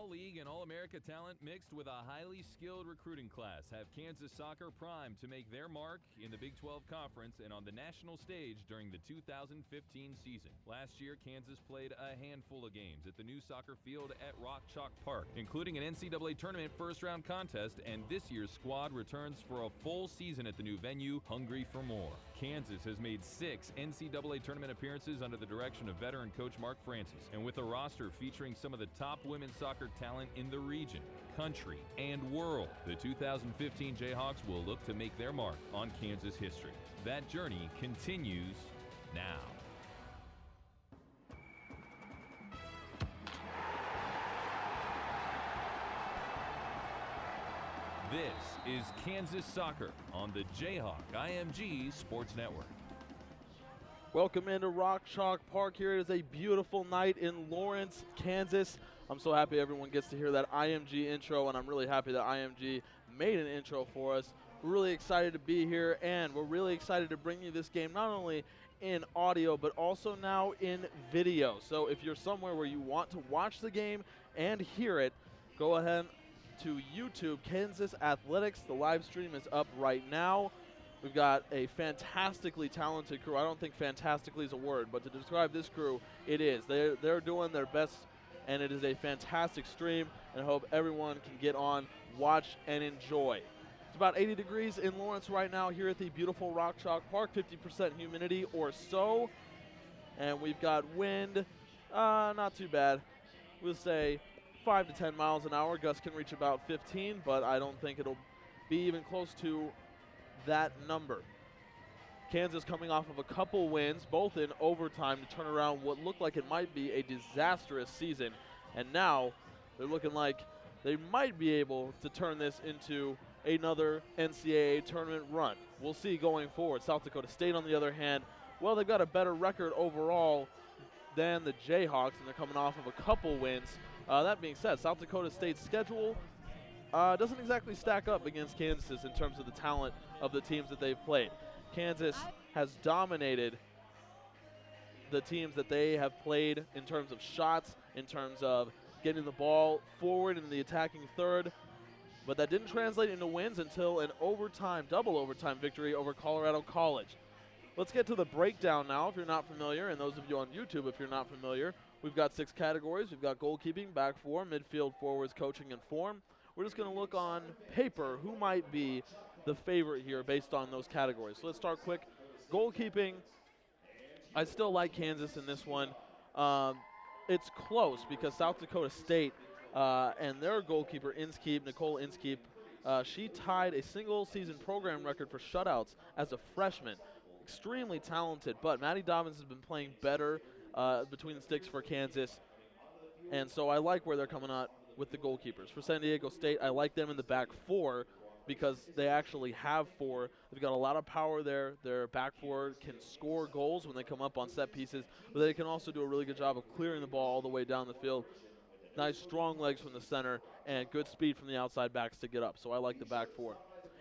All-League and All-America talent mixed with a highly skilled recruiting class have Kansas soccer primed to make their mark in the Big 12 Conference and on the national stage during the 2015 season. Last year, Kansas played a handful of games at the new soccer field at Rock Chalk Park, including an NCAA tournament first-round contest, and this year's squad returns for a full season at the new venue, hungry for more. Kansas has made 6 NCAA tournament appearances under the direction of veteran coach Mark Francis, and with a roster featuring some of the top women's soccer talent in the region, country, and world, the 2015 Jayhawks will look to make their mark on Kansas history. That journey continues now. This is Kansas Soccer on the Jayhawk IMG Sports Network. Welcome into Rock Chalk Park. Here it is a beautiful night in Lawrence, Kansas. I'm so happy everyone gets to hear that IMG intro, and I'm really happy that IMG made an intro for us. We're really excited to be here, and we're really excited to bring you this game not only in audio, but also now in video. So if you're somewhere where you want to watch the game and hear it, go ahead to YouTube, Kansas Athletics. The live stream is up right now. We've got a fantastically talented crew. I don't think fantastically is a word, but to describe this crew, it is. They're doing their best, and it is a fantastic stream, and I hope everyone can get on, watch, and enjoy. It's about 80 degrees in Lawrence right now here at the beautiful Rock Chalk Park, 50% humidity or so, and we've got wind, not too bad. We'll say 5 to 10 miles an hour. Gusts can reach about 15, but I don't think it'll be even close to that number. Kansas coming off of a couple wins, both in overtime, to turn around what looked like it might be a disastrous season. And now they're looking like they might be able to turn this into another NCAA tournament run. We'll see going forward. South Dakota State, on the other hand, well, they've got a better record overall than the Jayhawks, and they're coming off of a couple wins. That being said, South Dakota State's schedule doesn't exactly stack up against Kansas in terms of the talent of the teams that they've played. Kansas has dominated the teams that they have played in terms of shots, in terms of getting the ball forward in the attacking third, but that didn't translate into wins until an overtime, double overtime victory over Colorado College. Let's get to the breakdown now if you're not familiar, and those of you on YouTube if you're not familiar. We've got 6 categories. We've got goalkeeping, back 4, midfield, forwards, coaching, and form. We're just going to look on paper who might be the favorite here based on those categories. So let's start quick. Goalkeeping, I still like Kansas in this one. It's close because South Dakota State and their goalkeeper, Nicole Inskeep, she tied a single-season program record for shutouts as a freshman. Extremely talented, but Maddie Dobbins has been playing better between the sticks for Kansas, and so I like where they're coming out with the goalkeepers. For San Diego State, I like them in the back 4 because they actually have 4. They've got a lot of power there. Their back 4 can score goals when they come up on set pieces, but they can also do a really good job of clearing the ball all the way down the field. Nice strong legs from the center and good speed from the outside backs to get up, so I like the back 4.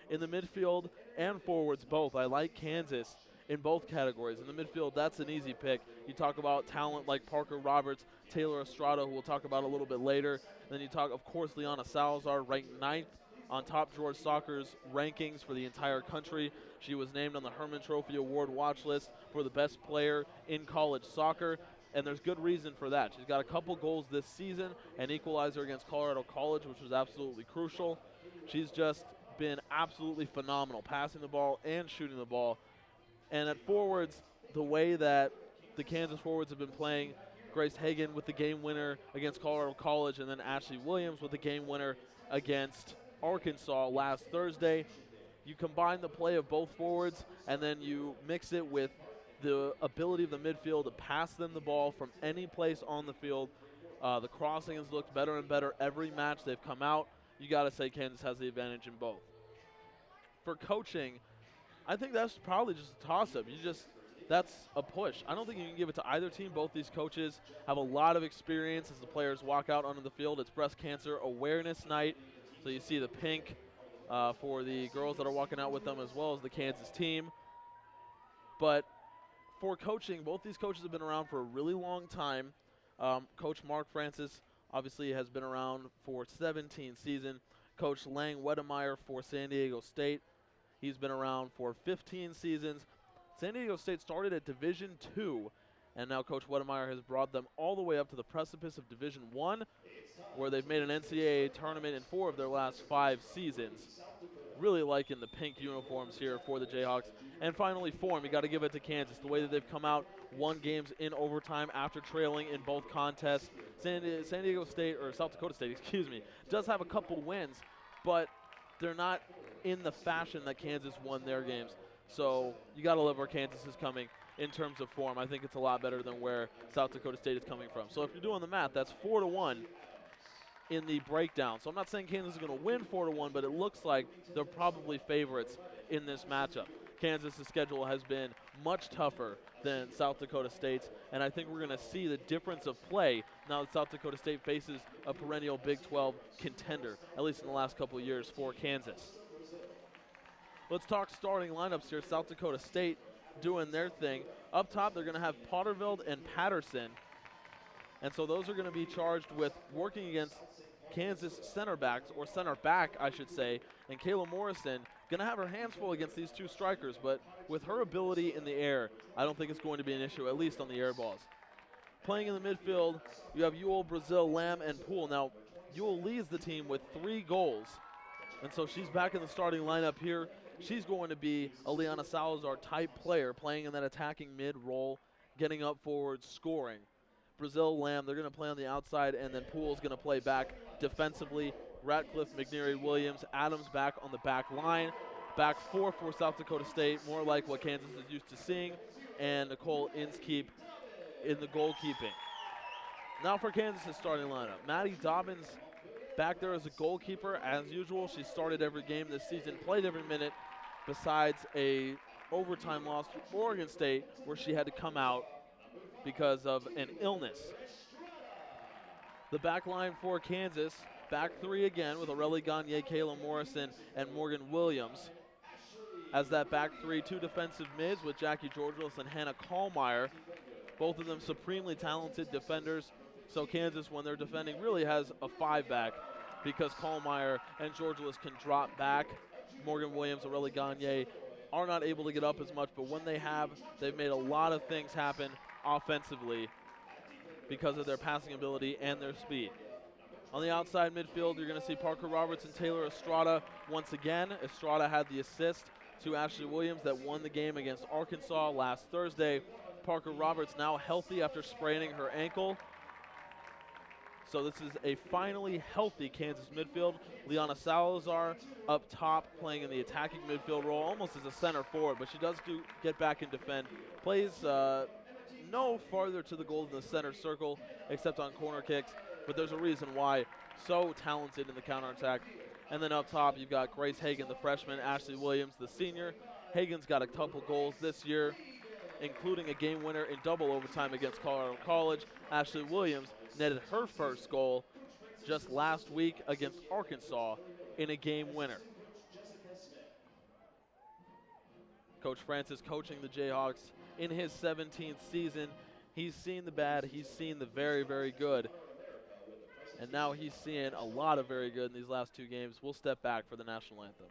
In the midfield and forwards both, I like Kansas in both categories. In the midfield, that's an easy pick. You talk about talent like Parker Roberts, Taylor Estrada, who we'll talk about a little bit later. Then you talk, of course, Liana Salazar, ranked 9th on Top George Soccer's rankings for the entire country. She was named on the Herman Trophy Award watch list for the best player in college soccer, and there's good reason for that. She's got a couple goals this season, an equalizer against Colorado College, which was absolutely crucial. She's just been absolutely phenomenal, passing the ball and shooting the ball. And at forwards, the way that the Kansas forwards have been playing, Grace Hagan with the game winner against Colorado College, and then Ashley Williams with the game winner against Arkansas last Thursday. You combine the play of both forwards, and then you mix it with the ability of the midfield to pass them the ball from any place on the field. The crossing has looked better and better every match they've come out. You got to say Kansas has the advantage in both. For coaching, I think that's probably just a toss-up. That's a push. I don't think you can give it to either team. Both these coaches have a lot of experience as the players walk out onto the field. It's Breast Cancer Awareness Night, so you see the pink for the girls that are walking out with them as well as the Kansas team. But for coaching, both these coaches have been around for a really long time. Coach Mark Francis obviously has been around for 17 seasons. Coach Lang Wedemeyer for San Diego State. He's been around for 15 seasons. San Diego State started at Division II, and now Coach Wedemeyer has brought them all the way up to the precipice of Division I, where they've made an NCAA tournament in 4 of their last 5 seasons. Really liking the pink uniforms here for the Jayhawks. And finally, form. You got to give it to Kansas. The way that they've come out, won games in overtime after trailing in both contests. San Diego State, or South Dakota State, excuse me, does have a couple wins, but they're not in the fashion that Kansas won their games. So you got to love where Kansas is coming in terms of form. I think it's a lot better than where South Dakota State is coming from. So if you're doing the math, that's 4-1 in the breakdown. So I'm not saying Kansas is going to win 4-1, but it looks like they're probably favorites in this matchup. Kansas' schedule has been much tougher than South Dakota State's, and I think we're going to see the difference of play now that South Dakota State faces a perennial Big 12 contender, at least in the last couple of years for Kansas. Let's talk starting lineups here. South Dakota State doing their thing. Up top, they're going to have Potterville and Patterson. And so those are going to be charged with working against Kansas center backs, or center back, I should say. And Kayla Morrison going to have her hands full against these two strikers, but with her ability in the air, I don't think it's going to be an issue, at least on the air balls. Playing in the midfield, you have Ewell, Brazil, Lamb, and Poole. Now, Ewell leads the team with 3 goals, and so she's back in the starting lineup here. She's going to be a Liana Salazar-type player, playing in that attacking mid role, getting up forward, scoring. Brazil, Lamb, they're going to play on the outside, and then Poole's going to play back defensively. Ratcliffe, McNeary, Williams, Adams back on the back line. Back 4 for South Dakota State, more like what Kansas is used to seeing, and Nicole Inskeep in the goalkeeping. Now for Kansas' starting lineup. Maddie Dobbins back there as a goalkeeper. As usual, she started every game this season, played every minute, besides a overtime loss to Oregon State, where she had to come out because of an illness. The back line for Kansas, back 3 again with Aurelie Gagne, Kayla Morrison, and Morgan Williams. As that back 3, 2 defensive mids with Jackie Georgilis and Hannah Kallmeyer. Both of them supremely talented defenders. So Kansas, when they're defending, really has a 5-back because Kallmeyer and Georgilis can drop back. Morgan Williams, Aurelie Gagne are not able to get up as much, but when they have, they've made a lot of things happen offensively because of their passing ability and their speed. On the outside midfield, you're going to see Parker Roberts and Taylor Estrada once again. Estrada had the assist to Ashley Williams that won the game against Arkansas last Thursday. Parker Roberts now healthy after spraining her ankle. So this is a finally healthy Kansas midfield. Liana Salazar up top playing in the attacking midfield role, almost as a center forward, but she does get back and defend. Plays no farther to the goal than the center circle, except on corner kicks, but there's a reason why. So talented in the counterattack. And then up top, you've got Grace Hagan, the freshman, Ashley Williams, the senior. Hagan's got a couple goals this year, including a game winner in double overtime against Colorado College. Ashley Williams netted her first goal just last week against Arkansas in a game winner. Coach Francis coaching the Jayhawks in his 17th season. He's seen the bad, he's seen the very, very good. And now he's seeing a lot of very good in these last 2 games. We'll step back for the national anthem.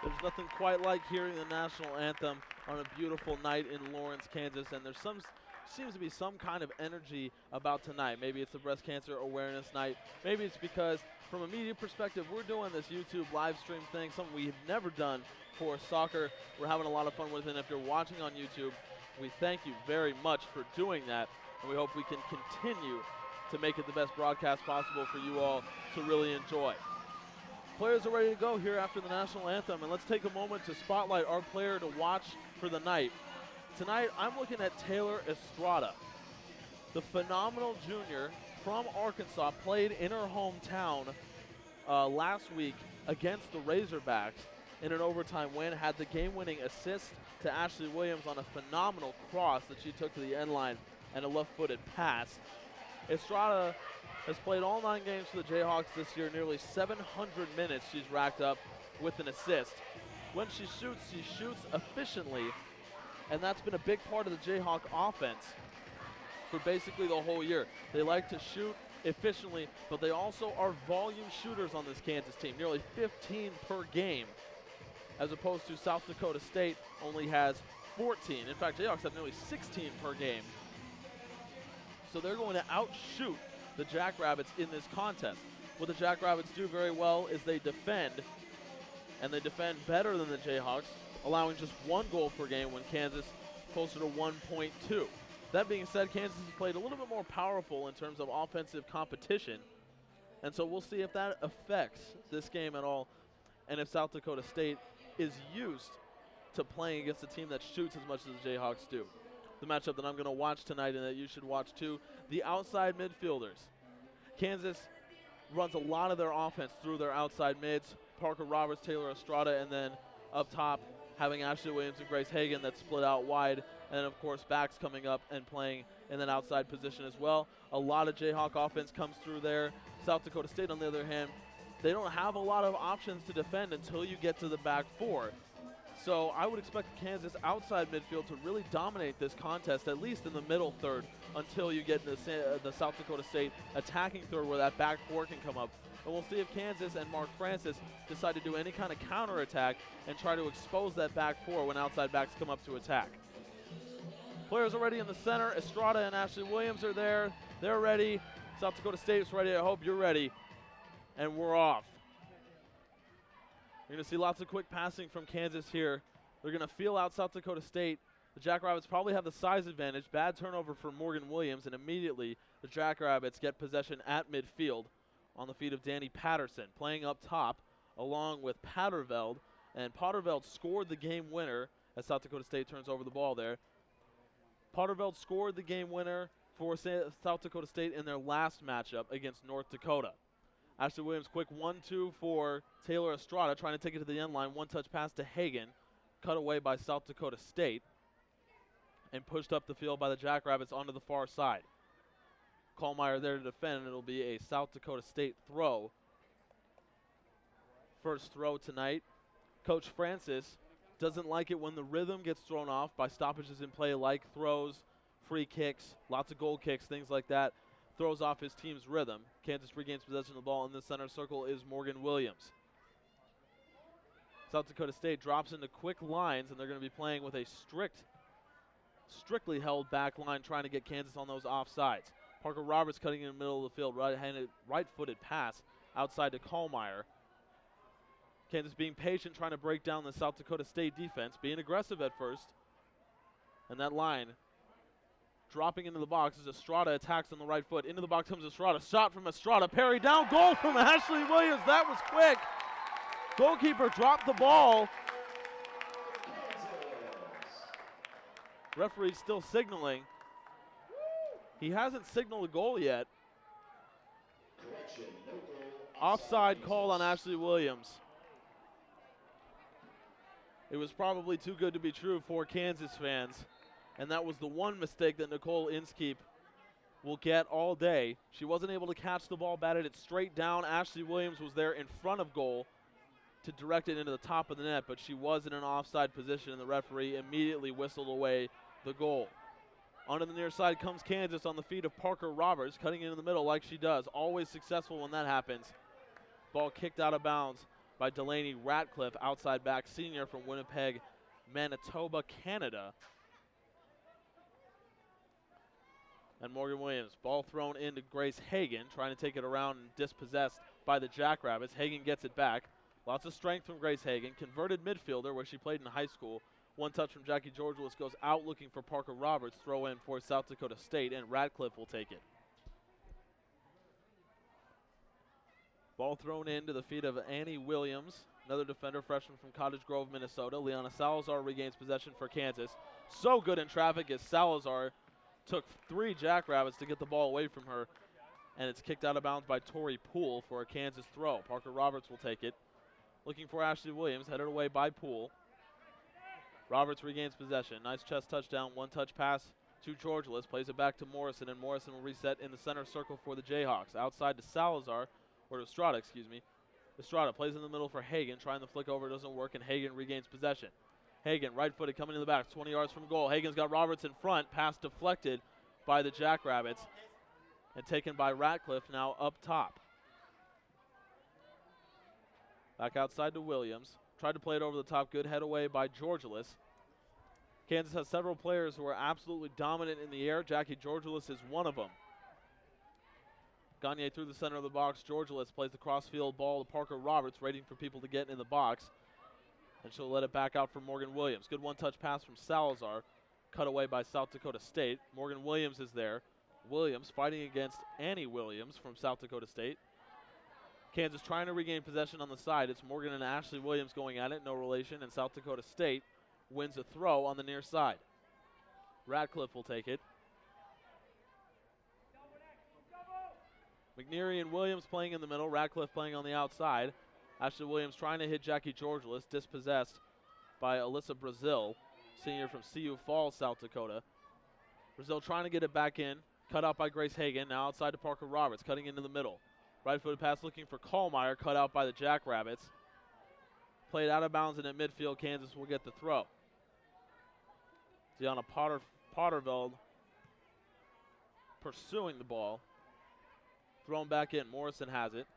There's nothing quite like hearing the national anthem on a beautiful night in Lawrence, Kansas, and there's seems to be some kind of energy about tonight. Maybe it's the breast cancer awareness night. Maybe it's because from a media perspective, we're doing this YouTube live stream thing, something we've never done for soccer. We're having a lot of fun with it, and if you're watching on YouTube, we thank you very much for doing that, and we hope we can continue to make it the best broadcast possible for you all to really enjoy. Players are ready to go here after the national anthem, and let's take a moment to spotlight our player to watch for the night. Tonight, I'm looking at Taylor Estrada. The phenomenal junior from Arkansas played in her hometown last week against the Razorbacks in an overtime win, had the game-winning assist to Ashley Williams on a phenomenal cross that she took to the end line and a left-footed pass. Estrada has played all 9 games for the Jayhawks this year, nearly 700 minutes she's racked up with an assist. When she shoots efficiently, and that's been a big part of the Jayhawk offense for basically the whole year. They like to shoot efficiently, but they also are volume shooters on this Kansas team, nearly 15 per game, as opposed to South Dakota State only has 14. In fact, Jayhawks have nearly 16 per game. So they're going to outshoot the Jackrabbits in this contest. What the Jackrabbits do very well is they defend, and they defend better than the Jayhawks, allowing just 1 goal per game when Kansas closer to 1.2. That being said, Kansas has played a little bit more powerful in terms of offensive competition, and so we'll see if that affects this game at all, and if South Dakota State is used to playing against a team that shoots as much as the Jayhawks do. The matchup that I'm going to watch tonight and that you should watch too, the outside midfielders. Kansas runs a lot of their offense through their outside mids, Parker Roberts, Taylor Estrada, and then up top having Ashley Williams and Grace Hagan that's split out wide, and then of course backs coming up and playing in that outside position as well. A lot of Jayhawk offense comes through there. South Dakota State, on the other hand, they don't have a lot of options to defend until you get to the back 4. So I would expect Kansas outside midfield to really dominate this contest, at least in the middle third, until you get into the South Dakota State attacking third where that back 4 can come up. And we'll see if Kansas and Mark Francis decide to do any kind of counterattack and try to expose that back 4 when outside backs come up to attack. Players already in the center. Estrada and Ashley Williams are there. They're ready. South Dakota State is ready. I hope you're ready. And we're off. You're going to see lots of quick passing from Kansas here. They're going to feel out South Dakota State. The Jackrabbits probably have the size advantage. Bad turnover for Morgan Williams, and immediately the Jackrabbits get possession at midfield on the feet of Danny Patterson. Playing up top along with Patterveld, and Patterveld scored the game winner as South Dakota State turns over the ball there. Patterveld scored the game winner for South Dakota State in their last matchup against North Dakota. Ashley Williams, quick 1-2 for Taylor Estrada, trying to take it to the end line. One-touch pass to Hagan, cut away by South Dakota State, and pushed up the field by the Jackrabbits onto the far side. Kallmeyer there to defend, and it'll be a South Dakota State throw. First throw tonight. Coach Francis doesn't like it when the rhythm gets thrown off by stoppages in play like throws, free kicks, lots of goal kicks, things like that. Throws off his team's rhythm. Kansas regains possession of the ball. In the center circle is Morgan Williams. South Dakota State drops into quick lines, and they're going to be playing with a strictly held back line, trying to get Kansas on those offsides. Parker Roberts cutting in the middle of the field, right-footed pass outside to Kallmeyer. Kansas being patient, trying to break down the South Dakota State defense, being aggressive at first. And that line dropping into the box as Estrada attacks on the right foot. Into the box comes Estrada. Shot from Estrada. Parry down. Goal from Ashley Williams. That was quick. Goalkeeper dropped the ball. Referee still signaling. He hasn't signaled a goal yet. Offside call on Ashley Williams. It was probably too good to be true for Kansas fans. And that was the one mistake that Nicole Inskeep will get all day. She wasn't able to catch the ball, batted it straight down. Ashley Williams was there in front of goal to direct it into the top of the net, but she was in an offside position, and the referee immediately whistled away the goal. Onto the near side comes Kansas on the feet of Parker Roberts, cutting into the middle like she does. Always successful when that happens. Ball kicked out of bounds by Delaney Ratcliffe, outside back senior from Winnipeg, Manitoba, Canada. And Morgan Williams, ball thrown into Grace Hagan, trying to take it around and dispossessed by the Jackrabbits. Hagan gets it back. Lots of strength from Grace Hagan, converted midfielder where she played in high school. One touch from Jackie Georgelis goes out looking for Parker Roberts. Throw in for South Dakota State, and Ratcliffe will take it. Ball thrown into the feet of Annie Williams, another defender, freshman from Cottage Grove, Minnesota. Liana Salazar regains possession for Kansas. So good in traffic as Salazar took 3 Jackrabbits to get the ball away from her, and it's kicked out of bounds by Tori Poole for a Kansas throw. Parker Roberts will take it. Looking for Ashley Williams, headed away by Poole. Roberts regains possession. Nice chest touchdown, one-touch pass to Georgelis. Plays it back to Morrison, and Morrison will reset in the center circle for the Jayhawks. Outside to Salazar, or to Estrada, excuse me. Estrada plays in the middle for Hagan, trying to flick over, doesn't work, and Hagan regains possession. Hagan, right-footed, coming to the back, 20 yards from goal. Hagan's got Roberts in front, pass deflected by the Jackrabbits, and taken by Ratcliffe now up top. Back outside to Williams. Tried to play it over the top, good head away by Georgelis. Kansas has several players who are absolutely dominant in the air. Jackie Georgelis is one of them. Gagne through the center of the box. Georgelis plays the crossfield ball to Parker Roberts, waiting for people to get in the box. And she'll let it back out for Morgan Williams. Good one-touch pass from Salazar. Cut away by South Dakota State. Morgan Williams is there. Williams fighting against Annie Williams from South Dakota State. Kansas trying to regain possession on the side. It's Morgan and Ashley Williams going at it, no relation, and South Dakota State wins a throw on the near side. Ratcliffe will take it. McNeary and Williams playing in the middle, Ratcliffe playing on the outside. Ashley Williams trying to hit Jackie Georgelis, dispossessed by Alyssa Brazil, senior from CU Falls, South Dakota. Brazil trying to get it back in, cut out by Grace Hagan, now outside to Parker Roberts, cutting into the middle. Right-footed pass looking for Kallmeyer, cut out by the Jackrabbits. Played out of bounds and at midfield, Kansas will get the throw. Deanna Potterveld pursuing the ball. Thrown back in, Morrison has it.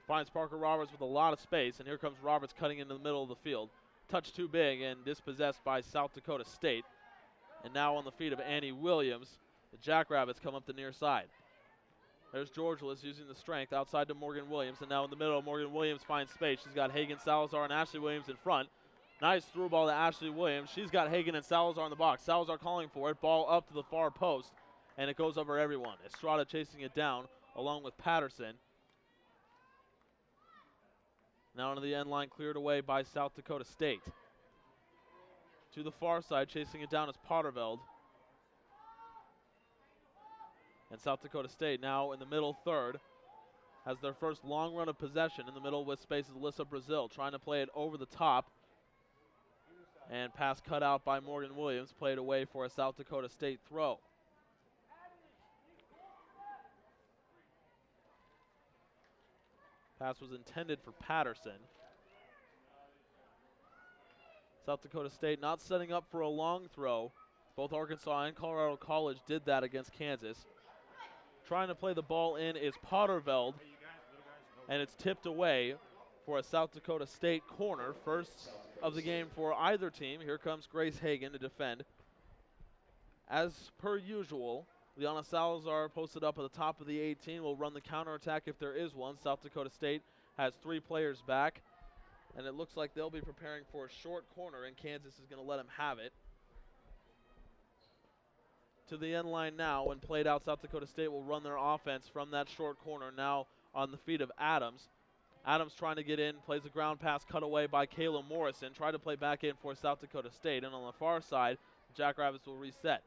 Finds Parker Roberts with a lot of space, and here comes Roberts cutting into the middle of the field. Touch too big and dispossessed by South Dakota State. And now on the feet of Annie Williams, the Jackrabbits come up the near side. There's Georgelis using the strength outside to Morgan Williams, and now in the middle, Morgan Williams finds space. She's got Hagan, Salazar, and Ashley Williams in front. Nice through ball to Ashley Williams. She's got Hagan and Salazar in the box. Salazar calling for it. Ball up to the far post, and it goes over everyone. Estrada chasing it down along with Patterson. Now into the end line, cleared away by South Dakota State. To the far side, chasing it down is Potterveld. And South Dakota State now in the middle third has their first long run of possession. In the middle with space is Alyssa Brazil, trying to play it over the top. And pass cut out by Morgan Williams, played away for a South Dakota State throw. Pass was intended for Patterson. South Dakota State not setting up for a long throw. Both Arkansas and Colorado College did that against Kansas. Trying to play the ball in is Potterveld, and it's tipped away for a South Dakota State corner. First of the game for either team. Here comes Grace Hagan to defend. As per usual, Liana Salazar posted up at the top of the 18. Will run the counterattack if there is one. South Dakota State has 3 players back, and it looks like they'll be preparing for a short corner, and Kansas is going to let them have it. To the end line now, and played out, South Dakota State will run their offense from that short corner now on the feet of Adams. Adams trying to get in, plays a ground pass cut away by Kayla Morrison. Tried to play back in for South Dakota State, and on the far side, the Jackrabbits will reset.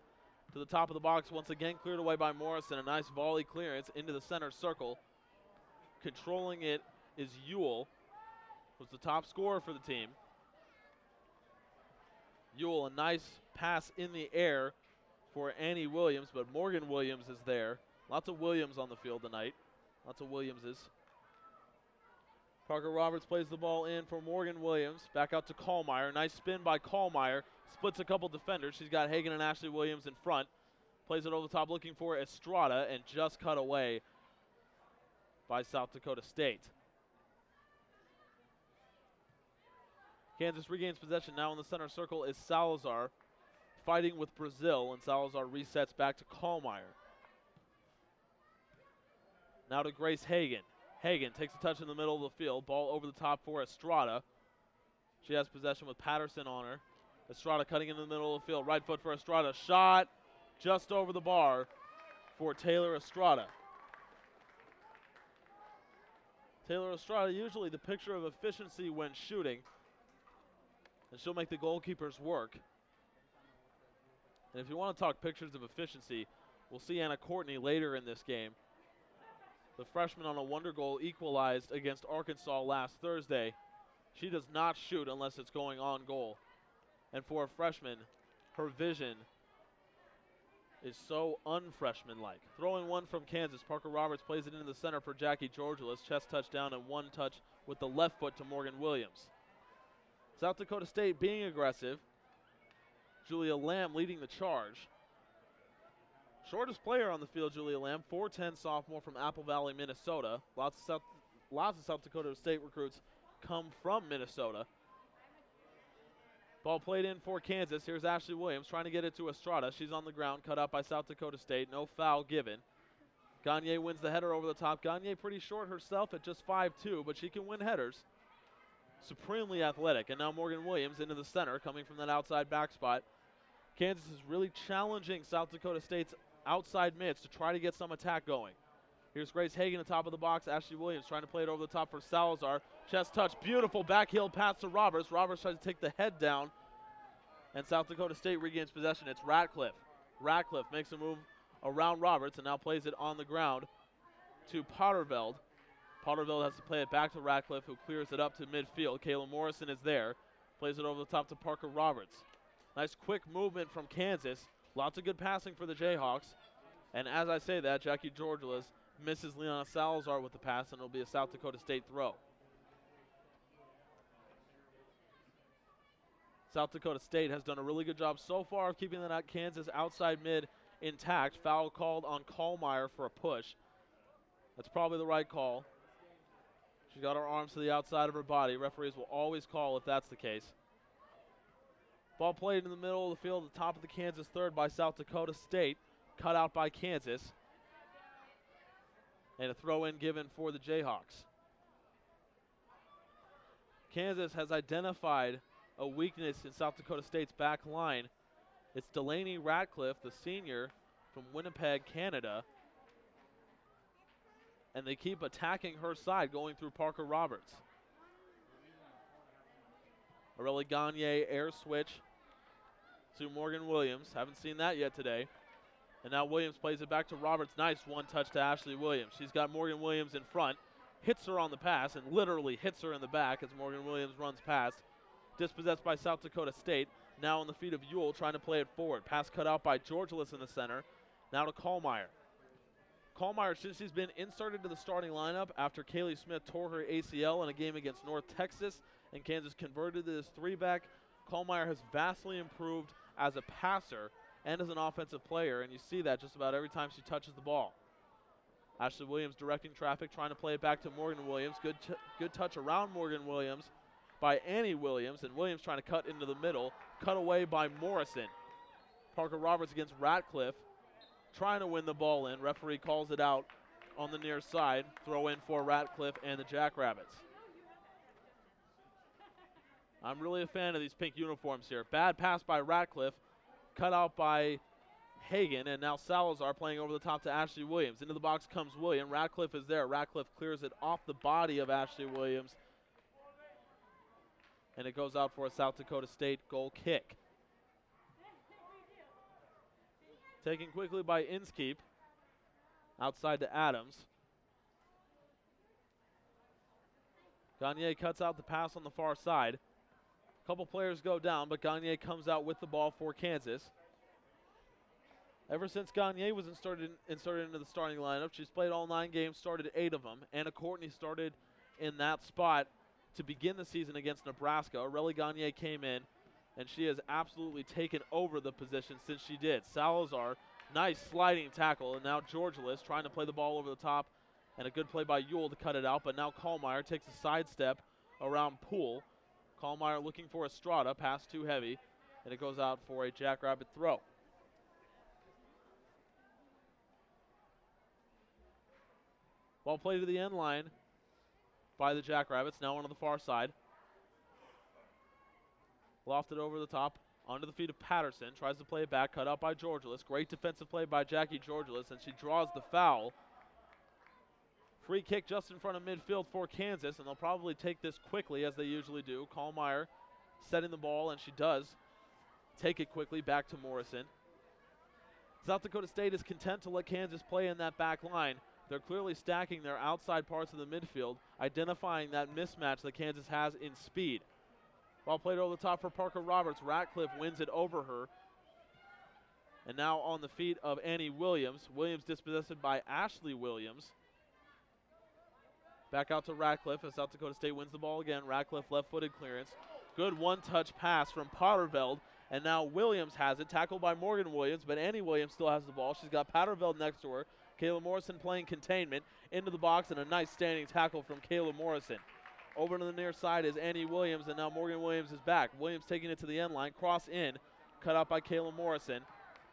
To the top of the box, once again cleared away by Morrison. A nice volley clearance into the center circle. Controlling it is Ewell, who's the top scorer for the team. Ewell, a nice pass in the air for Annie Williams, but Morgan Williams is there. Lots of Williams on the field tonight. Lots of Williamses. Parker Roberts plays the ball in for Morgan Williams. Back out to Kallmeyer. Nice spin by Kallmeyer. Splits a couple defenders. She's got Hagan and Ashley Williams in front. Plays it over the top looking for Estrada, and just cut away by South Dakota State. Kansas regains possession. Now in the center circle is Salazar fighting with Brazil, and Salazar resets back to Kallmeyer. Now to Grace Hagan. Hagan takes a touch in the middle of the field. Ball over the top for Estrada. She has possession with Patterson on her. Estrada cutting into the middle of the field. Right foot for Estrada. Shot just over the bar for Taylor Estrada. Taylor Estrada, usually the picture of efficiency when shooting, and she'll make the goalkeepers work. And if you want to talk pictures of efficiency, we'll see Anna Courtney later in this game. The freshman on a wonder goal equalized against Arkansas last Thursday. She does not shoot unless it's going on goal. And for a freshman, her vision is so unfreshman-like. Throwing one from Kansas, Parker Roberts plays it into the center for Jackie Georgilis. Chest touchdown and one touch with the left foot to Morgan Williams. South Dakota State being aggressive. Julia Lamb leading the charge. Shortest player on the field, Julia Lamb, 4'10" sophomore from Apple Valley, Minnesota. Lots of South Dakota State recruits come from Minnesota. Ball played in for Kansas. Here's Ashley Williams trying to get it to Estrada. She's on the ground, cut out by South Dakota State. No foul given. Gagne wins the header over the top. Gagne pretty short herself at just 5'2", but she can win headers. Supremely athletic. And now Morgan Williams into the center, coming from that outside back spot. Kansas is really challenging South Dakota State's outside mids to try to get some attack going. Here's Grace Hagan at the top of the box. Ashley Williams trying to play it over the top for Salazar. Chest touch, beautiful backheel pass to Roberts. Roberts tries to take the head down, and South Dakota State regains possession. It's Ratcliffe. Ratcliffe makes a move around Roberts and now plays it on the ground to Potterveld. Potterveld has to play it back to Ratcliffe, who clears it up to midfield. Kayla Morrison is there. Plays it over the top to Parker Roberts. Nice quick movement from Kansas. Lots of good passing for the Jayhawks. And as I say that, Jackie Georgilis misses Leona Salazar with the pass, and it'll be a South Dakota State throw. South Dakota State has done a really good job so far of keeping that Kansas outside mid intact. Foul called on Kallmeyer for a push. That's probably the right call. She got her arms to the outside of her body. Referees will always call if that's the case. Ball played in the middle of the field at the top of the Kansas third by South Dakota State. Cut out by Kansas. And a throw-in given for the Jayhawks. Kansas has identified a weakness in South Dakota State's back line. It's Delaney Ratcliffe, the senior from Winnipeg, Canada. And they keep attacking her side, going through Parker Roberts. Aurelie Gagne air switch to Morgan Williams. Haven't seen that yet today. And now Williams plays it back to Roberts. Nice one touch to Ashley Williams. She's got Morgan Williams in front. Hits her on the pass and literally hits her in the back as Morgan Williams runs past. Dispossessed by South Dakota State. Now on the feet of Ewell trying to play it forward. Pass cut out by Georgilis in the center. Now to Kallmeyer. Kallmeyer, since she's been inserted to the starting lineup after Kaylee Smith tore her ACL in a game against North Texas and Kansas converted to this three-back, Kallmeyer has vastly improved as a passer and as an offensive player, and you see that just about every time she touches the ball. Ashley Williams directing traffic, trying to play it back to Morgan Williams. Good touch around Morgan Williams by Annie Williams, and Williams trying to cut into the middle. Cut away by Morrison. Parker Roberts against Ratcliffe, trying to win the ball in. Referee calls it out on the near side. Throw in for Ratcliffe and the Jackrabbits. I'm really a fan of these pink uniforms here. Bad pass by Ratcliffe, cut out by Hagan, and now Salazar playing over the top to Ashley Williams. Into the box comes Williams. Ratcliffe is there. Ratcliffe clears it off the body of Ashley Williams, and it goes out for a South Dakota State goal kick. Taken quickly by Inskeep. Outside to Adams. Gagne cuts out the pass on the far side. A couple players go down, but Gagne comes out with the ball for Kansas. Ever since Gagne was inserted into the starting lineup, she's played all 9 games, started 8 of them. Anna Courtney started in that spot to begin the season against Nebraska. Aurelie Gagne came in, and she has absolutely taken over the position since she did. Salazar, nice sliding tackle, and now Georgilis trying to play the ball over the top, and a good play by Ewell to cut it out, but now Kallmeyer takes a sidestep around Poole, Kallmeyer looking for Estrada, pass too heavy, and it goes out for a Jackrabbit throw. Ball played to the end line by the Jackrabbits, now on the far side. Lofted over the top, onto the feet of Patterson, tries to play it back, cut out by Georgilis. Great defensive play by Jackie Georgilis, and she draws the foul. Free kick just in front of midfield for Kansas, and they'll probably take this quickly as they usually do. Kallmeyer setting the ball, and she does take it quickly back to Morrison. South Dakota State is content to let Kansas play in that back line. They're clearly stacking their outside parts of the midfield, identifying that mismatch that Kansas has in speed. Ball played over the top for Parker Roberts. Ratcliffe wins it over her. And now on the feet of Annie Williams. Williams dispossessed by Ashley Williams. Back out to Ratcliffe as South Dakota State wins the ball again. Ratcliffe left-footed clearance. Good one-touch pass from Potterveld. And now Williams has it, tackled by Morgan Williams, but Annie Williams still has the ball. She's got Potterveld next to her. Kayla Morrison playing containment into the box, and a nice standing tackle from Kayla Morrison. Over to the near side is Annie Williams, and now Morgan Williams is back. Williams taking it to the end line, cross in, cut out by Kayla Morrison.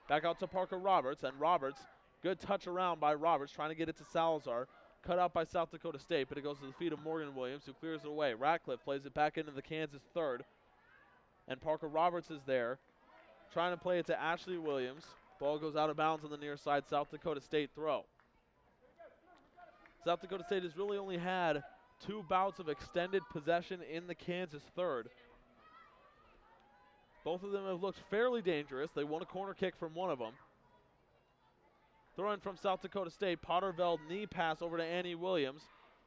Back out to Parker Roberts, and Roberts, good touch around by Roberts, trying to get it to Salazar. Cut out by South Dakota State, but it goes to the feet of Morgan Williams, who clears it away. Ratcliffe plays it back into the Kansas third, and Parker Roberts is there, trying to play it to Ashley Williams. Ball goes out of bounds on the near side, South Dakota State throw. South Dakota State has really only had 2 bouts of extended possession in the Kansas third. Both of them have looked fairly dangerous. They won a corner kick from one of them. Throw in from South Dakota State. Potterveld knee pass over to Annie Williams,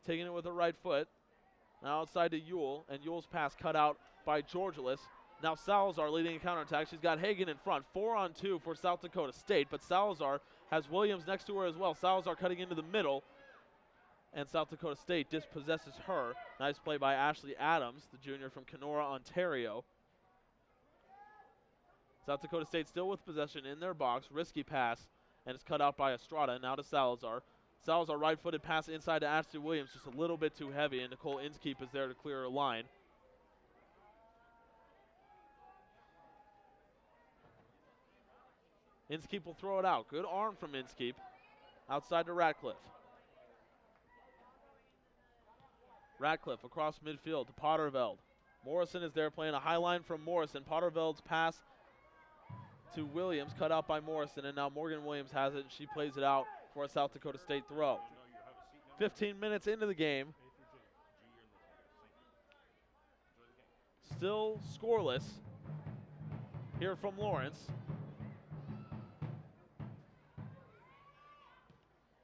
taking it with her right foot. Now outside to Ewell, and Ewell's pass cut out by Georgilis. Now Salazar leading a counterattack. She's got Hagan in front. 4-on-2 for South Dakota State, but Salazar has Williams next to her as well. Salazar cutting into the middle, and South Dakota State dispossesses her. Nice play by Ashley Adams, the junior from Kenora, Ontario. South Dakota State still with possession in their box. Risky pass, and it's cut out by Estrada. Now to Salazar. Salazar right-footed pass inside to Ashley Williams, just a little bit too heavy, and Nicole Inskeep is there to clear her line. Inskeep will throw it out. Good arm from Inskeep. Outside to Ratcliffe. Ratcliffe across midfield to Potterveld. Morrison is there playing a high line from Morrison. Potterveld's pass to Williams, cut out by Morrison, and now Morgan Williams has it, and she plays it out for a South Dakota State throw. 15 minutes into the game. Still scoreless here from Lawrence.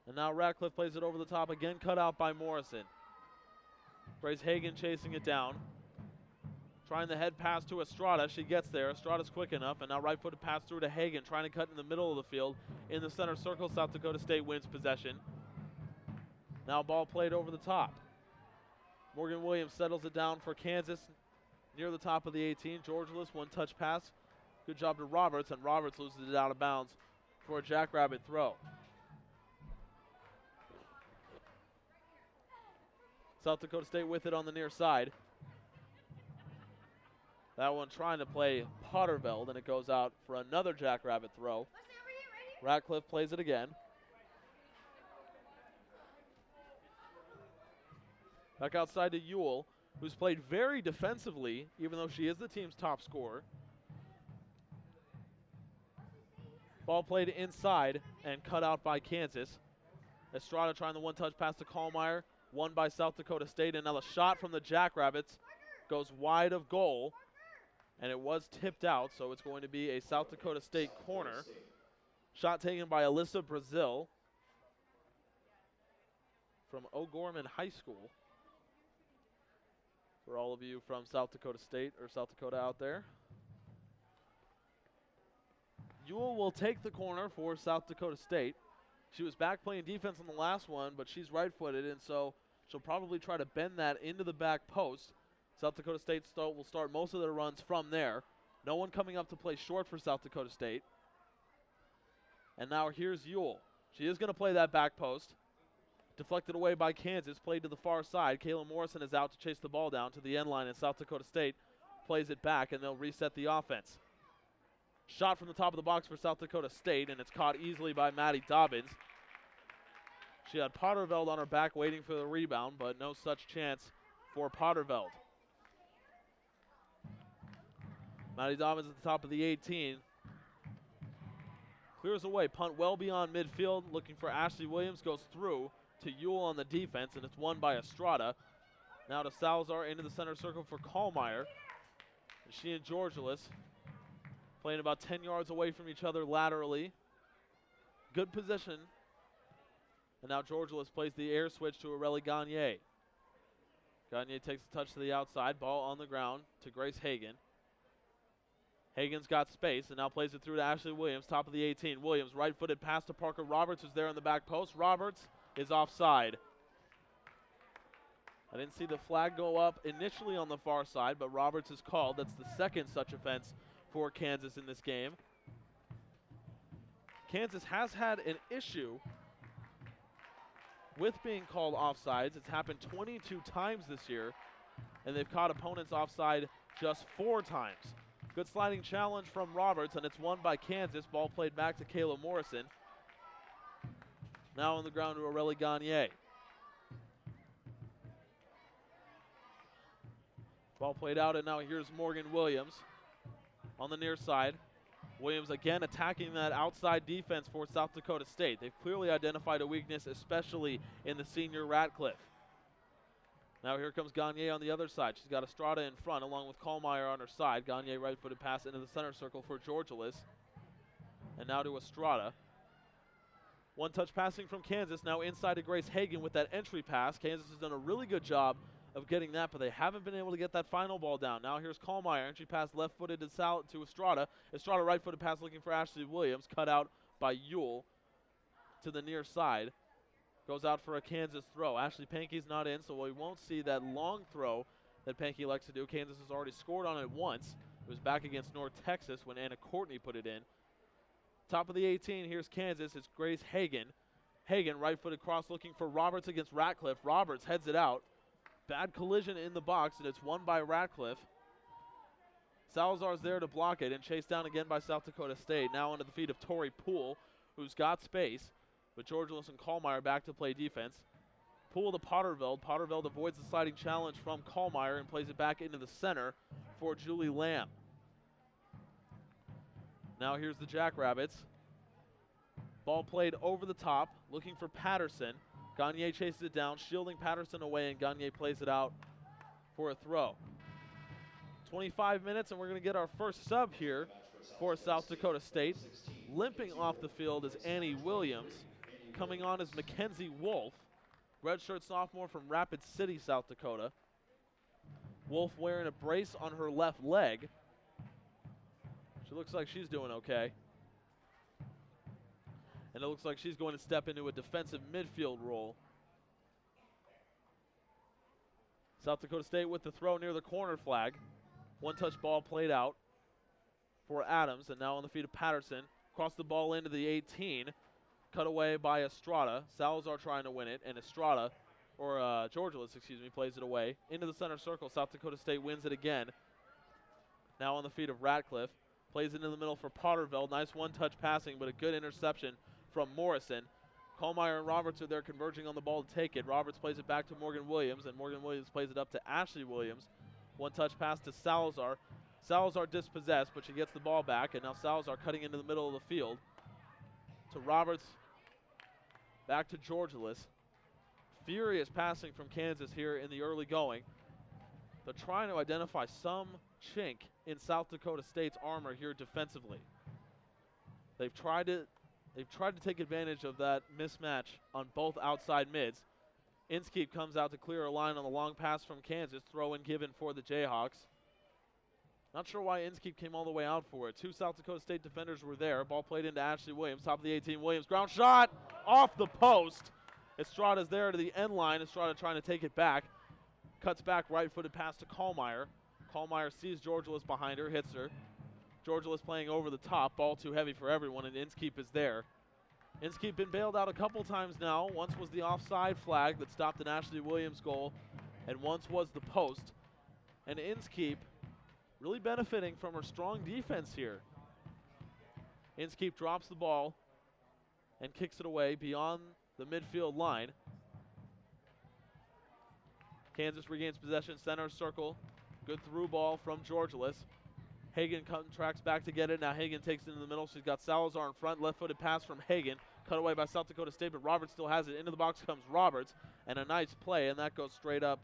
And now Ratcliffe plays it over the top, again cut out by Morrison. Grace Hagan chasing it down. Trying the head pass to Estrada. She gets there. Estrada's quick enough, and now right-footed pass through to Hagan, trying to cut in the middle of the field. In the center circle, South Dakota State wins possession. Now ball played over the top. Morgan Williams settles it down for Kansas near the top of the 18. Georgilis, one-touch pass. Good job to Roberts, and Roberts loses it out of bounds for a Jackrabbit throw. South Dakota State with it on the near side. That one trying to play Potterveld, and it goes out for another Jackrabbit throw. Ratcliffe plays it again. Back outside to Ewell, who's played very defensively, even though she is the team's top scorer. Ball played inside and cut out by Kansas. Estrada trying the one-touch pass to Kallmeyer. Won by South Dakota State, and now the shot from the Jackrabbits goes wide of goal, and it was tipped out, so it's going to be a South Dakota State corner. Shot taken by Alyssa Brazil from O'Gorman High School. For all of you from South Dakota State or South Dakota out there. Ewell will take the corner for South Dakota State. She was back playing defense on the last one, but she's right-footed, and so she'll probably try to bend that into the back post. South Dakota State will start most of their runs from there. No one coming up to play short for South Dakota State. And now here's Ewell. She is going to play that back post. Deflected away by Kansas, played to the far side. Kayla Morrison is out to chase the ball down to the end line, and South Dakota State plays it back, and they'll reset the offense. Shot from the top of the box for South Dakota State, and it's caught easily by Maddie Dobbins. She had Potterveld on her back waiting for the rebound, but no such chance for Potterveld. Maddie Dobbins at the top of the 18. Clears away, punt well beyond midfield, looking for Ashley Williams, goes through to Ewell on the defense, and it's won by Estrada. Now to Salazar into the center circle for Kallmeyer. And she and Georgilis playing about 10 yards away from each other laterally. Good position. And now Georgilis plays the air switch to Aurelie Gagne. Gagne takes a touch to the outside, ball on the ground to Grace Hagan. Hagan's got space and now plays it through to Ashley Williams, top of the 18. Williams, right-footed pass to Parker Roberts, who's there in the back post. Roberts is offside. I didn't see the flag go up initially on the far side, but Roberts is called. That's the second such offense for Kansas in this game. Kansas has had an issue with being called offsides. It's happened 22 times this year, and they've caught opponents offside just 4 times. Good sliding challenge from Roberts, and it's won by Kansas. Ball played back to Kayla Morrison. Now on the ground to Aurelie Gagne. Ball played out, and now here's Morgan Williams on the near side. Williams again attacking that outside defense for South Dakota State. They've clearly identified a weakness, especially in the senior Ratcliffe. Now here comes Gagne on the other side. She's got Estrada in front along with Kallmeyer on her side. Gagne right-footed pass into the center circle for Georgilis. And now to Estrada. One-touch passing from Kansas, now inside to Grace Hagan with that entry pass. Kansas has done a really good job of getting that, but they haven't been able to get that final ball down. Now here's Kallmeyer, entry pass left-footed to Estrada. Estrada right-footed pass looking for Ashley Williams, cut out by Ewell to the near side. Goes out for a Kansas throw. Ashley Pankey's not in, so we won't see that long throw that Pankey likes to do. Kansas has already scored on it once. It was back against North Texas when Anna Courtney put it in. Top of the 18, here's Kansas. It's Grace Hagan. Hagan, right-footed cross looking for Roberts against Ratcliffe. Roberts heads it out. Bad collision in the box, and it's won by Ratcliffe. Salazar's there to block it and chased down again by South Dakota State. Now under the feet of Tori Poole, who's got space. But Georgilis and Kallmeyer back to play defense. Poole to Potterveld. Potterveld avoids the sliding challenge from Kallmeyer and plays it back into the center for Julie Lamb. Now here's the Jackrabbits. Ball played over the top, looking for Patterson. Gagne chases it down, shielding Patterson away, and Gagne plays it out for a throw. 25 minutes, and we're going to get our first sub here for South Dakota State. Limping off the field is Annie Williams. Coming on is Mackenzie Wolf, redshirt sophomore from Rapid City, South Dakota. Wolf wearing a brace on her left leg. She looks like she's doing okay. And it looks like she's going to step into a defensive midfield role. South Dakota State with the throw near the corner flag. One-touch ball played out for Adams, and now on the feet of Patterson. Cross the ball into the 18. Cut away by Estrada. Salazar trying to win it, and Estrada, or Georgilis, excuse me, plays it away. Into the center circle. South Dakota State wins it again. Now on the feet of Ratcliffe. Plays it in the middle for Potterveld. Nice one-touch passing, but a good interception from Morrison. Kallmeyer and Roberts are there converging on the ball to take it. Roberts plays it back to Morgan Williams, and Morgan Williams plays it up to Ashley Williams. One-touch pass to Salazar. Salazar dispossessed, but she gets the ball back, and now Salazar cutting into the middle of the field. To Roberts, back to Georgilis. Furious passing from Kansas here in the early going. They're trying to identify some chink in South Dakota State's armor here defensively. They've tried to take advantage of that mismatch on both outside mids. Inskeep comes out to clear a line on the long pass from Kansas. Throw in given for the Jayhawks. Not sure why Inskeep came all the way out for it. 2 South Dakota State defenders were there. Ball played into Ashley Williams, top of the 18. Williams, ground shot off the post. Estrada's there to the end line. Estrada trying to take it back. Cuts back, right-footed pass to Kallmeyer. Kallmeyer sees Georgilis behind her, hits her. Georgilis playing over the top. Ball too heavy for everyone, and Inskeep is there. Inskeep been bailed out a couple times now. Once was the offside flag that stopped an Ashley Williams goal, and once was the post. And Inskeep really benefiting from her strong defense here. Inskeep drops the ball and kicks it away beyond the midfield line. Kansas regains possession, center circle. Good through ball from Georgilis. Hagen tracks back to get it. Now Hagen takes it in the middle. She's got Salazar in front. Left-footed pass from Hagen. Cut away by South Dakota State, but Roberts still has it. Into the box comes Roberts, and a nice play, and that goes straight up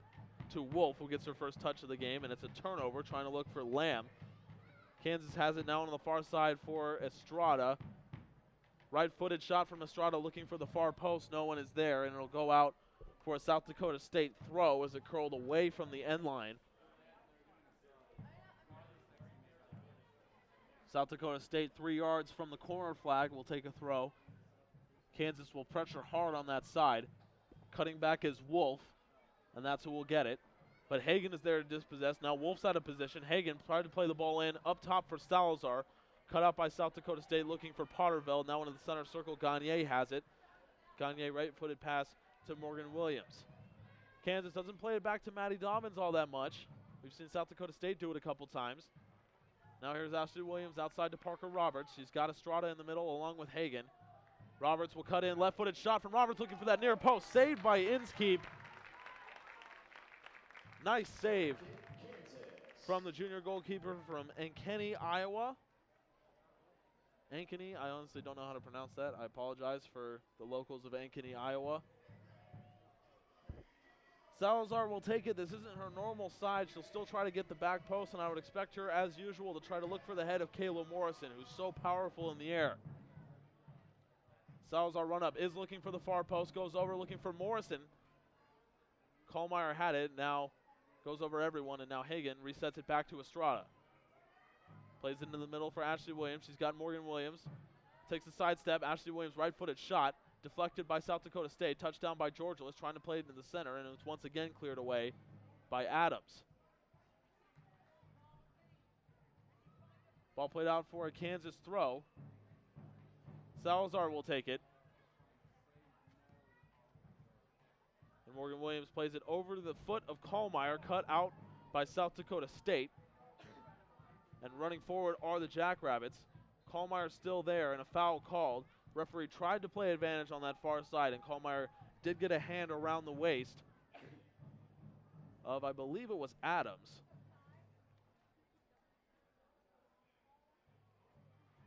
to Wolf, who gets her first touch of the game, and it's a turnover, trying to look for Lamb. Kansas has it now on the far side for Estrada. Right-footed shot from Estrada looking for the far post. No one is there, and it'll go out for a South Dakota State throw as it curled away from the end line. South Dakota State 3 yards from the corner flag will take a throw. Kansas will pressure hard on that side. Cutting back is Wolf, and that's who will get it. But Hagen is there to dispossess. Now Wolf's out of position. Hagen tried to play the ball in up top for Salazar. Cut out by South Dakota State looking for Potterville. Now into the center circle, Gagne has it. Gagne right-footed pass to Morgan Williams. Kansas doesn't play it back to Maddie Dobbins all that much. We've seen South Dakota State do it a couple times. Now here's Ashley Williams outside to Parker Roberts. She's got Estrada in the middle along with Hagen. Roberts will cut in, left-footed shot from Roberts looking for that near post. Saved by Inskeep. Nice save from the junior goalkeeper from Ankeny, Iowa. Ankeny, I honestly don't know how to pronounce that. I apologize for the locals of Ankeny, Iowa. Salazar will take it. This isn't her normal side. She'll still try to get the back post, and I would expect her, as usual, to try to look for the head of Kayla Morrison, who's so powerful in the air. Salazar run up, is looking for the far post, goes over looking for Morrison. Kallmeyer had it, now goes over everyone, and now Hagen resets it back to Estrada. Plays it into the middle for Ashley Williams. She's got Morgan Williams. Takes a sidestep. Ashley Williams right-footed shot. Deflected by South Dakota State. Touchdown by Georgilis, trying to play it into the center, and it's once again cleared away by Adams. Ball played out for a Kansas throw. Salazar will take it. And Morgan Williams plays it over to the foot of Kallmeyer, cut out by South Dakota State. And running forward are the Jackrabbits. Kallmeyer still there, and a foul called. Referee tried to play advantage on that far side, and Kallmeyer did get a hand around the waist of, I believe it was Adams.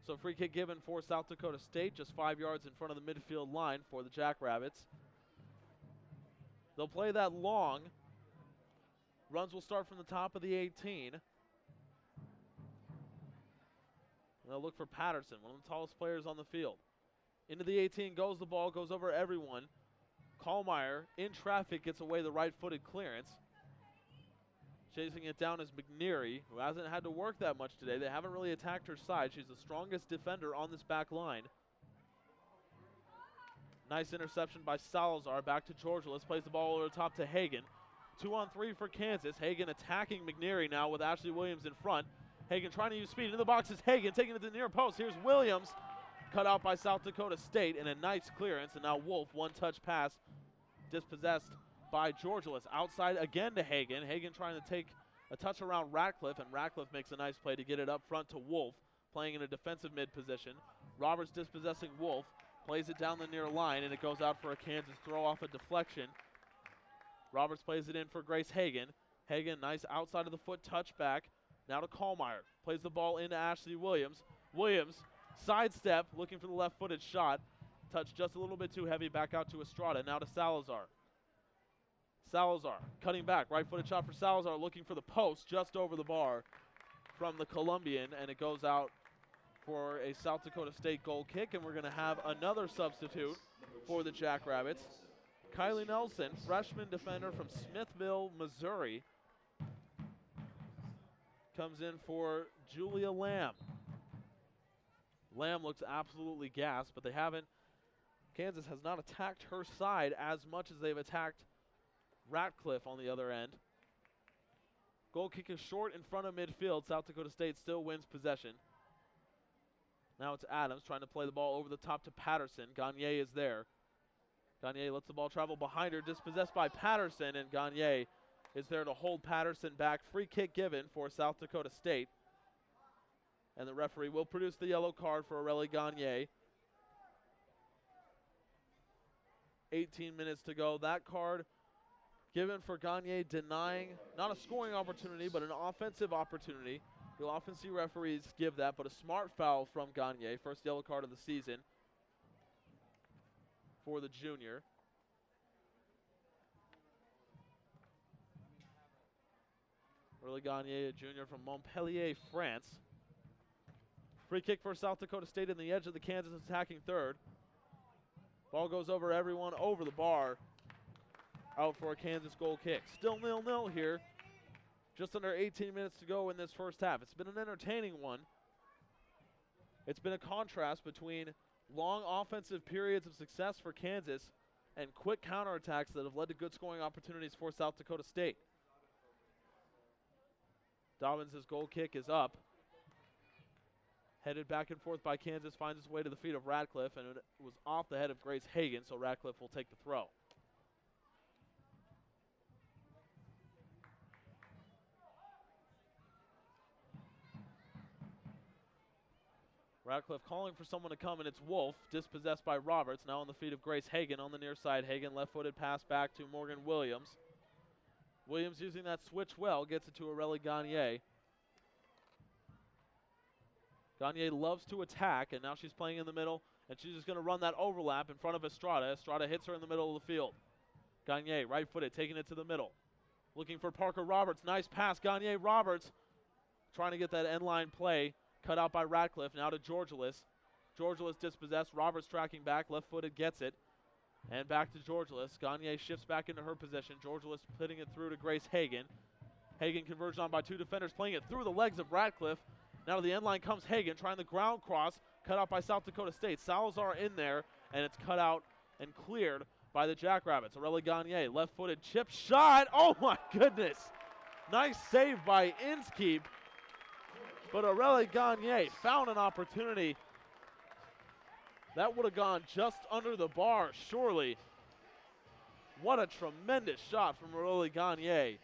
So free kick given for South Dakota State, just 5 yards in front of the midfield line for the Jackrabbits. They'll play that long. Runs will start from the top of the 18. They'll look for Patterson, one of the tallest players on the field. Into the 18 goes the ball, goes over everyone. Kallmeyer, in traffic, gets away the right-footed clearance. Chasing it down is McNeary, who hasn't had to work that much today. They haven't really attacked her side. She's the strongest defender on this back line. Nice interception by Salazar. Back to Georgilis. Plays the ball over the top to Hagen. 2-on-3 for Kansas. Hagen attacking McNeary now with Ashley Williams in front. Hagen trying to use speed. In the box is Hagen taking it to the near post. Here's Williams. Cut out by South Dakota State, and a nice clearance. And now Wolf, one-touch pass, dispossessed by Georgilis. Outside again to Hagen. Hagen trying to take a touch around Ratcliffe, and Ratcliffe makes a nice play to get it up front to Wolf, playing in a defensive mid position. Roberts dispossessing Wolf, plays it down the near line, and it goes out for a Kansas throw off a deflection. Roberts plays it in for Grace Hagen. Hagen, nice outside of the foot touchback. Now to Kallmeyer. Plays the ball into Ashley Williams. Williams, sidestep, looking for the left-footed shot. Touch just a little bit too heavy, back out to Estrada. Now to Salazar. Salazar cutting back, right-footed shot for Salazar, looking for the post just over the bar from the Colombian, and it goes out for a South Dakota State goal kick, and we're going to have another substitute for the Jackrabbits. Kylie Nelson, freshman defender from Smithville, Missouri, comes in for Julia Lamb. Lamb looks absolutely gassed, but Kansas has not attacked her side as much as they've attacked Ratcliffe on the other end. Goal kick is short in front of midfield. South Dakota State still wins possession. Now it's Adams trying to play the ball over the top to Patterson. Gagne is there. Gagne lets the ball travel behind her, dispossessed by Patterson, and Gagne is there to hold Patterson back. Free kick given for South Dakota State. And the referee will produce the yellow card for Aurelie Gagne. 18 minutes to go. That card given for Gagne, denying not a scoring opportunity, but an offensive opportunity. You'll often see referees give that, but a smart foul from Gagne. First yellow card of the season for the junior. Aurelie Gagne, a junior from Montpellier, France. Free kick for South Dakota State in the edge of the Kansas attacking third. Ball goes over everyone, over the bar. Out for a Kansas goal kick. Still 0-0 here. Just under 18 minutes to go in this first half. It's been an entertaining one. It's been a contrast between long offensive periods of success for Kansas and quick counterattacks that have led to good scoring opportunities for South Dakota State. Dobbins' goal kick is up. Headed back and forth by Kansas, finds its way to the feet of Radcliffe, and it was off the head of Grace Hagan, so Radcliffe will take the throw. Radcliffe calling for someone to come, and it's Wolf, dispossessed by Roberts, now on the feet of Grace Hagan on the near side. Hagan left-footed pass back to Morgan Williams. Williams using that switch well, gets it to Aurelie Gagne. Gagne loves to attack, and now she's playing in the middle, and she's just going to run that overlap in front of Estrada. Estrada hits her in the middle of the field. Gagne, right-footed, taking it to the middle. Looking for Parker Roberts. Nice pass. Gagne Roberts trying to get that end-line play. Cut out by Radcliffe. Now to Georgelis. Georgelis dispossessed. Roberts tracking back. Left-footed gets it. And back to Georgelis. Gagne shifts back into her position. Georgelis putting it through to Grace Hagan. Hagan converged on by two defenders, playing it through the legs of Radcliffe. Now to the end line comes Hagan, trying the ground cross, cut out by South Dakota State. Salazar in there, and it's cut out and cleared by the Jackrabbits. Aurelie Gagne, left-footed chip shot. Oh my goodness. Nice save by Inskeep. But Aurelie Gagne found an opportunity. That would have gone just under the bar, surely. What a tremendous shot from Aurelie Gagne.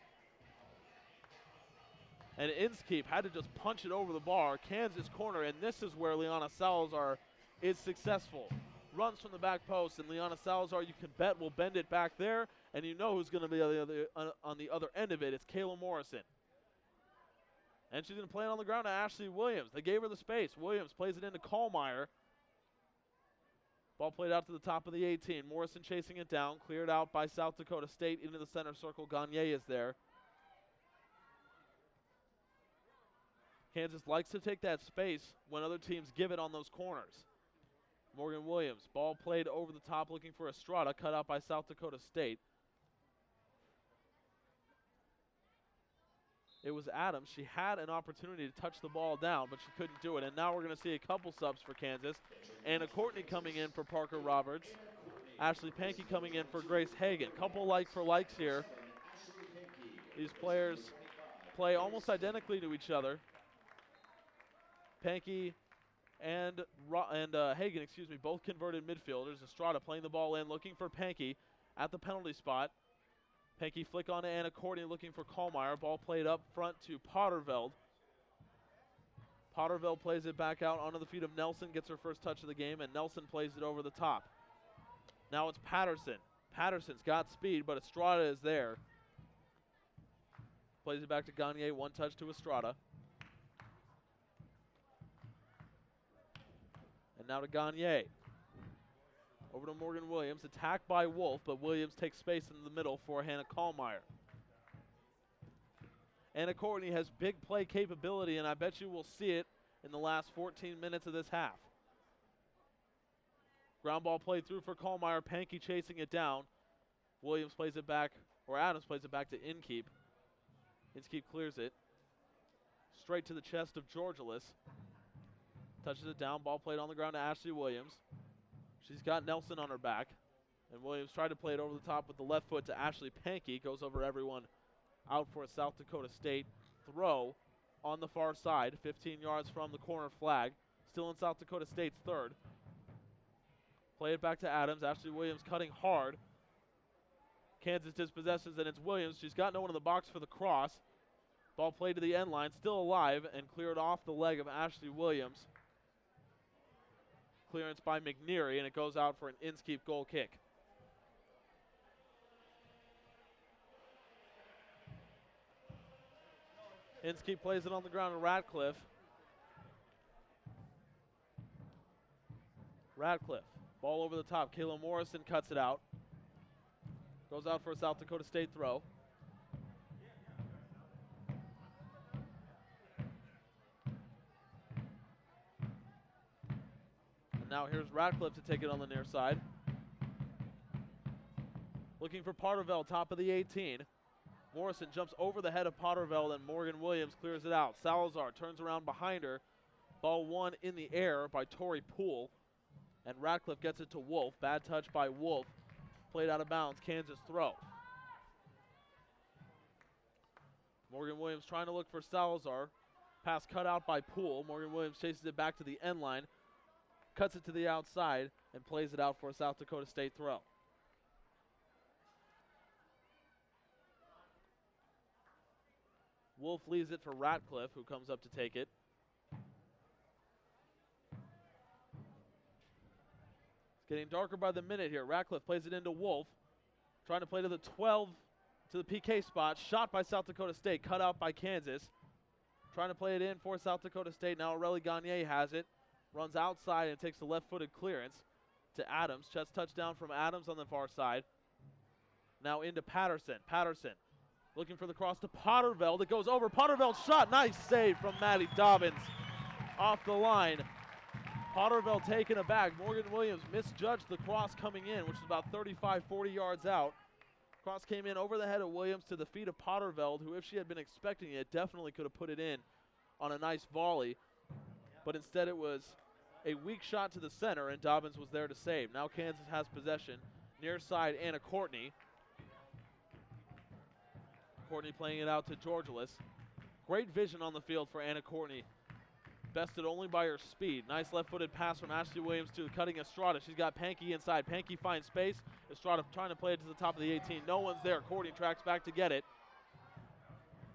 And Inskeep had to just punch it over the bar. Kansas corner, and this is where Liana Salazar is successful. Runs from the back post, and Liana Salazar, you can bet, will bend it back there, and you know who's going to be on the other end of it. It's Kayla Morrison. And she's going to play it on the ground to Ashley Williams. They gave her the space. Williams plays it into Kallmeyer. Ball played out to the top of the 18. Morrison chasing it down, cleared out by South Dakota State into the center circle. Gagne is there. Kansas likes to take that space when other teams give it on those corners. Morgan Williams, ball played over the top looking for Estrada, cut out by South Dakota State. It was Adams. She had an opportunity to touch the ball down, but she couldn't do it. And now we're going to see a couple subs for Kansas. Anna Courtney coming in for Parker Roberts. Ashley Pankey coming in for Grace Hagan. Couple like-for-likes here. These players play almost identically to each other. Pankey and Hagan, both converted midfielders. Estrada playing the ball in, looking for Pankey at the penalty spot. Pankey flick on to Anna Courtney, looking for Kallmeyer. Ball played up front to Potterveld. Potterveld plays it back out onto the feet of Nelson, gets her first touch of the game, and Nelson plays it over the top. Now it's Patterson. Patterson's got speed, but Estrada is there. Plays it back to Gagne, one touch to Estrada. And now to Gagne. Over to Morgan Williams. Attacked by Wolf, but Williams takes space in the middle for Hannah Kallmeyer. Anna Courtney has big play capability, and I bet you will see it in the last 14 minutes of this half. Ground ball played through for Kallmeyer. Pankey chasing it down. Williams plays it back, or Adams plays it back to Inskeep. Inskeep clears it. Straight to the chest of Georgelis. Touches it down. Ball played on the ground to Ashley Williams. She's got Nelson on her back. And Williams tried to play it over the top with the left foot to Ashley Pankey. Goes over everyone out for a South Dakota State throw on the far side. 15 yards from the corner flag. Still in South Dakota State's third. Play it back to Adams. Ashley Williams cutting hard. Kansas dispossesses, and it's Williams. She's got no one in the box for the cross. Ball played to the end line, still alive, and cleared off the leg of Ashley Williams. Clearance by McNeary, and it goes out for an Inskeep goal kick. Inskeep plays it on the ground to Ratcliffe. Ratcliffe, ball over the top. Kayla Morrison cuts it out. Goes out for a South Dakota State throw. And now here's Ratcliffe to take it on the near side. Looking for Potterville, top of the 18. Morrison jumps over the head of Potterville, and Morgan Williams clears it out. Salazar turns around behind her. Ball won in the air by Tori Poole. And Ratcliffe gets it to Wolf. Bad touch by Wolf. Played out of bounds. Kansas throw. Morgan Williams trying to look for Salazar. Pass cut out by Poole. Morgan Williams chases it back to the end line. Cuts it to the outside and plays it out for a South Dakota State throw. Wolf leaves it for Ratcliffe, who comes up to take it. It's getting darker by the minute here. Ratcliffe plays it into Wolf. Trying to play to the 12, to the PK spot. Shot by South Dakota State, cut out by Kansas. Trying to play it in for South Dakota State. Now Aurelie Gagne has it. Runs outside and takes the left-footed clearance to Adams. Chest touchdown from Adams on the far side. Now into Patterson. Patterson looking for the cross to Potterville that goes over. Potterville shot. Nice save from Maddie Dobbins off the line. Potterville taken aback. Morgan Williams misjudged the cross coming in, which is about 35, 40 yards out. Cross came in over the head of Williams to the feet of Potterville, who, if she had been expecting it, definitely could have put it in on a nice volley. But instead it was a weak shot to the center, and Dobbins was there to save. Now Kansas has possession. Near side, Anna Courtney. Courtney playing it out to Georgelis. Great vision on the field for Anna Courtney. Bested only by her speed. Nice left-footed pass from Ashley Williams to cutting Estrada. She's got Pankey inside. Pankey finds space. Estrada trying to play it to the top of the 18. No one's there. Courtney tracks back to get it.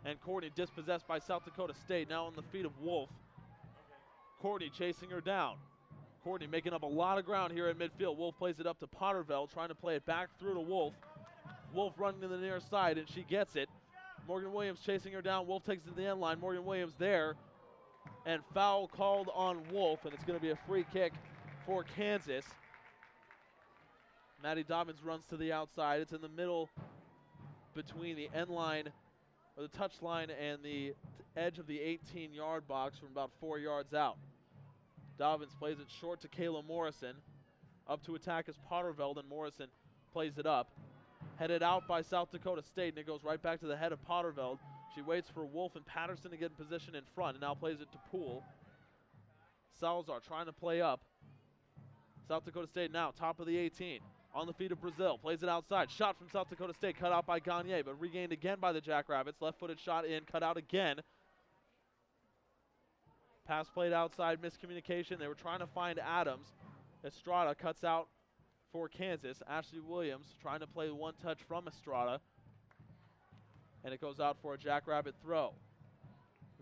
And Courtney dispossessed by South Dakota State. Now on the feet of Wolf. Courtney chasing her down. Courtney making up a lot of ground here in midfield. Wolf plays it up to Potterville, trying to play it back through to Wolf. Wolf running to the near side, and she gets it. Morgan Williams chasing her down. Wolf takes it to the end line. Morgan Williams there. And foul called on Wolf, and it's going to be a free kick for Kansas. Maddie Dobbins runs to the outside. It's in the middle between the end line, or the touch line, and the edge of the 18-yard box from about 4 yards out. Dobbins plays it short to Kayla Morrison. Up to attack is Potterville, and Morrison plays it up. Headed out by South Dakota State, and it goes right back to the head of Potterville. She waits for Wolf and Patterson to get in position in front, and now plays it to Poole. Salazar trying to play up. South Dakota State now, top of the 18. On the feet of Brazil, plays it outside. Shot from South Dakota State, cut out by Gagne, but regained again by the Jackrabbits. Left-footed shot in, cut out again. Pass played outside, miscommunication. They were trying to find Adams. Estrada cuts out for Kansas. Ashley Williams trying to play one touch from Estrada. And it goes out for a Jackrabbit throw.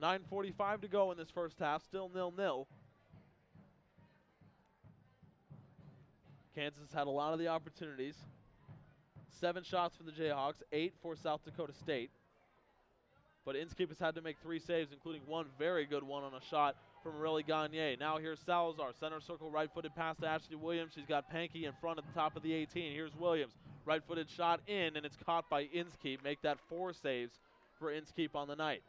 9:45 to go in this first half, still 0-0. Kansas had a lot of the opportunities. 7 shots for the Jayhawks, 8 for South Dakota State. But Inskeep has had to make 3 saves, including one very good one on a shot from Aurelie Gagne. Now here's Salazar, center circle, right-footed pass to Ashley Williams. She's got Pankey in front at the top of the 18. Here's Williams, right-footed shot in, and it's caught by Inskeep. Make that 4 saves for Inskeep on the night.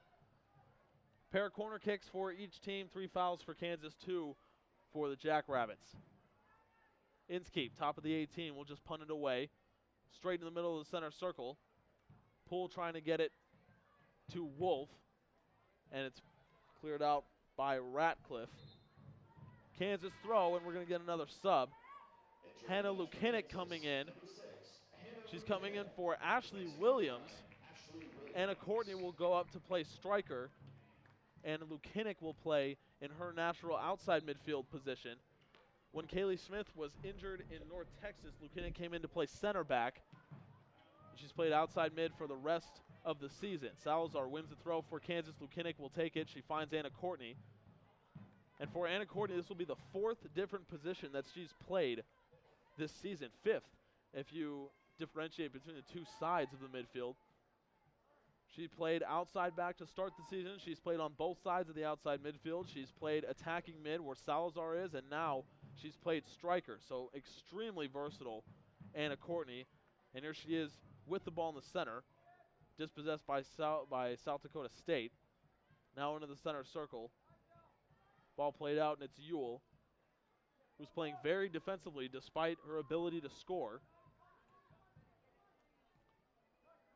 Pair of corner kicks for each team, 3 fouls for Kansas, 2 for the Jackrabbits. Inskeep, top of the 18, will just punt it away. Straight in the middle of the center circle. Poole trying to get it to Wolf, and it's cleared out by Ratcliffe. Kansas throw, and we're going to get another sub. Hannah Lukinick coming in. She's coming in for Ashley Williams. Anna Courtney will go up to play striker, and Lukinick will play in her natural outside midfield position. When Kaylee Smith was injured in North Texas, Lukinick came in to play center back. She's played outside mid for the rest of the season. Salazar wins the throw for Kansas. Lukinik will take it. She finds Anna Courtney. And for Anna Courtney, this will be the 4th different position that she's played this season. 5th, if you differentiate between the two sides of the midfield. She played outside back to start the season. She's played on both sides of the outside midfield. She's played attacking mid where Salazar is, and now she's played striker. So extremely versatile, Anna Courtney. And here she is with the ball in the center, dispossessed by South Dakota State. Now into the center circle. Ball played out, and it's Ewell, who's playing very defensively despite her ability to score.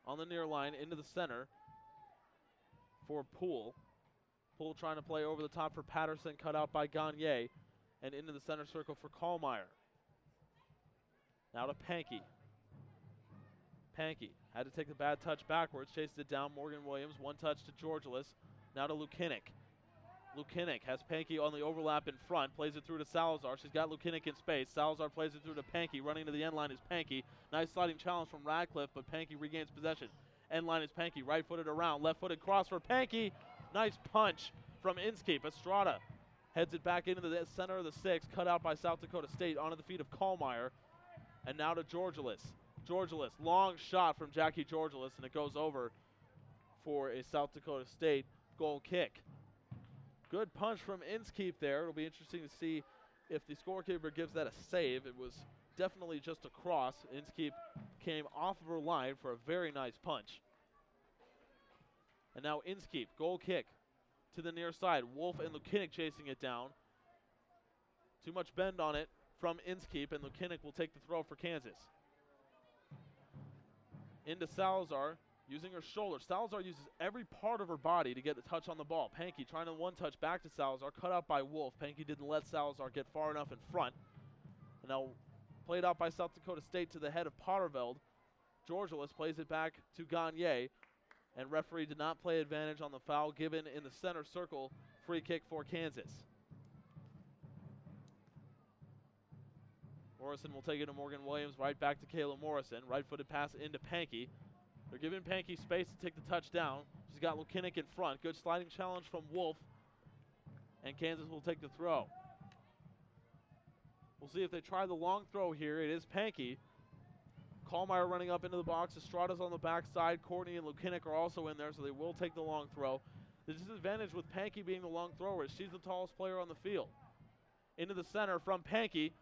On the near line, into the center for Poole. Poole trying to play over the top for Patterson, cut out by Gagne, and into the center circle for Kallmeyer. Now to Pankey. Pankey had to take the bad touch backwards, chased it down. Morgan Williams, one touch to Georgelis. Now to Lukinik. Lukinik has Pankey on the overlap in front, plays it through to Salazar. She's got Lukinik in space. Salazar plays it through to Pankey. Running to the end line is Pankey. Nice sliding challenge from Radcliffe, but Pankey regains possession. End line is Pankey, right-footed around, left-footed cross for Pankey. Nice punch from Inskeep. Estrada heads it back into the center of the 6, cut out by South Dakota State onto the feet of Kallmeyer. And now to Georgelis. Georgelis, long shot from Jackie Georgelis, and it goes over for a South Dakota State goal kick. Good punch from Inskeep there. It'll be interesting to see if the scorekeeper gives that a save. It was definitely just a cross. Inskeep came off of her line for a very nice punch. And now Inskeep, goal kick to the near side. Wolf and Lukinik chasing it down. Too much bend on it from Inskeep, and Lukinik will take the throw for Kansas. Into Salazar, using her shoulder. Salazar uses every part of her body to get the touch on the ball. Pankey trying to one touch back to Salazar, cut out by Wolf. Pankey didn't let Salazar get far enough in front. And now played out by South Dakota State to the head of Potterveld. Georgelis plays it back to Gagne, and referee did not play advantage on the foul given in the center circle. Free kick for Kansas. Morrison will take it to Morgan Williams, right back to Kayla Morrison. Right-footed pass into Pankey. They're giving Pankey space to take the touchdown. She's got Lukinik in front. Good sliding challenge from Wolf. And Kansas will take the throw. We'll see if they try the long throw here. It is Pankey. Kallmeyer running up into the box. Estrada's on the backside. Courtney and Lukinik are also in there, so they will take the long throw. The disadvantage with Pankey being the long thrower is she's the tallest player on the field. Into the center from Pankey.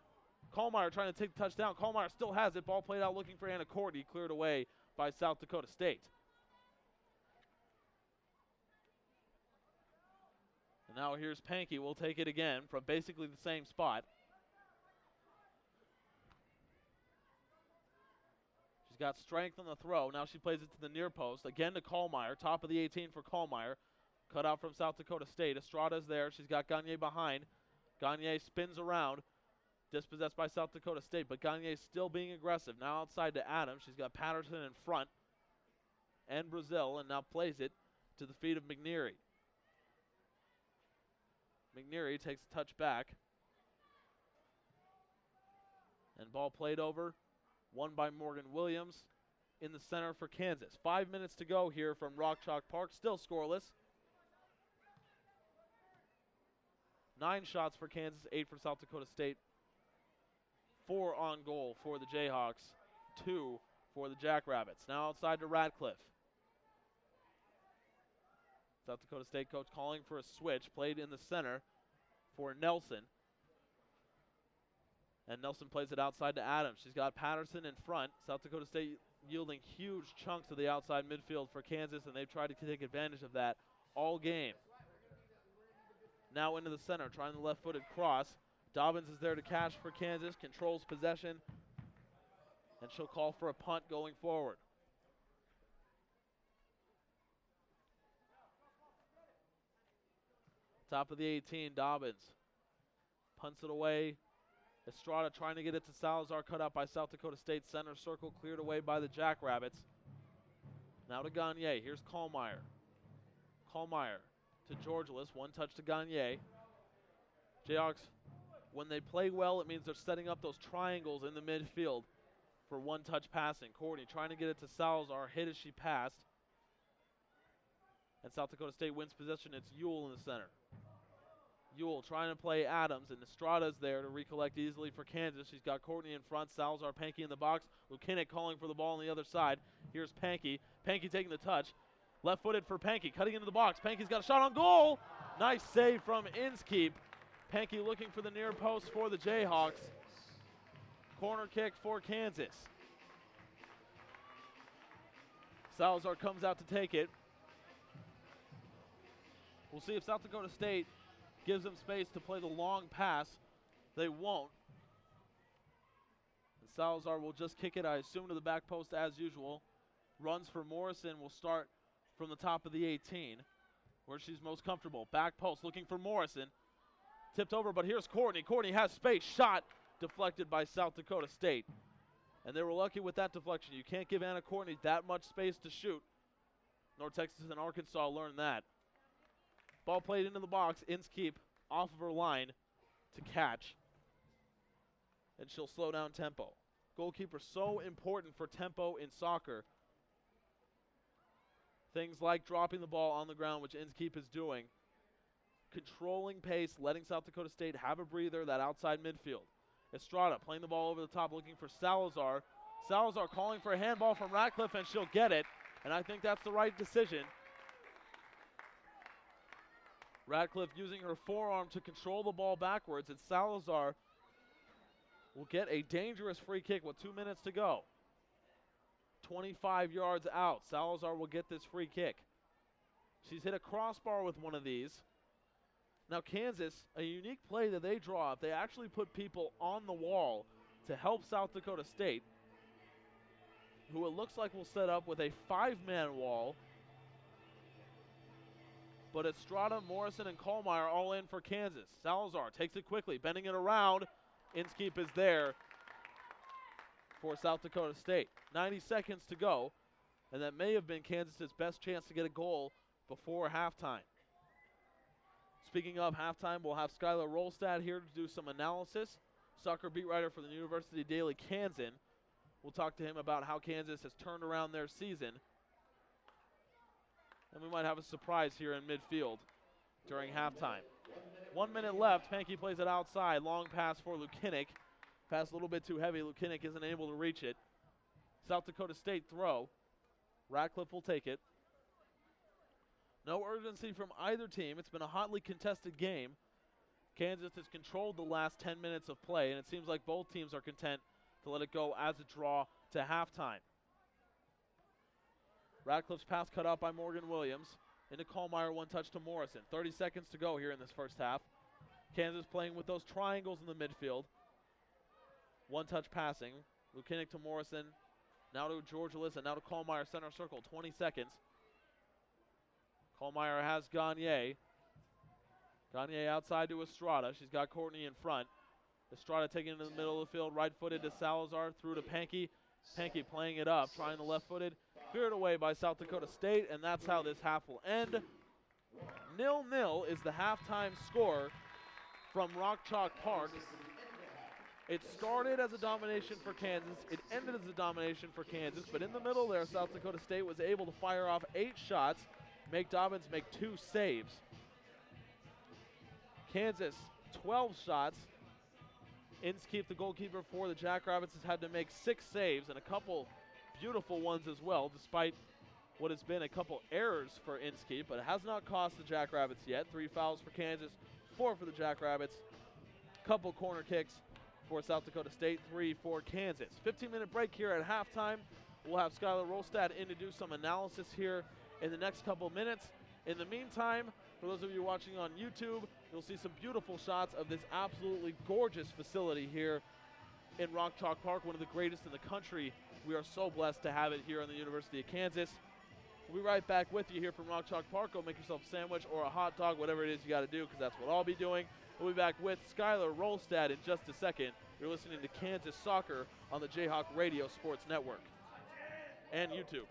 Kallmeyer trying to take the touchdown. Kallmeyer still has it. Ball played out looking for Anna Courtney. Cleared away by South Dakota State. And now here's Pankey. We'll take it again from basically the same spot. She's got strength on the throw. Now she plays it to the near post. Again to Kallmeyer. Top of the 18 for Kallmeyer. Cut out from South Dakota State. Estrada's there. She's got Gagne behind. Gagne spins around. Dispossessed by South Dakota State, but Gagne still being aggressive. Now outside to Adams. She's got Patterson in front and Brazil, and now plays it to the feet of McNeary. McNeary takes a touch back. And ball played over. Won by Morgan Williams in the center for Kansas. 5 minutes to go here from Rock Chalk Park. Still scoreless. 9 shots for Kansas, 8 for South Dakota State. 4 on goal for the Jayhawks, 2 for the Jackrabbits. Now outside to Radcliffe. South Dakota State coach calling for a switch. Played in the center for Nelson. And Nelson plays it outside to Adams. She's got Patterson in front. South Dakota State yielding huge chunks of the outside midfield for Kansas, and they've tried to take advantage of that all game. Now into the center, trying the left-footed cross. Dobbins is there to catch for Kansas, controls possession, and she'll call for a punt going forward. Top of the 18, Dobbins punts it away. Estrada trying to get it to Salazar, cut out by South Dakota State. Center circle cleared away by the Jackrabbits. Now to Gagne. Here's Kallmeyer. Kallmeyer to Georgelis. One touch to Gagne. Jayhawks, when they play well, it means they're setting up those triangles in the midfield. for one-touch passing. Courtney trying to get it to Salazar, hit as she passed. And South Dakota State wins possession. It's Ewell in the center. Ewell trying to play Adams, and Estrada's there to recollect easily for Kansas. She's got Courtney in front, Salazar, Pankey in the box. Lukinik calling for the ball on the other side. Here's Pankey. Pankey taking the touch. Left-footed for Pankey, cutting into the box. Pankey's got a shot on goal. Nice save from Inskeep. Pankey looking for the near post for the Jayhawks. Corner kick for Kansas. Salazar comes out to take it. We'll see if South Dakota State gives them space to play the long pass. They won't. And Salazar will just kick it, I assume, to the back post as usual. Runs for Morrison will start from the top of the 18, where she's most comfortable. Back post looking for Morrison. Tipped over, but here's Courtney. Courtney has space. Shot deflected by South Dakota State. And they were lucky with that deflection. You can't give Anna Courtney that much space to shoot. North Texas and Arkansas learned that. Ball played into the box. Inskeep off of her line to catch. And she'll slow down tempo. Goalkeeper so important for tempo in soccer. Things like dropping the ball on the ground, which Inskeep is doing. Controlling pace, letting South Dakota State have a breather, that outside midfield. Estrada playing the ball over the top, looking for Salazar. Salazar calling for a handball from Ratcliffe, and she'll get it. And I think that's the right decision. Ratcliffe using her forearm to control the ball backwards, and Salazar will get a dangerous free kick with 2 minutes to go. 25 yards out. Salazar will get this free kick. She's hit a crossbar with one of these. Now Kansas, a unique play that they draw up, they actually put people on the wall to help South Dakota State, who it looks like will set up with a 5-man wall. But Estrada, Morrison, and Kohlmeyer all in for Kansas. Salazar takes it quickly, bending it around. Inskeep is there for South Dakota State. 90 seconds to go, and that may have been Kansas's best chance to get a goal before halftime. Speaking of halftime, we'll have Skylar Rolstad here to do some analysis. Soccer beat writer for the University Daily Kansan. We'll talk to him about how Kansas has turned around their season. And we might have a surprise here in midfield during halftime. 1 minute left. Pankey plays it outside. Long pass for Lukinik. Pass a little bit too heavy. Lukinik isn't able to reach it. South Dakota State throw. Ratcliffe will take it. No urgency from either team. It's been a hotly contested game. Kansas has controlled the last 10 minutes of play, and it seems like both teams are content to let it go as a draw to halftime. Ratcliffe's pass cut out by Morgan Williams. Into Kohlmeyer, one touch to Morrison. 30 seconds to go here in this first half. Kansas playing with those triangles in the midfield. One touch passing. Lukinik to Morrison. Now to George Alyssa. Now to Kohlmeyer, center circle. 20 seconds. Kohlmeyer has Gagne. Gagne outside to Estrada. She's got Courtney in front. Estrada taking it in the middle of the field. Right-footed to Salazar. Through to Pankey. Pankey playing it up. Trying the left-footed. Cleared away by South Dakota State. And that's how this half will end. 0-0 is the halftime score from Rock Chalk Park. It started as a domination for Kansas. It ended as a domination for Kansas. But in the middle there, South Dakota State was able to fire off 8 shots. Make Dobbins make 2 saves. Kansas, 12 shots. Inskeep, the goalkeeper for the Jackrabbits, has had to make 6 saves and a couple beautiful ones as well, despite what has been a couple errors for Inskeep, but it has not cost the Jackrabbits yet. 3 fouls for Kansas, 4 for the Jackrabbits. Couple corner kicks for South Dakota State, 3 for Kansas. 15-minute break here at halftime. We'll have Skylar Rolstad in to do some analysis here in the next couple minutes. In the meantime, for those of you watching on YouTube, you'll see some beautiful shots of this absolutely gorgeous facility here in Rock Chalk Park, one of the greatest in the country. We are so blessed to have it here on the University of Kansas. We'll be right back with you here from Rock Chalk Park. Go make yourself a sandwich or a hot dog, whatever it is you got to do, because that's what I'll be doing. We'll be back with Skylar Rolstad in just a second. You're listening to Kansas Soccer on the Jayhawk Radio Sports Network and YouTube.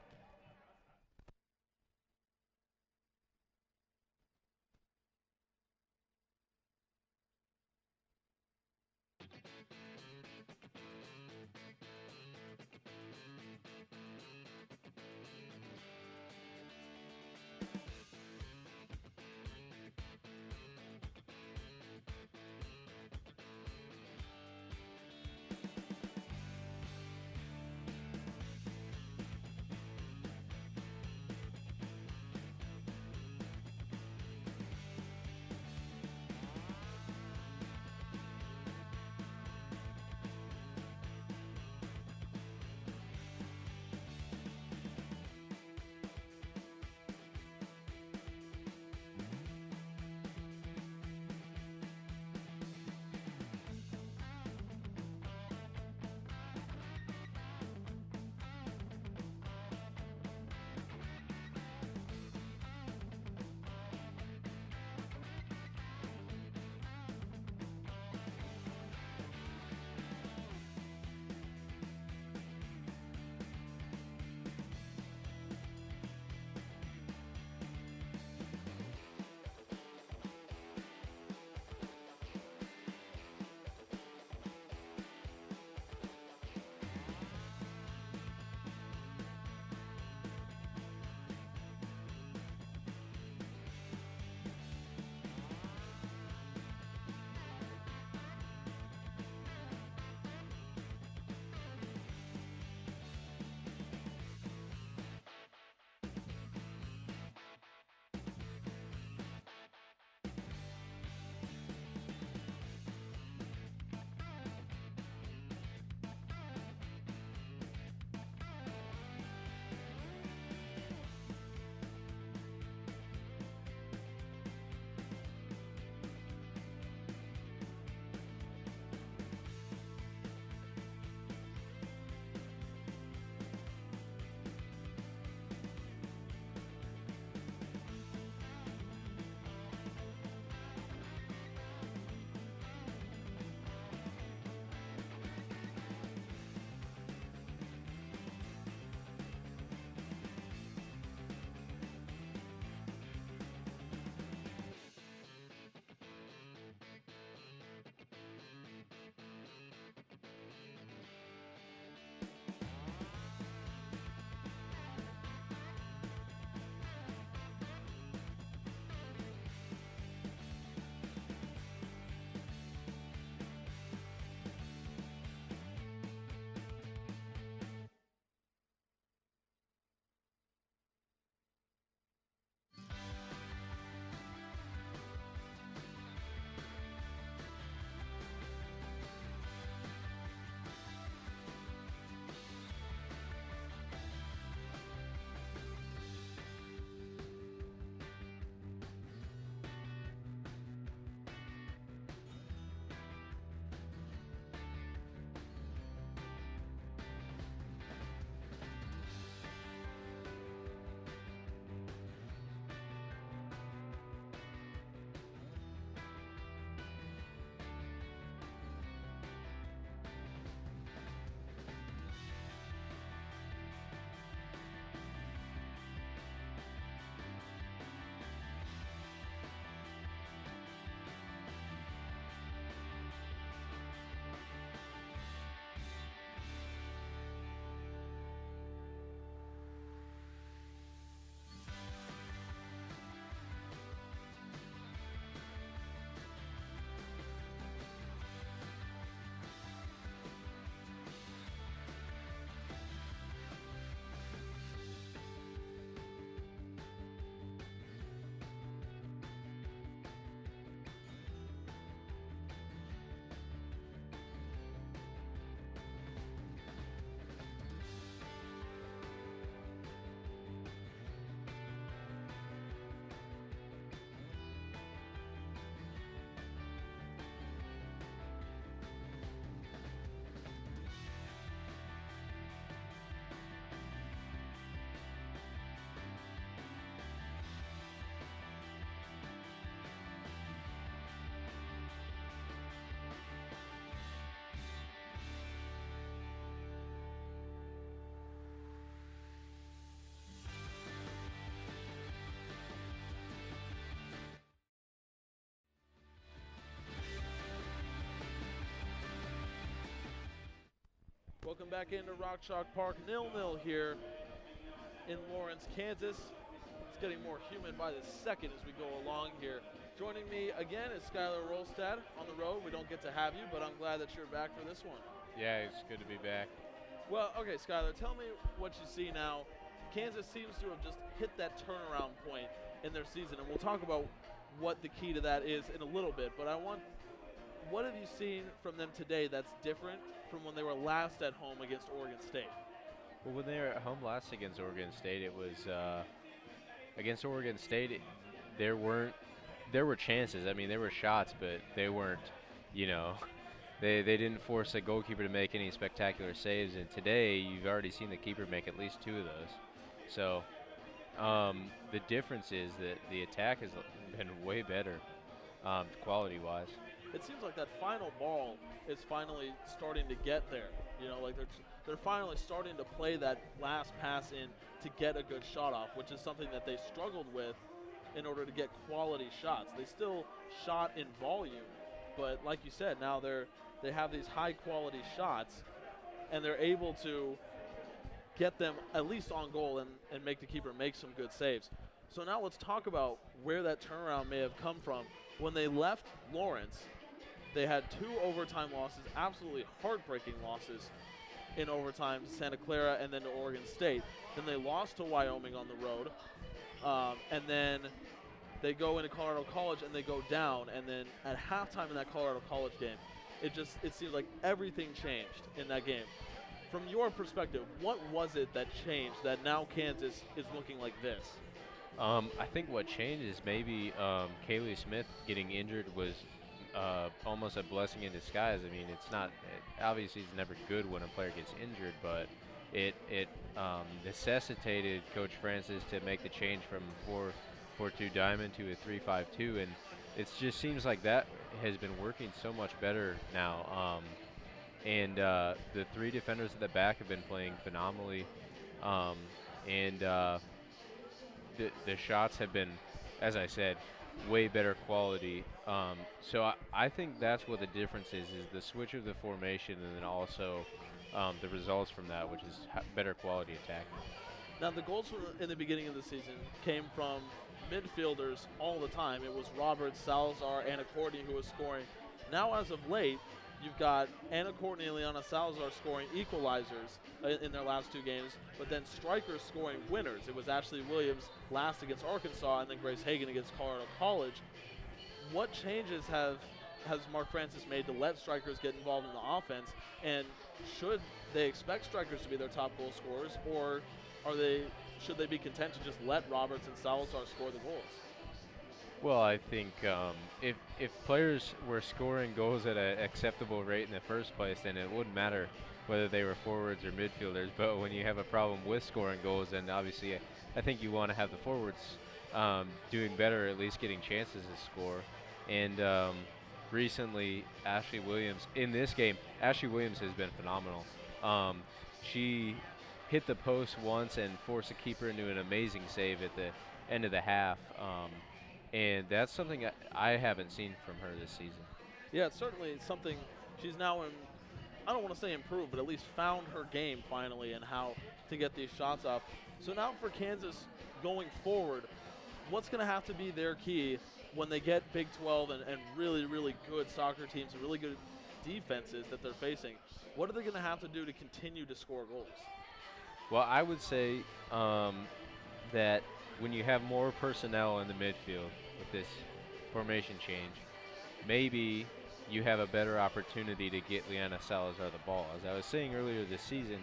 back into Rock Chalk Park, 0-0 here in Lawrence, Kansas. It's getting more humid by the second as we go along here. Joining me again is Skylar Rolstad on the road. We don't get to have you, but I'm glad that you're back for this one. Yeah, it's good to be back. Well, okay, Skylar, tell me what you see now. Kansas seems to have just hit that turnaround point in their season, and we'll talk about what the key to that is in a little bit, but what have you seen from them today that's different from when they were last at home against Oregon State? Well, when they were at home last against Oregon State, it was against Oregon State. There were chances. I mean, there were shots, but they weren't. They didn't force a goalkeeper to make any spectacular saves. And today, you've already seen the keeper make at least 2 of those. So the difference is that the attack has been way better, quality-wise. It seems like that final ball is finally starting to get there. Like they're finally starting to play that last pass in to get a good shot off, which is something that they struggled with in order to get quality shots. They still shot in volume, but like you said, now they have these high quality shots, and they're able to get them at least on goal and make the keeper make some good saves. So now let's talk about where that turnaround may have come from. When they left Lawrence, they had 2 overtime losses, absolutely heartbreaking losses in overtime to Santa Clara and then to Oregon State. Then they lost to Wyoming on the road, and then they go into Colorado College and they go down. And then at halftime in that Colorado College game, it seems like everything changed in that game. From your perspective, what was it that changed that now Kansas is looking like this? I think what changed is maybe Kaylee Smith getting injured was almost a blessing in disguise. I mean, obviously it's never good when a player gets injured, but it necessitated Coach Francis to make the change from 4-4-2 diamond to a 3-5-2, and it just seems like that has been working so much better now. And the 3 defenders at the back have been playing phenomenally, and the shots have been, as I said, way better quality. So I think that's what the difference is the switch of the formation, and then also the results from that, which is better quality attack. Now, the goals in the beginning of the season came from midfielders all the time. It was Roberts, Salazar, Anna Courtney who was scoring. Now, as of late, you've got Anna Courtney and Liana Salazar scoring equalizers in their last 2 games, but then strikers scoring winners. It was Ashley Williams last against Arkansas, and then Grace Hagan against Colorado College. What changes has Mark Francis made to let strikers get involved in the offense, and should they expect strikers to be their top goal scorers, or should they be content to just let Roberts and Salazar score the goals? Well, I think if players were scoring goals at an acceptable rate in the first place, then it wouldn't matter whether they were forwards or midfielders. But when you have a problem with scoring goals, then obviously I think you want to have the forwards doing better, at least getting chances to score. And recently, Ashley Williams, in this game, Ashley Williams has been phenomenal. She hit the post once and forced the keeper into an amazing save at the end of the half. And that's something I haven't seen from her this season. Yeah, it's certainly something she's now I don't want to say improved, but at least found her game finally and how to get these shots off. So now for Kansas going forward, what's going to have to be their key when they get Big 12 and really, really good soccer teams and really good defenses that they're facing? What are they going to have to do to continue to score goals? Well, I would say that when you have more personnel in the midfield with this formation change, maybe you have a better opportunity to get Liana Salazar the ball. As I was saying earlier this season,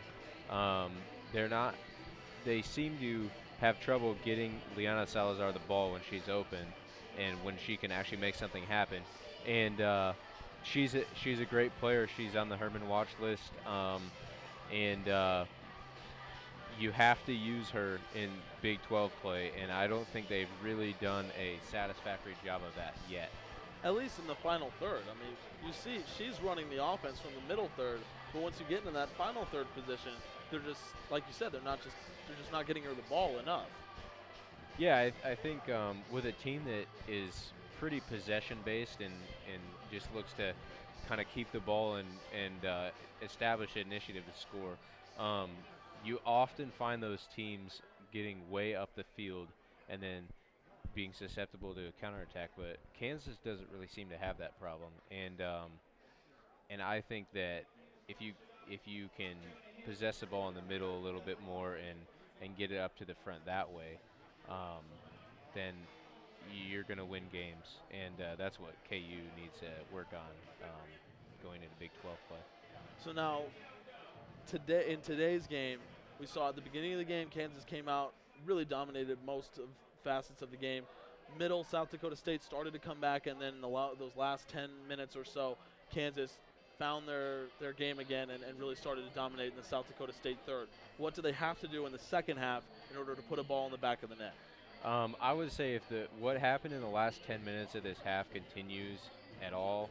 they seem to have trouble getting Liana Salazar the ball when she's open and when she can actually make something happen. And she's a great player. She's on the Herman watch list, and you have to use her in Big 12 play, and I don't think they've really done a satisfactory job of that yet. At least in the final third. I mean, you see she's running the offense from the middle third, but once you get into that final third position, they're just, like you said, they're just not getting her the ball enough. Yeah, I think with a team that is pretty possession-based and just looks to kind of keep the ball and establish initiative to score. You often find those teams getting way up the field and then being susceptible to a counterattack, but Kansas doesn't really seem to have that problem. And I think that if you can possess the ball in the middle a little bit more and get it up to the front that way, then you're going to win games, and that's what KU needs to work on going into Big 12 play. So now, in today's game, we saw at the beginning of the game, Kansas came out, really dominated most of facets of the game. Middle, South Dakota State started to come back, and then in those last 10 minutes or so, Kansas found their game again and really started to dominate in the South Dakota State third. What do they have to do in the second half in order to put a ball in the back of the net? I would say if what happened in the last 10 minutes of this half continues at all,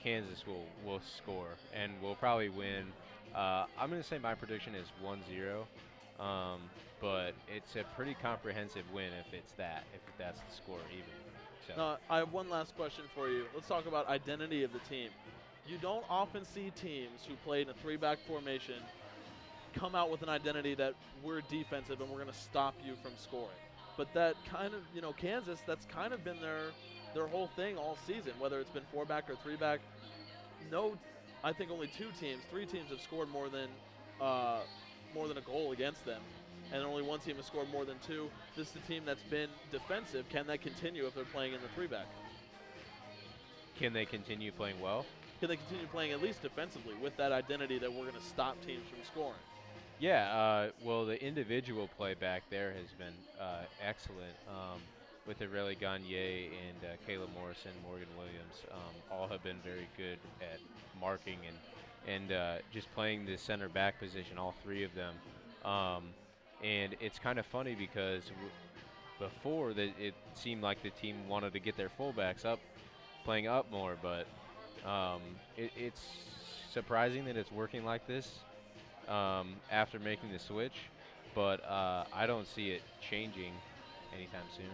Kansas will score and will probably win. I'm going to say my prediction is 1-0, but it's a pretty comprehensive win if that's the score even. So. Now, I have one last question for you. Let's talk about identity of the team. You don't often see teams who play in a three-back formation come out with an identity that we're defensive and we're going to stop you from scoring. But that kind of, Kansas, that's kind of been their whole thing all season, whether it's been four-back or three-back. I think only three teams have scored more than a goal against them, and only one team has scored more than two. This is a team that's been defensive. Can that continue if they're playing in the three-back? Can they continue playing well? Can they continue playing at least defensively with that identity that we're going to stop teams from scoring? Yeah, well, the individual play back there has been excellent with Aurelie Gagne and Kayla Morrison, Morgan Williams. All have been very good at marking and just playing the center back position, all three of them. And it's kind of funny because before it seemed like the team wanted to get their fullbacks up, playing up more, but it's surprising that it's working like this after making the switch, but I don't see it changing anytime soon.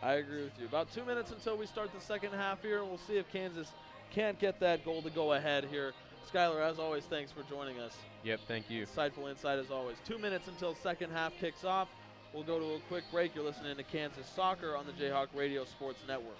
I agree with you. About 2 minutes until we start the second half here, and we'll see if Kansas can't get that goal to go ahead here. Skylar, as always, thanks for joining us. Yep, thank you. Insightful insight as always. 2 minutes until second half kicks off. We'll go to a quick break. You're listening to Kansas Soccer on the Jayhawk Radio Sports Network.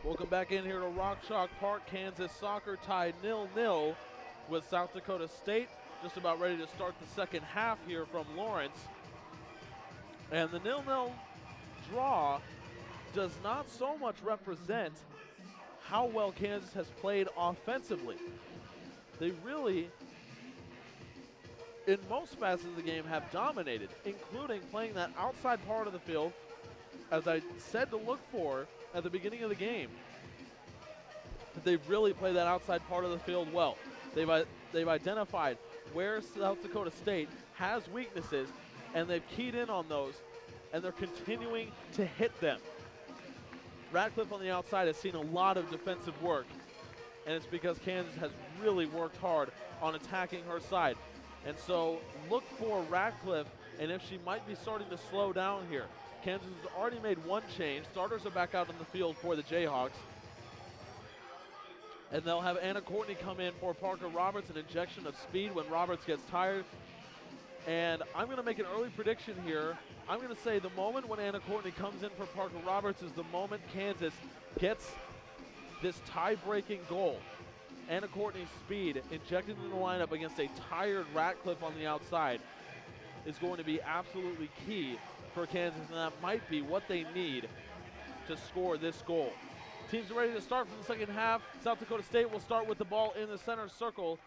Welcome back in here to Rock Chalk Park. Kansas soccer tied 0-0 with South Dakota State. Just about ready to start the second half here from Lawrence. And the 0-0 draw does not so much represent how well Kansas has played offensively. They really, in most facets of the game, have dominated, including playing that outside part of the field, as I said to look for at the beginning of the game. They've really played that outside part of the field well. They've identified where South Dakota State has weaknesses, and they've keyed in on those, and they're continuing to hit them. Radcliffe on the outside has seen a lot of defensive work, and it's because Kansas has really worked hard on attacking her side. And so look for Radcliffe, and if she might be starting to slow down here. Kansas has already made one change. Starters are back out on the field for the Jayhawks. And they'll have Anna Courtney come in for Parker Roberts, an injection of speed when Roberts gets tired. And I'm going to make an early prediction here. I'm going to say the moment when Anna Courtney comes in for Parker Roberts is the moment Kansas gets this tie-breaking goal. Anna Courtney's speed injected into the lineup against a tired Ratcliffe on the outside is going to be absolutely key for Kansas, and that might be what they need to score this goal. Teams are ready to start from the second half. South Dakota State will start with the ball in the center circle.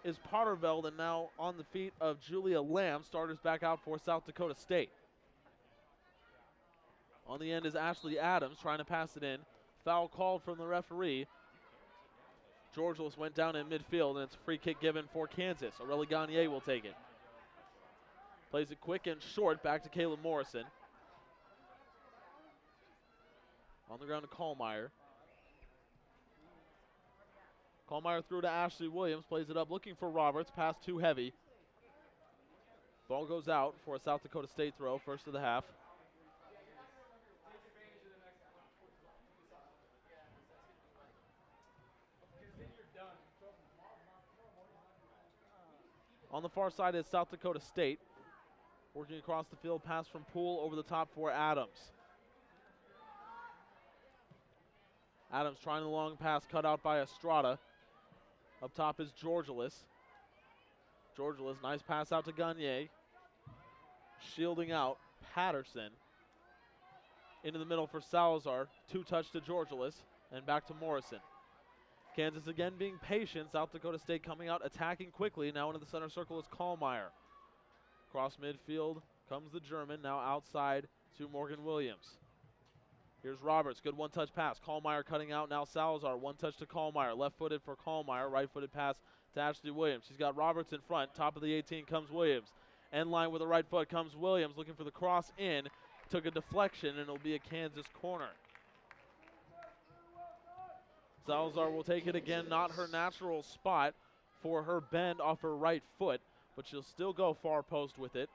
Is Potterveld, and now on the feet of Julia Lamb. Starters back out for South Dakota State. On the end is Ashley Adams trying to pass it in. Foul called from the referee. Georgios went down in midfield, and it's a free kick given for Kansas. Aurelie Gagne will take it. Plays it quick and short back to Kayla Morrison. On the ground to Kallmeyer. Kallmeyer through to Ashley Williams, plays it up, looking for Roberts, pass too heavy. Ball goes out for a South Dakota State throw, first of the half. On the far side is South Dakota State. Working across the field, pass from Poole over the top for Adams. Adams trying the long pass, cut out by Estrada. Up top is Georgilis. Georgilis, nice pass out to Gagne. Shielding out Patterson. Into the middle for Salazar. Two touch to Georgilis, and back to Morrison. Kansas again being patient. South Dakota State coming out, attacking quickly. Now into the center circle is Kallmeyer. Across midfield comes the German, now outside to Morgan Williams. Here's Roberts, good one-touch pass. Kallmeyer cutting out, now Salazar. One touch to Kallmeyer, left-footed for Kallmeyer. Right-footed pass to Ashley Williams. She's got Roberts in front. Top of the 18 comes Williams. End line with the right foot comes Williams, looking for the cross in. Took a deflection, and it'll be a Kansas corner. Salazar will take it again, not her natural spot for her bend off her right foot, but she'll still go far post with it.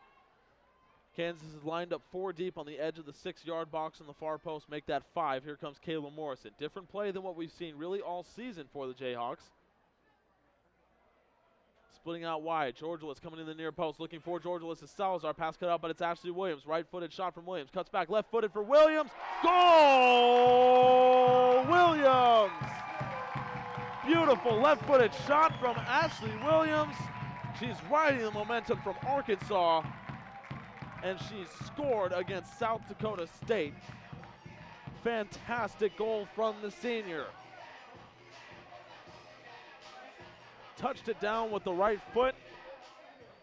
Kansas is lined up 4 deep on the edge of the 6-yard box on the far post, make that 5. Here comes Kayla Morrison. Different play than what we've seen really all season for the Jayhawks. Splitting out wide, Georgilis coming in the near post, looking for Georgilis is Salazar, pass cut out, but it's Ashley Williams. Right-footed shot from Williams, cuts back, left-footed for Williams. Goal! Williams! Beautiful left-footed shot from Ashley Williams. She's riding the momentum from Arkansas, and she's scored against South Dakota State. Fantastic goal from the senior. Touched it down with the right foot.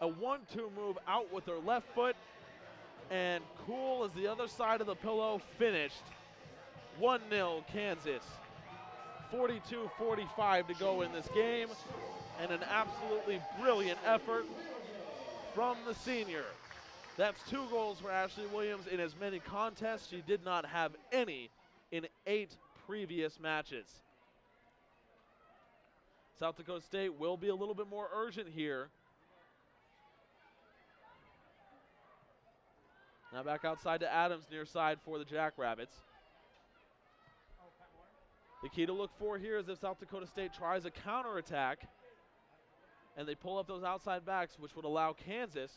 A 1-2 move out with her left foot. And cool as the other side of the pillow finished. 1-0 Kansas. 42-45 to go in this game. And an absolutely brilliant effort from the senior. That's 2 goals for Ashley Williams in as many contests. She did not have any in 8 previous matches. South Dakota State will be a little bit more urgent here. Now back outside to Adams, near side for the Jackrabbits. The key to look for here is if South Dakota State tries a counterattack and they pull up those outside backs, which would allow Kansas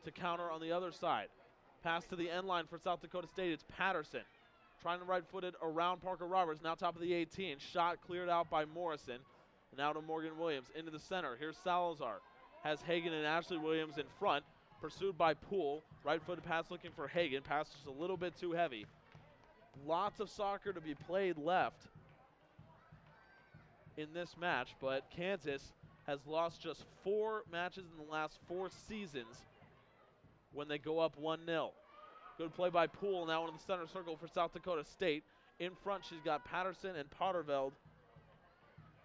to counter on the other side. Pass to the end line for South Dakota State. It's Patterson. trying to right-footed around Parker Roberts, now top of the 18. Shot cleared out by Morrison. And now to Morgan Williams into the center. Here's Salazar. Has Hagan and Ashley Williams in front, pursued by Poole. Right-footed pass looking for Hagan. Pass just a little bit too heavy. Lots of soccer to be played left in this match, but Kansas has lost just 4 matches in the last 4 seasons when they go up 1-0. Good play by Poole, now in the center circle for South Dakota State. In front, she's got Patterson and Potterveld.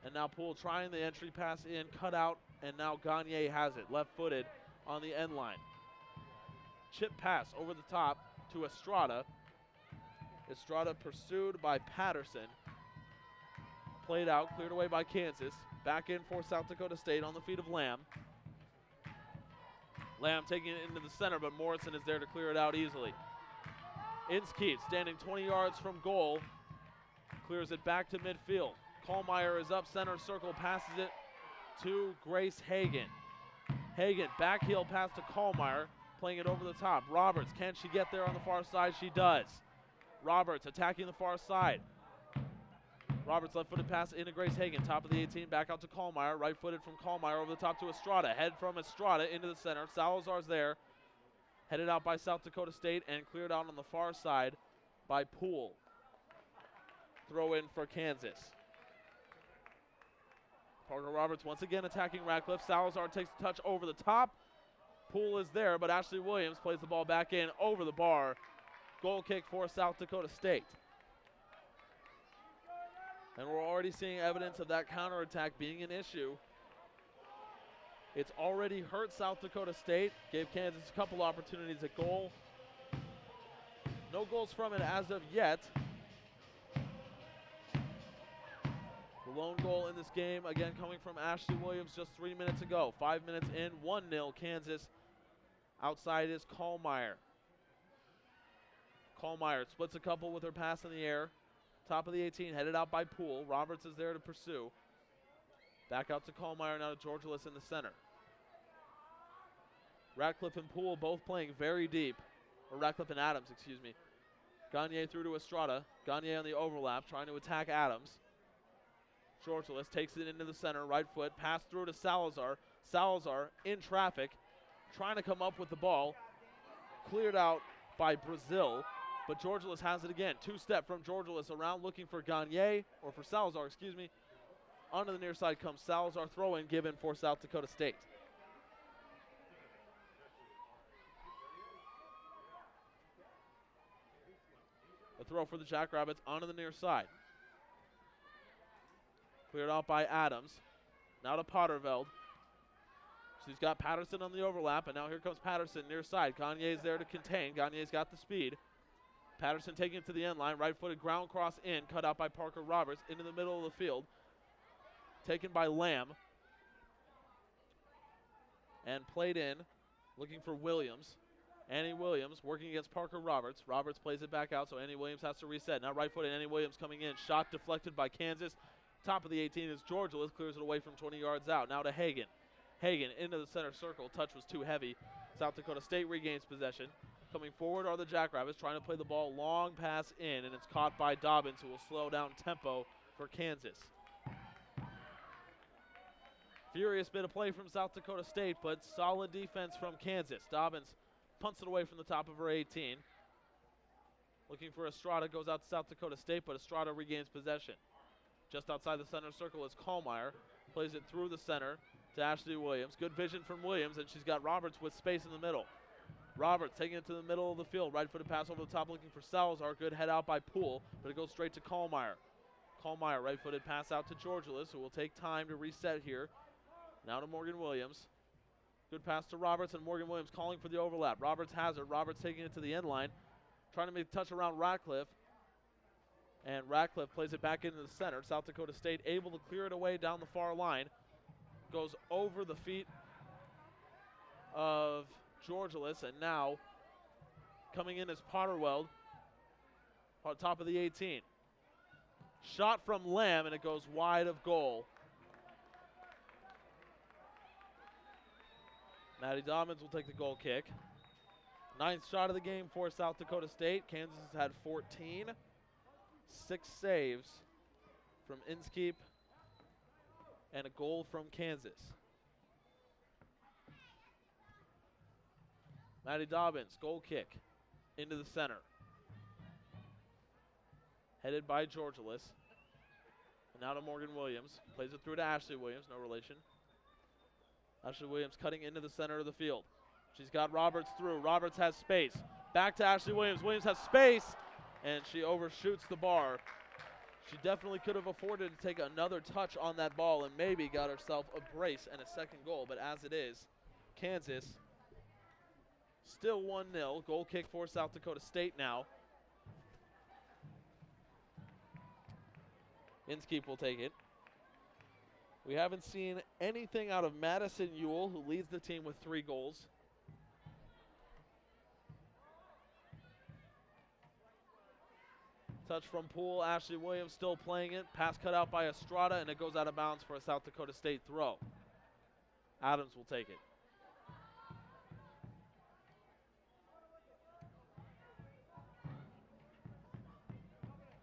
And now Poole trying the entry pass in, cut out, and now Gagne has it, left-footed on the end line. Chip pass over the top to Estrada. Estrada pursued by Patterson. Played out, cleared away by Kansas. Back in for South Dakota State on the feet of Lamb. Lamb taking it into the center, but Morrison is there to clear it out easily. Inskeep standing 20 yards from goal. Clears it back to midfield. Kallmeyer is up center circle, passes it to Grace Hagan. Hagan, back heel pass to Kallmeyer, playing it over the top. Roberts, can she get there on the far side? She does. Roberts attacking the far side. Roberts left-footed pass into Grace Hagan, top of the 18, back out to Kallmeyer. Right-footed from Kallmeyer over the top to Estrada. Head from Estrada into the center. Salazar's there. Headed out by South Dakota State and cleared out on the far side by Poole. Throw in for Kansas. Parker Roberts once again attacking Radcliffe. Salazar takes the touch over the top. Poole is there, but Ashley Williams plays the ball back in over the bar. Goal kick for South Dakota State. And we're already seeing evidence of that counterattack being an issue. It's already hurt South Dakota State. Gave Kansas a couple opportunities at goal. No goals from it as of yet. The lone goal in this game, again, coming from Ashley Williams just 3 minutes ago. 5 minutes in, 1-0 Kansas. Outside is Kallmeyer. Kallmeyer splits a couple with her pass in the air. Top of the 18, headed out by Poole. Roberts is there to pursue. Back out to Kallmeyer, now to Georgelis in the center. Radcliffe and Poole both playing very deep. Or Radcliffe and Adams, excuse me. Gagne through to Estrada. Gagne on the overlap, trying to attack Adams. Georgelis takes it into the center, right foot, pass through to Salazar. Salazar in traffic, trying to come up with the ball. Cleared out by Brazil, but Georgelis has it again. 2-step from Georgelis around looking for Gagne, or for Salazar, excuse me. Onto the near side comes Salazar, throw-in given for South Dakota State. A throw for the Jackrabbits onto the near side. Cleared out by Adams. Now to Potterveld. She's got Patterson on the overlap, and now here comes Patterson near side. Gagne's there to contain. Gagne's got the speed. Patterson taking it to the end line. Right-footed ground cross in, cut out by Parker Roberts into the middle of the field. Taken by Lamb. And played in, looking for Williams. Annie Williams working against Parker Roberts. Roberts plays it back out, so Annie Williams has to reset. Now right-footed Annie Williams coming in. Shot deflected by Kansas. Top of the 18 is Georgelis, clears it away from 20 yards out. Now to Hagan. Hagan into the center circle. Touch was too heavy. South Dakota State regains possession. Coming forward are the Jackrabbits, trying to play the ball long pass in, and it's caught by Dobbins, who will slow down tempo for Kansas. Furious bit of play from South Dakota State, but solid defense from Kansas. Dobbins punts it away from the top of her 18. Looking for Estrada, goes out to South Dakota State, but Estrada regains possession. Just outside the center circle is Kallmeyer. Plays it through the center to Ashley Williams. Good vision from Williams, and she's got Roberts with space in the middle. Roberts taking it to the middle of the field. Right-footed pass over the top looking for Salazar. Good head out by Poole, but it goes straight to Kallmeyer. Kallmeyer, right-footed pass out to Georgelis, who will take time to reset here. Now to Morgan Williams. Good pass to Roberts, and Morgan Williams calling for the overlap. Roberts has it. Roberts taking it to the end line. Trying to make a touch around Radcliffe. And Radcliffe plays it back into the center. South Dakota State able to clear it away down the far line. Goes over the feet of Georgelis, and now coming in is Potterweld on top of the 18. Shot from Lamb, and it goes wide of goal. Maddie Dobbins will take the goal kick. 9th shot of the game for South Dakota State. Kansas has had 14. 6 saves from Inskeep and a goal from Kansas. Maddie Dobbins, goal kick into the center. Headed by Georgilis. And now to Morgan Williams. Plays it through to Ashley Williams, no relation. Ashley Williams cutting into the center of the field. She's got Roberts through. Roberts has space. Back to Ashley Williams. Williams has space, and she overshoots the bar. She definitely could have afforded to take another touch on that ball and maybe got herself a brace and a second goal. But as it is, Kansas still 1-0. Goal kick for South Dakota State now. Inskeep will take it. We haven't seen anything out of Madison Ewell, who leads the team with 3 goals. Touch from Poole. Ashley Williams still playing it. Pass cut out by Estrada, and it goes out of bounds for a South Dakota State throw. Adams will take it.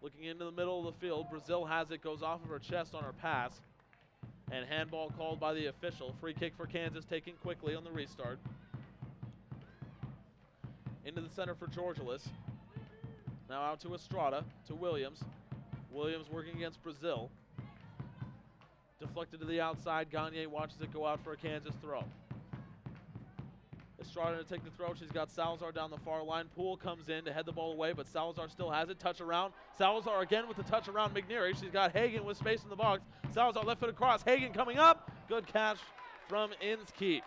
Looking into the middle of the field, Brazil has it, goes off of her chest on her pass. And handball called by the official. Free kick for Kansas, taken quickly on the restart. Into the center for Georgilis. Now out to Estrada, to Williams. Williams working against Brazil. Deflected to the outside. Gagne watches it go out for a Kansas throw. Estrada to take the throw. She's got Salazar down the far line. Poole comes in to head the ball away, but Salazar still has it. Touch around. Salazar again with the touch around McNeary. She's got Hagan with space in the box. Salazar left foot across. Hagan coming up. Good catch from Inskeep.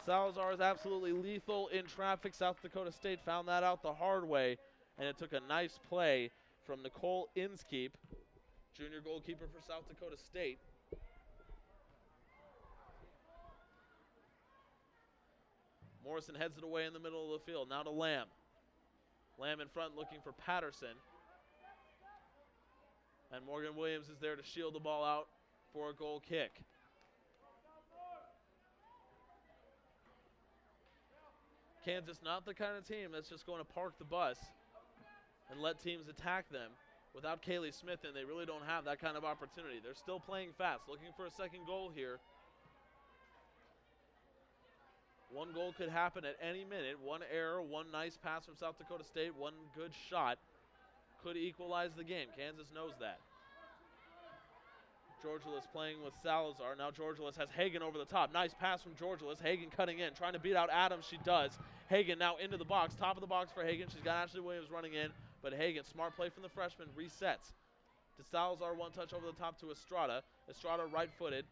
Salazar is absolutely lethal in traffic. South Dakota State found that out the hard way, and it took a nice play from Nicole Inskeep, junior goalkeeper for South Dakota State. Morrison heads it away in the middle of the field. Now to Lamb. Lamb in front looking for Patterson. And Morgan Williams is there to shield the ball out for a goal kick. Kansas not the kind of team that's just going to park the bus and let teams attack them. Without Kaylee Smith in, they really don't have that kind of opportunity. They're still playing fast, looking for a second goal here. One goal could happen at any minute. One error, one nice pass from South Dakota State, one good shot could equalize the game. Kansas knows that. Georgilis playing with Salazar. Now Georgilis has Hagan over the top. Nice pass from Georgilis. Hagan cutting in, trying to beat out Adams. She does. Hagan now into the box. Top of the box for Hagan. She's got Ashley Williams running in, but Hagan, smart play from the freshman, resets. To Salazar, one touch over the top to Estrada. Estrada right-footed.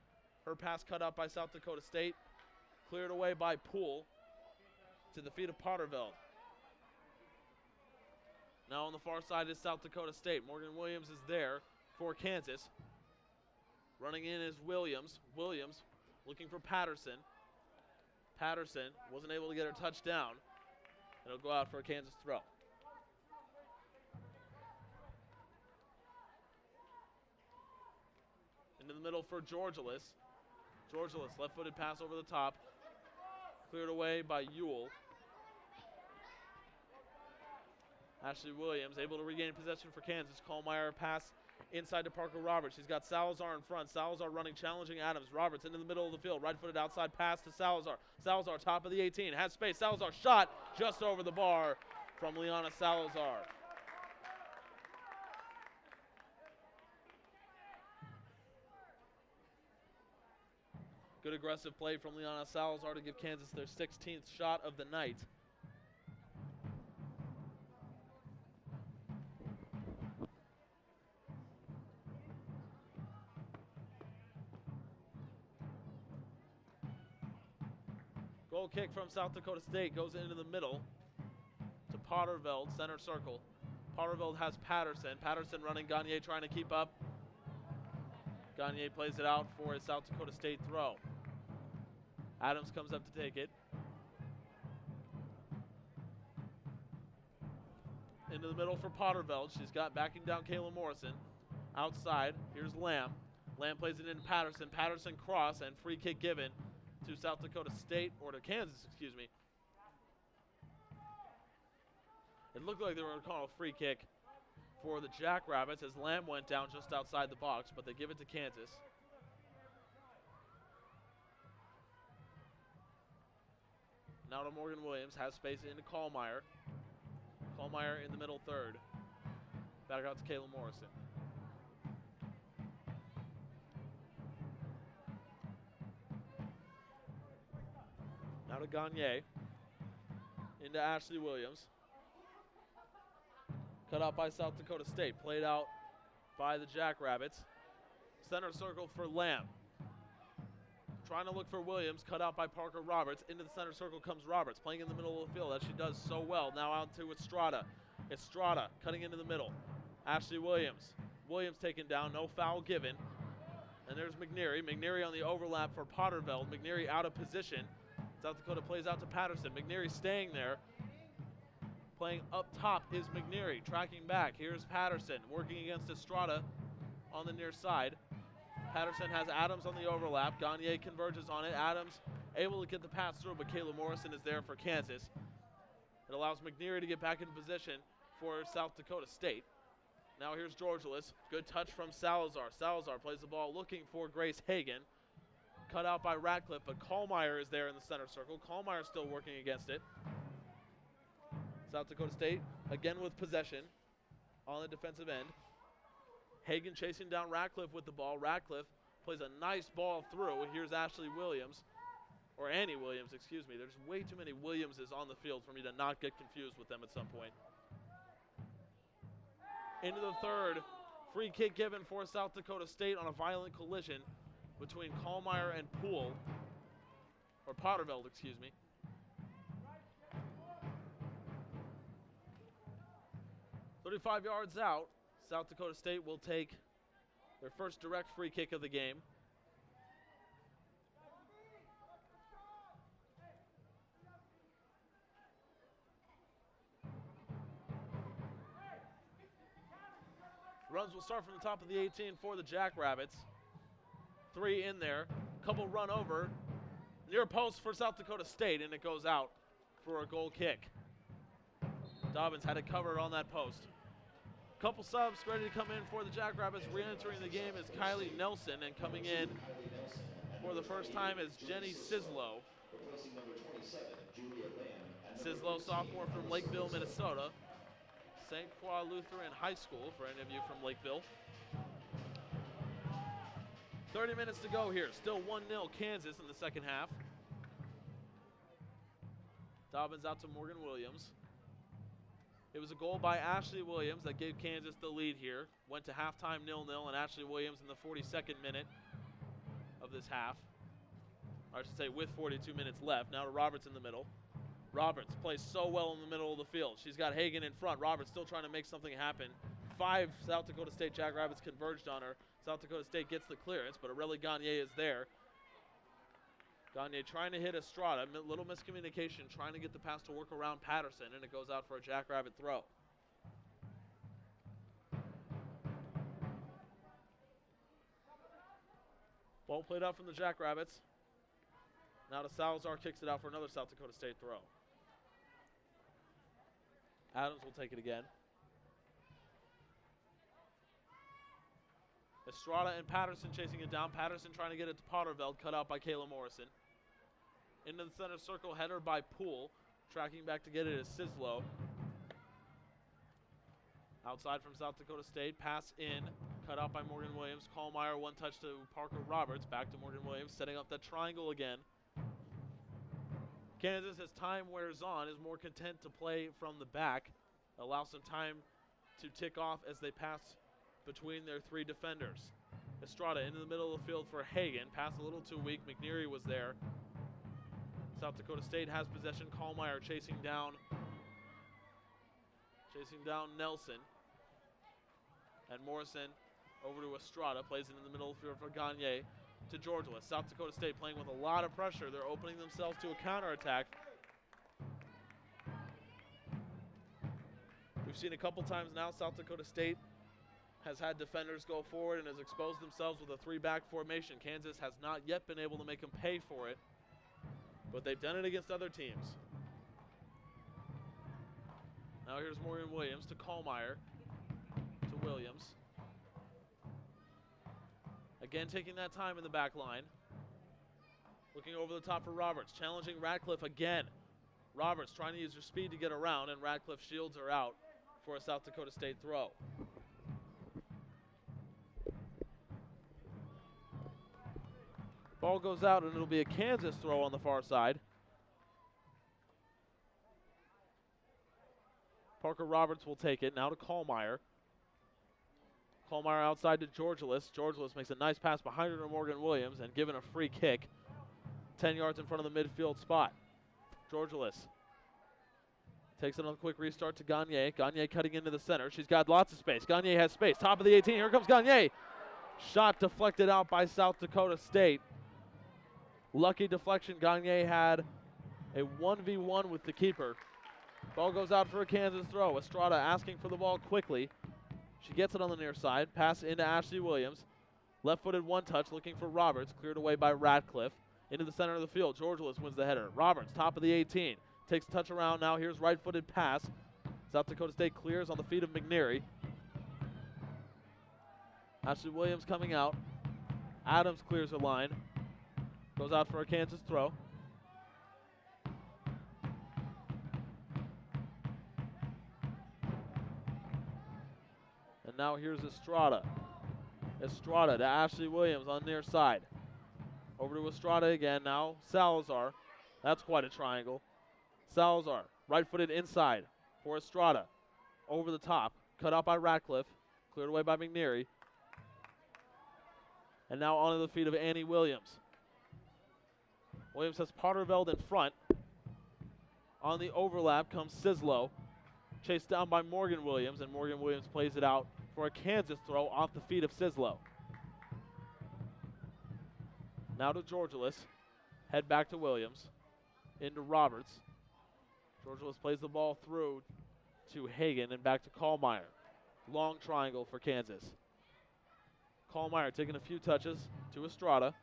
Her pass cut out by South Dakota State. Cleared away by Poole to the feet of Potterveld. Now on the far side is South Dakota State. Morgan Williams is there for Kansas. Running in is Williams. Williams looking for Patterson. Patterson wasn't able to get her touchdown. It'll go out for a Kansas throw. Into the middle for Georgilis. Georgilis, left-footed pass over the top. Cleared away by Ewell. Ashley Williams able to regain possession for Kansas. Kohlmeyer pass inside to Parker Roberts. She's got Salazar in front. Salazar running, challenging Adams. Roberts into the middle of the field. Right-footed outside pass to Salazar. Salazar top of the 18. Has space. Salazar shot just over the bar from Liana Salazar. Good aggressive play from Liana Salazar to give Kansas their 16th shot of the night. Goal kick from South Dakota State goes into the middle to Potterveld, center circle. Potterveld has Patterson. Patterson running, Gagne trying to keep up. Gagne plays it out for a South Dakota State throw. Adams comes up to take it. Into the middle for Potterveld. She's got backing down Kayla Morrison. Outside, here's Lamb. Lamb plays it in Patterson. Patterson cross and free kick given to South Dakota State, or to Kansas, excuse me. It looked like they were going to call a free kick for the Jackrabbits as Lamb went down just outside the box, but they give it to Kansas. Now to Morgan Williams, has space into Kallmeyer. Kallmeyer in the middle third. Back out to Kayla Morrison. Now to Gagne. Into Ashley Williams. Cut out by South Dakota State. Played out by the Jackrabbits. Center circle for Lamb. Trying to look for Williams. Cut out by Parker Roberts. Into the center circle comes Roberts. Playing in the middle of the field as she does so well. Now out to Estrada. Estrada cutting into the middle. Ashley Williams. Williams taken down. No foul given. And there's McNeary. McNeary on the overlap for Potterveld. McNeary out of position. South Dakota plays out to Patterson. McNeary staying there. Playing up top is McNeary. Tracking back. Here's Patterson working against Estrada on the near side. Patterson has Adams on the overlap. Gagne converges on it. Adams able to get the pass through, but Kayla Morrison is there for Kansas. It allows McNeary to get back in position for South Dakota State. Now here's Georgelis. Good touch from Salazar. Salazar plays the ball looking for Grace Hagan. Cut out by Ratcliffe, but Kallmeyer is there in the center circle. Kallmeyer still working against it. South Dakota State again with possession on the defensive end. Hagan chasing down Ratcliffe with the ball. Ratcliffe plays a nice ball through. Here's Ashley Williams, or Annie Williams, excuse me. There's way too many Williamses on the field for me to not get confused with them at some point. Into the third. Free kick given for South Dakota State on a violent collision between Kallmeyer and Poole, or Potterveld, excuse me. "35 yards out, South Dakota State will take their first direct free kick of the game. Runs will start from the top of the 18 for the Jackrabbits. 3 in there. Couple run over. Near post for South Dakota State, and it goes out for a goal kick. Dobbins had it covered on that post. Couple subs ready to come in for the Jackrabbits. Re-entering the game is Kylie Nelson, and coming in for the first time is Jenny Sislow. Sislow, sophomore from Lakeville, Minnesota. St. Croix Lutheran High School, for any of you from Lakeville. 30 minutes to go here. Still 1-0 Kansas in the second half. Dobbins out to Morgan Williams. It was a goal by Ashley Williams that gave Kansas the lead here. Went to halftime 0-0, and Ashley Williams in the 42nd minute of this half. Or I should say with 42 minutes left. Now to Roberts in the middle. Roberts plays so well in the middle of the field. She's got Hagan in front. Roberts still trying to make something happen. 5 South Dakota State Jackrabbits converged on her. South Dakota State gets the clearance, but Aurelie Gagne is there. Gagne trying to hit Estrada. Little miscommunication, trying to get the pass to work around Patterson, and it goes out for a Jackrabbit throw. Ball played out from the Jackrabbits. Now to Salazar, kicks it out for another South Dakota State throw. Adams will take it again. Estrada and Patterson chasing it down. Patterson trying to get it to Potterveld, cut out by Kayla Morrison. Into the center circle, header by Poole. Tracking back to get it is Sislow. Outside from South Dakota State, pass in, cut out by Morgan Williams. Kallmeyer, one touch to Parker Roberts, back to Morgan Williams, setting up that triangle again. Kansas, as time wears on, is more content to play from the back. Allow some time to tick off as they pass between their 3 defenders. Estrada into the middle of the field for Hagan. Pass a little too weak. McNeary was there. South Dakota State has possession. Kallmeyer chasing down Nelson. And Morrison over to Estrada. Plays it in the middle of the field for Gagne to Georgelis. South Dakota State playing with a lot of pressure. They're opening themselves to a counterattack. We've seen a couple times now South Dakota State has had defenders go forward and has exposed themselves with a 3-back formation. Kansas has not yet been able to make them pay for it, but they've done it against other teams. Now here's Morgan Williams to Kallmeyer. Williams. Again, taking that time in the back line. Looking over the top for Roberts, challenging Radcliffe again. Roberts trying to use her speed to get around, and Radcliffe shields her out for a South Dakota State throw. Ball goes out, and it'll be a Kansas throw on the far side. Parker Roberts will take it. Now to Kallmeyer. Kallmeyer outside to Georgelis. Georgelis makes a nice pass behind her to Morgan Williams and given a free kick 10 yards in front of the midfield spot. Georgelis takes it on a quick restart to Gagne. Gagne cutting into the center. She's got lots of space. Gagne has space. Top of the 18. Here comes Gagne. Shot deflected out by South Dakota State. Lucky deflection. Gagne had a 1v1 with the keeper. Ball goes out for a Kansas throw. Estrada asking for the ball quickly. She gets it on the near side. Pass into Ashley Williams. Left-footed one touch looking for Roberts. Cleared away by Radcliffe. Into the center of the field. Georgelis wins the header. Roberts, top of the 18. Takes a touch around now. Here's right-footed pass. South Dakota State clears on the feet of McNeary. Ashley Williams coming out. Adams clears the line. Goes out for a Kansas throw. And now here's Estrada. Estrada to Ashley Williams on the near side. Over to Estrada again now. Salazar. That's quite a triangle. Salazar, right-footed inside for Estrada. Over the top. Cut out by Radcliffe. Cleared away by McNeary. And now onto the feet of Annie Williams. Williams has Potterveld in front. On the overlap comes Sislo. Chased down by Morgan Williams, and Morgan Williams plays it out for a Kansas throw off the feet of Sislo. Now to Georgelis. Head back to Williams. Into Roberts. Georgelis plays the ball through to Hagan and back to Kallmeyer. Long triangle for Kansas. Kallmeyer taking a few touches to Estrada.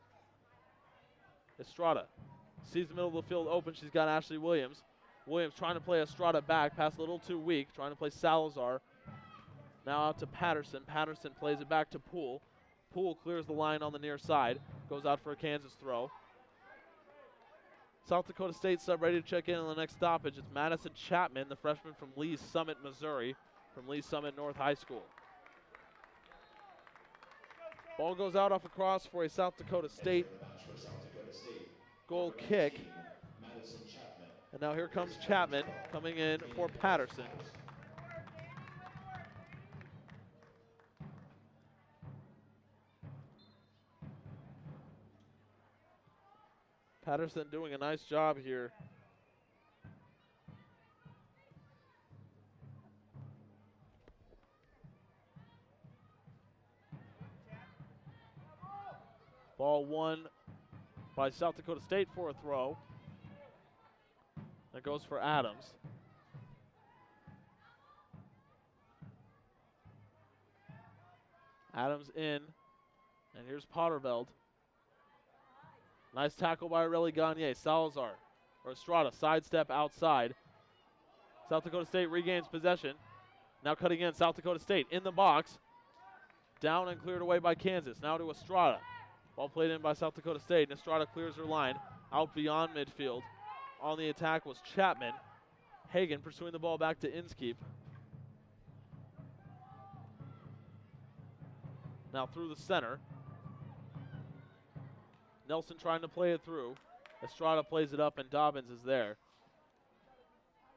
Estrada sees the middle of the field open. She's got Ashley Williams. Williams trying to play Estrada back. Pass a little too weak. Trying to play Salazar. Now out to Patterson. Patterson plays it back to Poole. Poole clears the line on the near side. Goes out for a Kansas throw. South Dakota State sub ready to check in on the next stoppage. It's Madison Chapman, the freshman from Lee's Summit, Missouri, from Lee's Summit North High School. Ball goes out off a cross for a South Dakota State goal kick. And now here comes Chapman coming in for Patterson. Patterson doing a nice job here. Ball won by South Dakota State for a throw. That goes for Adams. Adams in, and here's Potterveld. Nice tackle by Aurelie Gagne. Salazar, or Estrada, sidestep outside. South Dakota State regains possession. Now cutting in, South Dakota State in the box. Down and cleared away by Kansas. Now to Estrada. Ball played in by South Dakota State, and Estrada clears her line out beyond midfield. On the attack was Chapman. Hagan pursuing the ball back to Inskeep. Now through the center. Nelson trying to play it through. Estrada plays it up, and Dobbins is there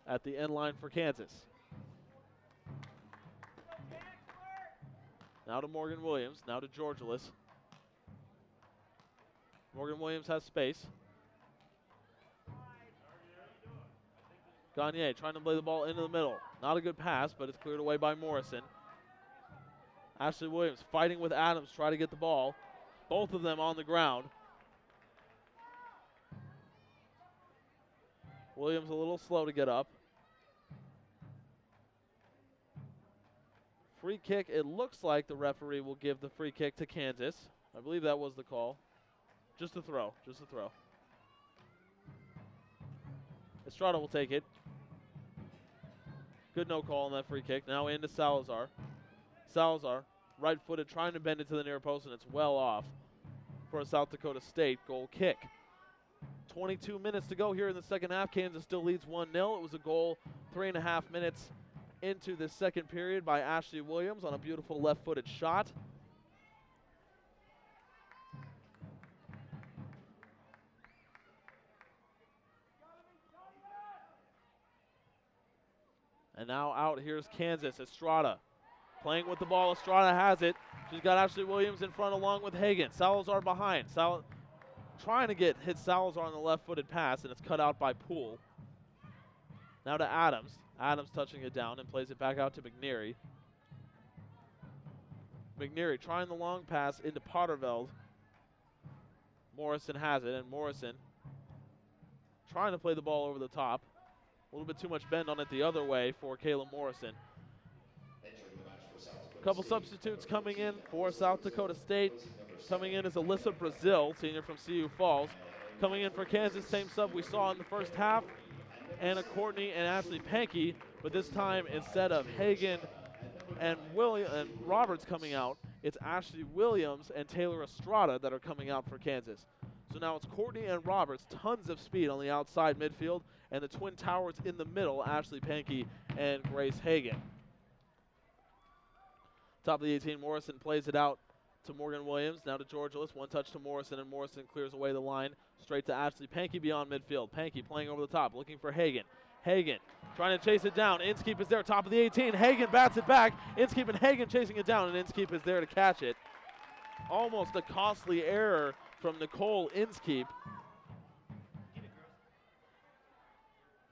at the end line for Kansas. Now to Morgan Williams. Now to Georgelis. Morgan Williams has space. Gagne trying to play the ball into the middle. Not a good pass, but it's cleared away by Morrison. Ashley Williams fighting with Adams, trying to get the ball. Both of them on the ground. Williams a little slow to get up. Free kick, it looks like the referee will give the free kick to Kansas. I believe that was the call. Just a throw, just a throw. Estrada will take it. Good no call on that free kick. Now into Salazar. Salazar, right-footed, trying to bend it to the near post, and it's well off for a South Dakota State goal kick. 22 minutes to go here in the second half. Kansas still leads 1-0. It was a goal 3.5 minutes into the second period by Ashley Williams on a beautiful left-footed shot. And now out, here's Kansas. Estrada playing with the ball. Estrada has it. She's got Ashley Williams in front along with Hagan. Salazar behind. Trying to hit Salazar on the left-footed pass, and it's cut out by Poole. Now to Adams. Adams touching it down and plays it back out to McNeary. McNeary trying the long pass into Potterveld. Morrison has it, and Morrison trying to play the ball over the top. A little bit too much bend on it the other way for Kayla Morrison. A couple substitutes coming in for South Dakota State. Coming in is Alyssa Brazil, senior from CU Falls. Coming in for Kansas, same sub we saw in the first half. Anna Courtney and Ashley Pankey, but this time instead of Hagan and Roberts coming out, it's Ashley Williams and Taylor Estrada that are coming out for Kansas. So now it's Courtney and Roberts, tons of speed on the outside midfield, and the Twin Towers in the middle, Ashley Pankey and Grace Hagan. Top of the 18, Morrison plays it out to Morgan Williams, now to Georgilis, one touch to Morrison, and Morrison clears away the line, straight to Ashley Pankey beyond midfield. Pankey playing over the top, looking for Hagan. Hagan trying to chase it down. Inskeep is there, top of the 18. Hagan bats it back. Inskeep and Hagan chasing it down, and Inskeep is there to catch it. Almost a costly error from Nicole Inskeep.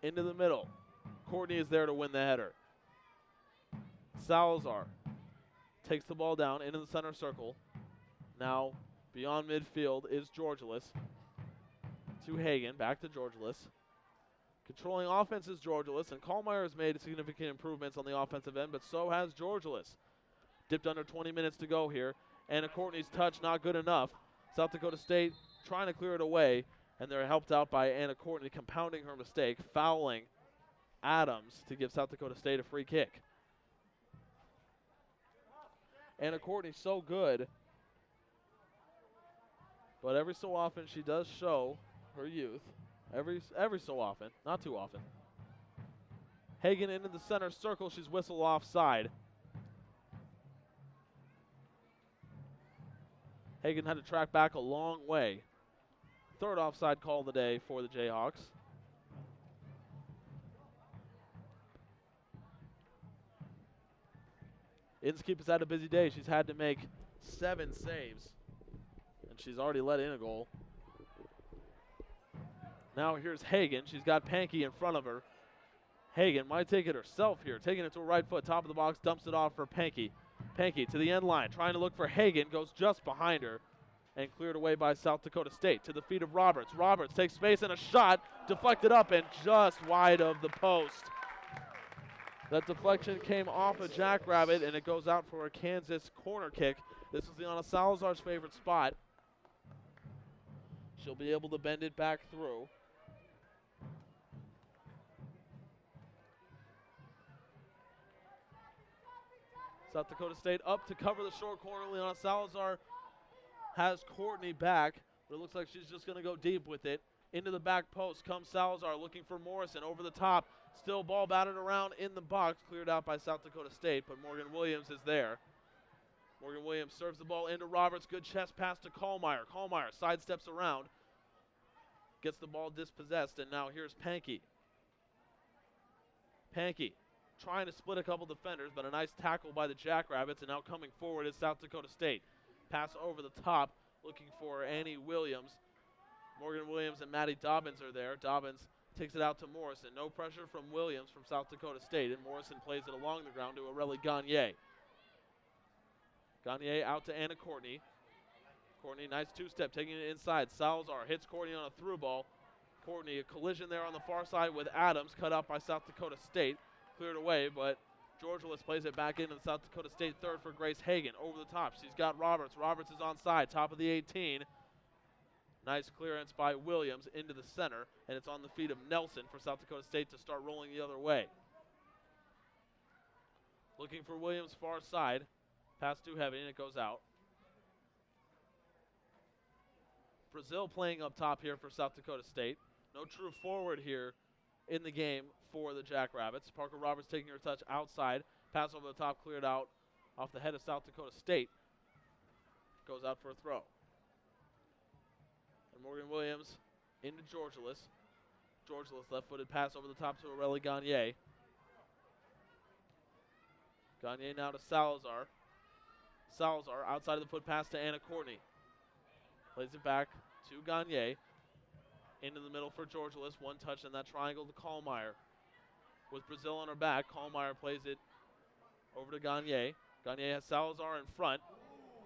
Into the middle. Courtney is there to win the header. Salazar takes the ball down into the center circle. Now beyond midfield is Georgilis. To Hagan, back to Georgilis. Controlling offense is Georgilis, and Kallmeyer has made significant improvements on the offensive end, but so has Georgilis. Dipped under 20 minutes to go here. Anna Courtney's touch not good enough. South Dakota State trying to clear it away, and they're helped out by Anna Courtney compounding her mistake, fouling Adams to give South Dakota State a free kick. Anna Courtney so good, but every so often she does show her youth. Every so often, not too often. Hagan into the center circle. She's whistled offside. Hagan had to track back a long way. Third offside call of the day for the Jayhawks. Inskeep has had a busy day. She's had to make 7 saves, and she's already let in a goal. Now here's Hagan. She's got Pankey in front of her. Hagan might take it herself here. Taking it to her right foot, top of the box, dumps it off for Pankey. Pankey to the end line, trying to look for Hagan, goes just behind her, and cleared away by South Dakota State. To the feet of Roberts. Roberts takes space and a shot, deflected up and just wide of the post. That deflection came off a jackrabbit, and it goes out for a Kansas corner kick. This is Liana Salazar's favorite spot. She'll be able to bend it back through. South Dakota State up to cover the short corner. Liana Salazar has Courtney back, but it looks like she's just going to go deep with it. Into the back post comes Salazar looking for Morrison over the top. Still ball batted around in the box, cleared out by South Dakota State, but Morgan Williams is there. Morgan Williams serves the ball into Roberts. Good chest pass to Kallmeyer. Kallmeyer sidesteps around, gets the ball dispossessed, and now here's Pankey. Pankey trying to split a couple defenders, but a nice tackle by the Jackrabbits, and now coming forward is South Dakota State. Pass over the top, looking for Annie Williams. Morgan Williams and Maddie Dobbins are there. Dobbins takes it out to Morrison. No pressure from Williams from South Dakota State, and Morrison plays it along the ground to Aurelie Gagne. Gagne out to Anna Courtney. Courtney, nice two-step, taking it inside. Salazar hits Courtney on a through ball. Courtney, a collision there on the far side with Adams, cut out by South Dakota State. Cleared away, but Georgilis plays it back into the South Dakota State third for Grace Hagan. Over the top, she's got Roberts. Roberts is onside, top of the 18. Nice clearance by Williams into the center, and it's on the feet of Nelson for South Dakota State to start rolling the other way. Looking for Williams far side. Pass too heavy, and it goes out. Brazil playing up top here for South Dakota State. No true forward here in the game for the Jackrabbits. Parker Roberts taking her touch outside. Pass over the top, cleared out off the head of South Dakota State. Goes out for a throw. And Morgan Williams into Georgilis. Georgilis left-footed pass over the top to Aurelie Gagne. Gagne now to Salazar. Salazar outside of the foot pass to Anna Courtney. Plays it back to Gagne. Into the middle for Georgilis. One touch in that triangle to Kallmeyer. With Brazil on her back, Kallmeyer plays it over to Gagne. Gagne has Salazar in front.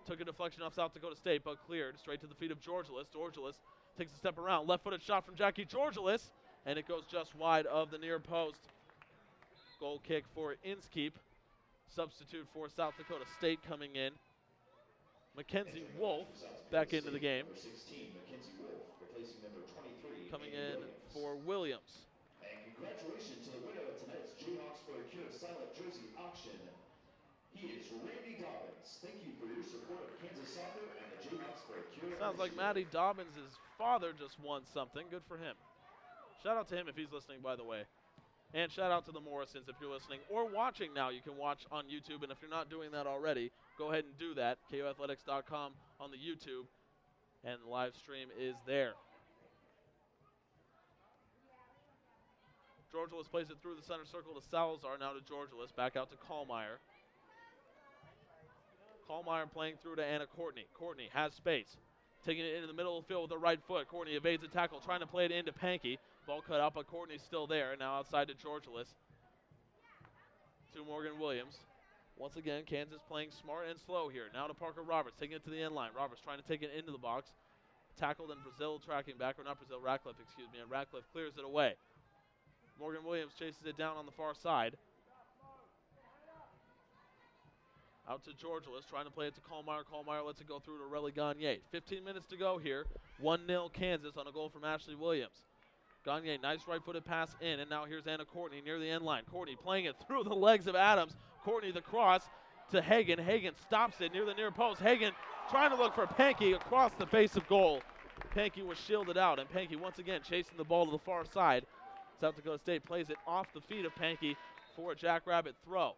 Took a deflection off South Dakota State, but cleared straight to the feet of Georgilis. Georgilis takes a step around. Left-footed shot from Jackie Georgilis, and it goes just wide of the near post. Goal kick for Inskeep. Substitute for South Dakota State coming in. Mackenzie Wolf back into the game. Number 16, Mackenzie Wolf, replacing number 23, Coming Amy in Williams. for Williams. And congratulations to the winner of tonight's Jayhawks for a Cure Silent Jersey auction. He is Randy Dobbins. Thank you for your support of Kansas soccer and the Jayhawks for a Cure. Sounds like Maddie Dobbins' father just won something. Good for him. Shout out to him if he's listening, by the way. And shout out to the Morrisons if you're listening or watching now. You can watch on YouTube, and if you're not doing that already, go ahead and do that. KOathletics.com on the YouTube, and the live stream is there. Georgilis plays it through the center circle to Salazar, now to Georgilis, back out to Kallmeyer. Kallmeyer playing through to Anna Courtney. Courtney has space. Taking it into the middle of the field with the right foot. Courtney evades a tackle, trying to play it into Pankey. Ball cut out, but Courtney's still there. Now outside to Georgilis. To Morgan Williams. Once again, Kansas playing smart and slow here. Now to Parker Roberts, taking it to the end line. Roberts trying to take it into the box. Tackled, and Brazil tracking back, or not Brazil, Ratcliffe, excuse me, and Ratcliffe clears it away. Morgan Williams chases it down on the far side. Out to Georgilis, trying to play it to Kallmeyer. Kallmeyer lets it go through to Aurelie Gagne. 15 minutes to go here. 1-0 Kansas on a goal from Ashley Williams. Gagne, nice right-footed pass in, and now here's Anna Courtney near the end line. Courtney playing it through the legs of Adams. Courtney the cross to Hagan. Hagan stops it near the near post. Hagan trying to look for Pankey across the face of goal. Pankey was shielded out, and Pankey once again chasing the ball to the far side. South Dakota State plays it off the feet of Pankey for a Jackrabbit throw.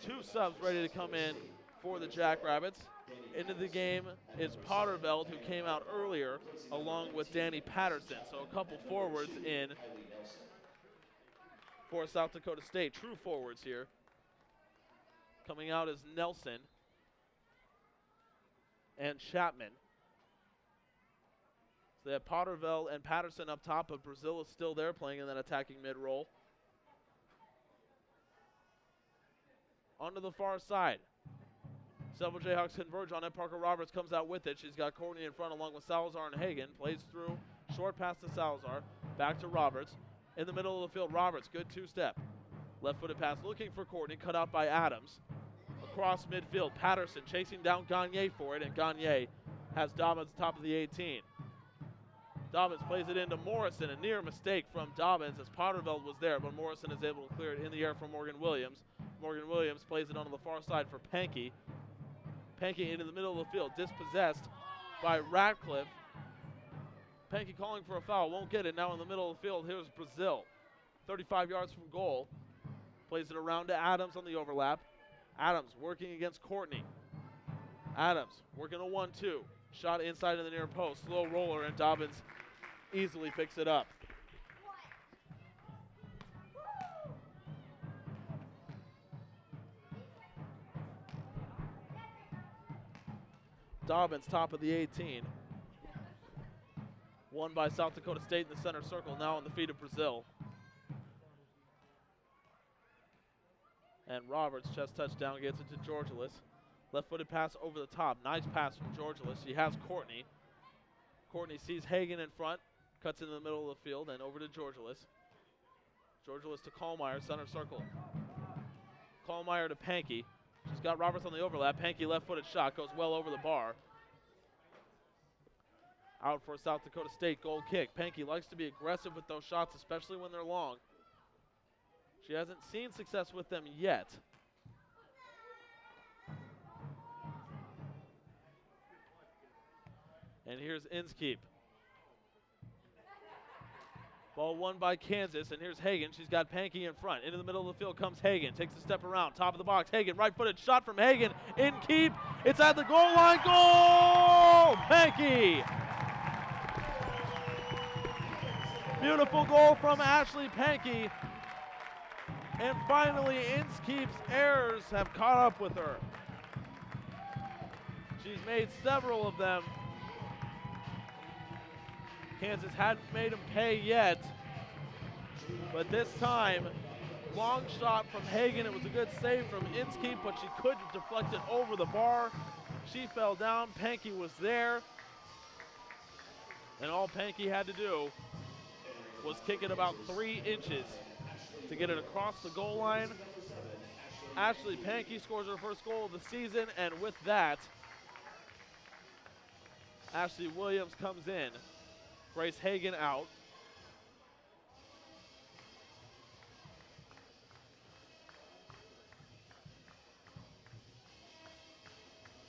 Two subs ready to come in for the Jackrabbits. Into the game is Potterveld, who came out earlier, along with Danny Patterson. So a couple forwards in for South Dakota State. True forwards here. Coming out is Nelson and Chapman. So they have Potterveld and Patterson up top, but Brazil is still there playing in that attacking mid-roll. Onto the far side. Several Jayhawks converge on it. Parker Roberts comes out with it. She's got Courtney in front along with Salazar and Hagan. Plays through. Short pass to Salazar. Back to Roberts. In the middle of the field, Roberts. Good two-step. Left-footed pass looking for Courtney. Cut out by Adams. Across midfield, Patterson chasing down Gagne for it, and Gagne has Dobbins top of the 18. Dobbins plays it into Morrison. A near mistake from Dobbins as Potterveld was there, but Morrison is able to clear it in the air from Morgan Williams. Morgan Williams plays it onto the far side for Pankey. Pankey into the middle of the field, dispossessed by Ratcliffe. Pankey calling for a foul, won't get it. Now in the middle of the field, here's Brazil. 35 yards from goal. Plays it around to Adams on the overlap. Adams working against Courtney. Adams working a 1-2. Shot inside of the near post. Slow roller, and Dobbins easily picks it up. Dobbins top of the 18. Won by South Dakota State in the center circle, now on the feet of Brazil. And Roberts, chest touchdown, gets it to Georgilis. Left-footed pass over the top. Nice pass from Georgilis. She has Courtney. Courtney sees Hagan in front, cuts into the middle of the field, and over to Georgilis. Georgilis to Kallmeyer, center circle. Kallmeyer to Pankey. She's got Roberts on the overlap. Pankey left-footed shot, goes well over the bar. Out for South Dakota State, goal kick. Pankey likes to be aggressive with those shots, especially when they're long. She hasn't seen success with them yet. And here's Inskeep. Ball won by Kansas, and here's Hagen. She's got Pankey in front. Into the middle of the field comes Hagen. Takes a step around, top of the box. Hagen, right-footed shot from Hagen. Inskeep. It's at the goal line. Goal! Pankey. Beautiful goal from Ashley Pankey. And finally, Inskeep's errors have caught up with her. She's made several of them. Kansas hadn't made them pay yet. But this time, long shot from Hagen. It was a good save from Inskeep, but she couldn't deflect it over the bar. She fell down. Pankey was there. And all Pankey had to do was kick it about 3 inches to get it across the goal line. Ashley Pankey scores her first goal of the season, and with that, Ashley Williams comes in. Grace Hagen out.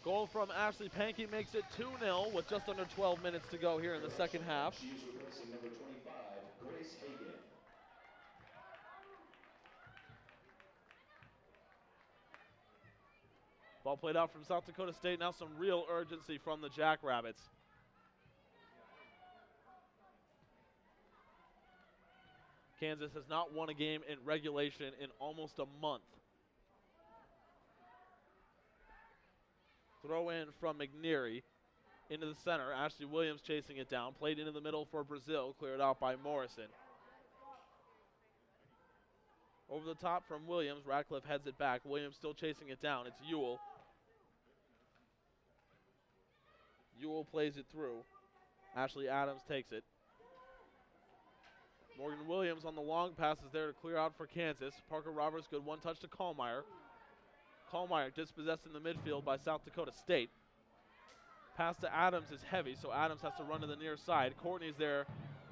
Goal from Ashley Pankey makes it 2-0 with just under 12 minutes to go here in the second half. She's replacing number 25, Grace Hagen. Ball played out from South Dakota State. Now some real urgency from the Jackrabbits. Kansas has not won a game in regulation in almost a month. Throw in from McNeary into the center. Ashley Williams chasing it down. Played into the middle for Brazil. Cleared out by Morrison. Over the top from Williams. Ratcliffe heads it back. Williams still chasing it down. It's Ewell. Ewell plays it through. Ashley Adams takes it. Morgan Williams on the long pass is there to clear out for Kansas. Parker Roberts, good one touch to Kallmeyer. Kallmeyer dispossessed in the midfield by South Dakota State. Pass to Adams is heavy, so Adams has to run to the near side. Courtney's there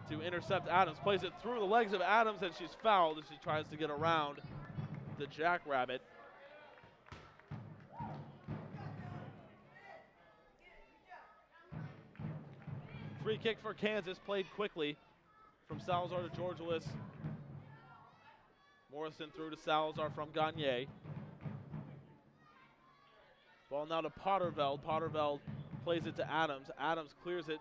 to intercept Adams. Plays it through the legs of Adams, and she's fouled as she tries to get around the Jackrabbit. Free kick for Kansas, played quickly from Salazar to Georgioulis. Morrison through to Salazar from Gagne. Ball now to Potterveld. Potterveld plays it to Adams. Adams clears it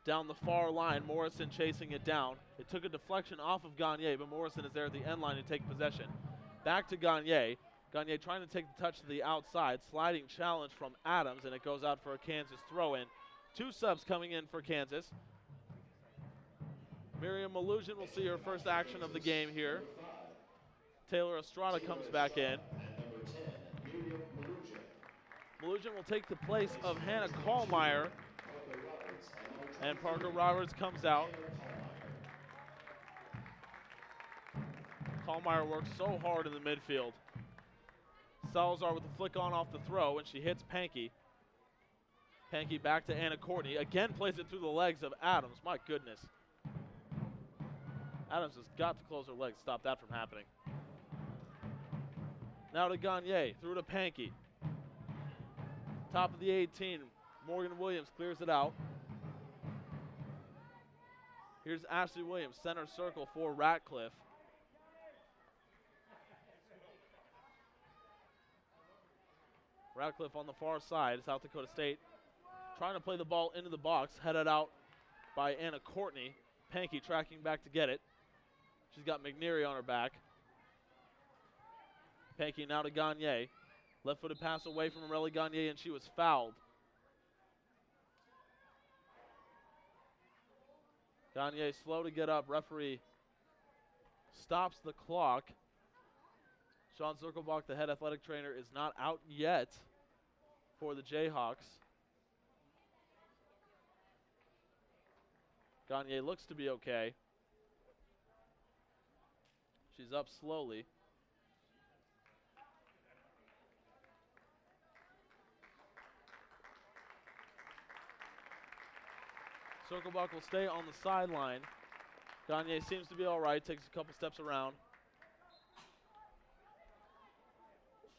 down the far line. Morrison chasing it down. It took a deflection off of Gagne, but Morrison is there at the end line to take possession. Back to Gagne. Gagne trying to take the touch to the outside. Sliding challenge from Adams, and it goes out for a Kansas throw-in. 2 subs coming in for Kansas. Miriam Malusian will see her first action of the game here. Taylor Estrada comes back in. Malusian will take the place of Hannah Kallmeyer. And Parker Roberts comes out. Kallmeyer works so hard in the midfield. Salazar with the flick on off the throw, and she hits Pankey. Pankey back to Anna Courtney. Again plays it through the legs of Adams. My goodness. Adams has got to close her legs to stop that from happening. Now to Gagne. Through to Pankey. Top of the 18. Morgan Williams clears it out. Here's Ashley Williams. Center circle for Ratcliffe. Ratcliffe on the far side. South Dakota State trying to play the ball into the box. Headed out by Anna Courtney. Pankey tracking back to get it. She's got McNeary on her back. Pankey now to Gagne. Left-footed pass away from Aurelie Gagne, and she was fouled. Gagne slow to get up. Referee stops the clock. Sean Zirkelbach, the head athletic trainer, is not out yet for the Jayhawks. Gagne looks to be okay. She's up slowly. Zirkelbach will stay on the sideline. Gagne seems to be all right, takes a couple steps around.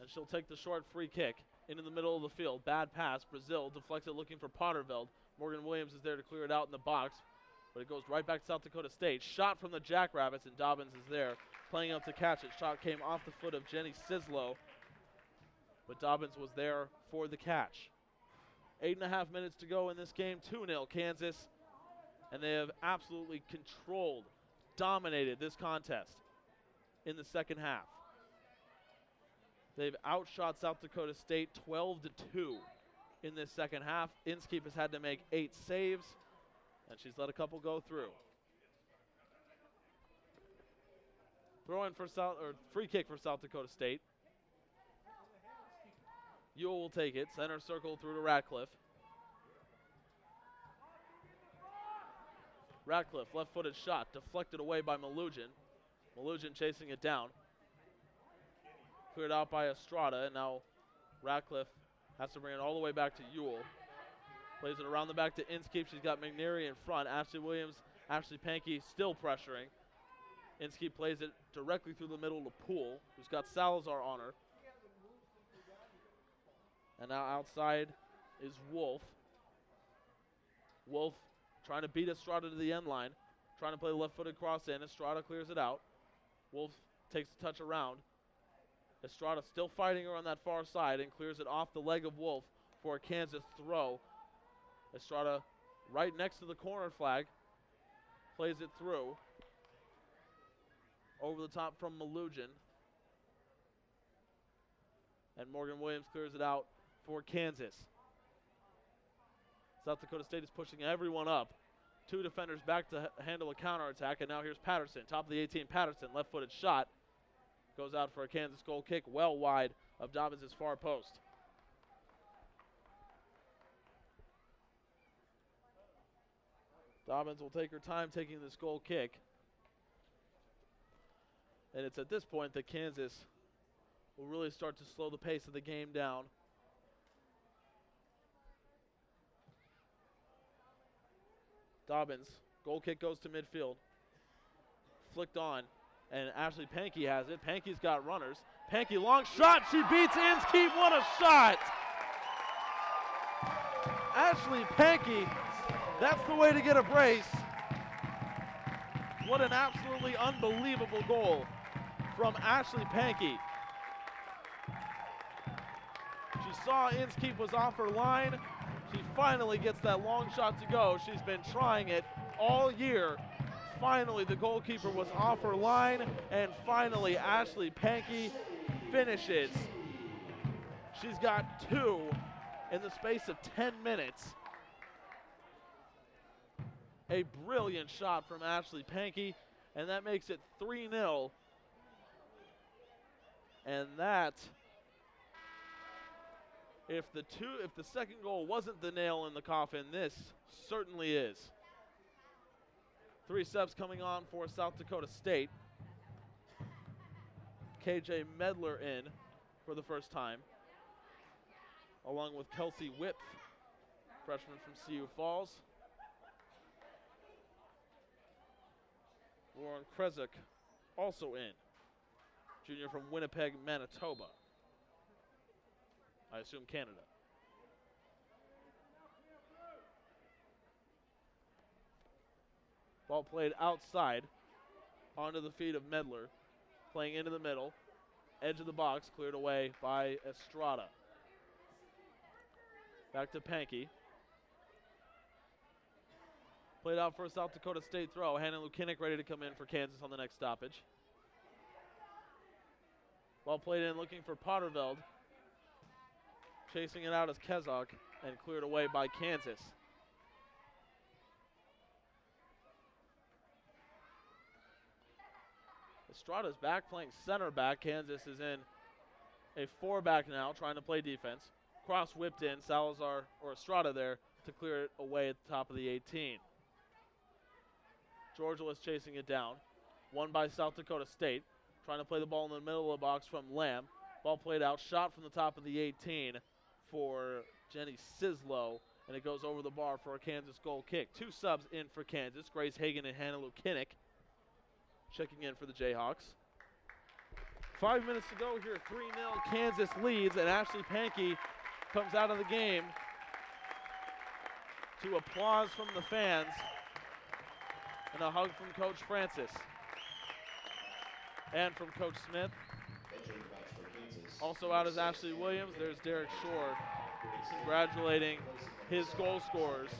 And she'll take the short free kick into the middle of the field. Bad pass. Brazil deflects it looking for Potterveld. Morgan Williams is there to clear it out in the box, but it goes right back to South Dakota State. Shot from the Jackrabbits, and Dobbins is there playing up to catch it. Shot came off the foot of Jenny Sislow, but Dobbins was there for the catch. 8.5 minutes to go in this game, 2-0 Kansas, and they have absolutely controlled, dominated this contest in the second half. They've outshot South Dakota State 12-2 in this second half. Inskeep has had to make 8 saves, and she's let a couple go through. Throw in for free kick for South Dakota State. Ewell will take it. Center circle through to Ratcliffe. Ratcliffe, left-footed shot, deflected away by Malugin. Malugin chasing it down. Cleared out by Estrada, and now Ratcliffe has to bring it all the way back to Ewell. Plays it around the back to Inskeep. She's got McNary in front. Ashley Williams, Ashley Pankey still pressuring. Inskeep plays it directly through the middle to Poole, who's got Salazar on her. And now outside is Wolf. Wolf trying to beat Estrada to the end line. Trying to play the left-footed cross in. Estrada clears it out. Wolf takes a touch around. Estrada still fighting her on that far side and clears it off the leg of Wolf for a Kansas throw. Estrada right next to the corner flag. Plays it through. Over the top from Malugin. And Morgan Williams clears it out for Kansas. South Dakota State is pushing everyone up. 2 defenders back to handle a counterattack, and now here's Patterson. Top of the 18, Patterson, left-footed shot. Goes out for a Kansas goal kick, well wide of Dobbins' far post. Dobbins will take her time taking this goal kick. And it's at this point that Kansas will really start to slow the pace of the game down. Dobbins, goal kick goes to midfield. Flicked on, and Ashley Pankey has it. Pankey's got runners. Pankey, long shot, she beats Inskeep, what a shot! Ashley Pankey, that's the way to get a brace. What an absolutely unbelievable goal from Ashley Pankey. She saw Inskeep was off her line. She finally gets that long shot to go. She's been trying it all year. Finally, the goalkeeper was off her line, and finally, Ashley Pankey finishes. She's got 2 in the space of 10 minutes. A brilliant shot from Ashley Pankey, and that makes it 3-0. And that, if the second goal wasn't the nail in the coffin, this certainly is. 3 subs coming on for South Dakota State. KJ Medler in for the first time, along with Kelsey Whip, freshman from CU Falls. Lauren Krezuk also in, junior from Winnipeg, Manitoba. I assume Canada. Ball played outside onto the feet of Medler, playing into the middle. Edge of the box cleared away by Estrada. Back to Pankey. Played out for a South Dakota State throw. Hannah Lukinik ready to come in for Kansas on the next stoppage. Ball played in looking for Potterveld. Chasing it out as Kezok and cleared away by Kansas. Estrada's back playing center back. Kansas is in a 4-back now, trying to play defense. Cross whipped in, Salazar or Estrada there to clear it away at the top of the 18. Georgia was chasing it down. Won by South Dakota State. Trying to play the ball in the middle of the box from Lamb. Ball played out, shot from the top of the 18 for Jenny Sislow, and it goes over the bar for a Kansas goal kick. 2 subs in for Kansas, Grace Hagan and Hannah Lukinik checking in for the Jayhawks. 5 minutes to go here, 3-0 Kansas leads, and Ashley Pankey comes out of the game to applause from the fans and a hug from Coach Francis and from Coach Smith. Also out is Ashley Williams. There's Derek Shore congratulating his goal scorers.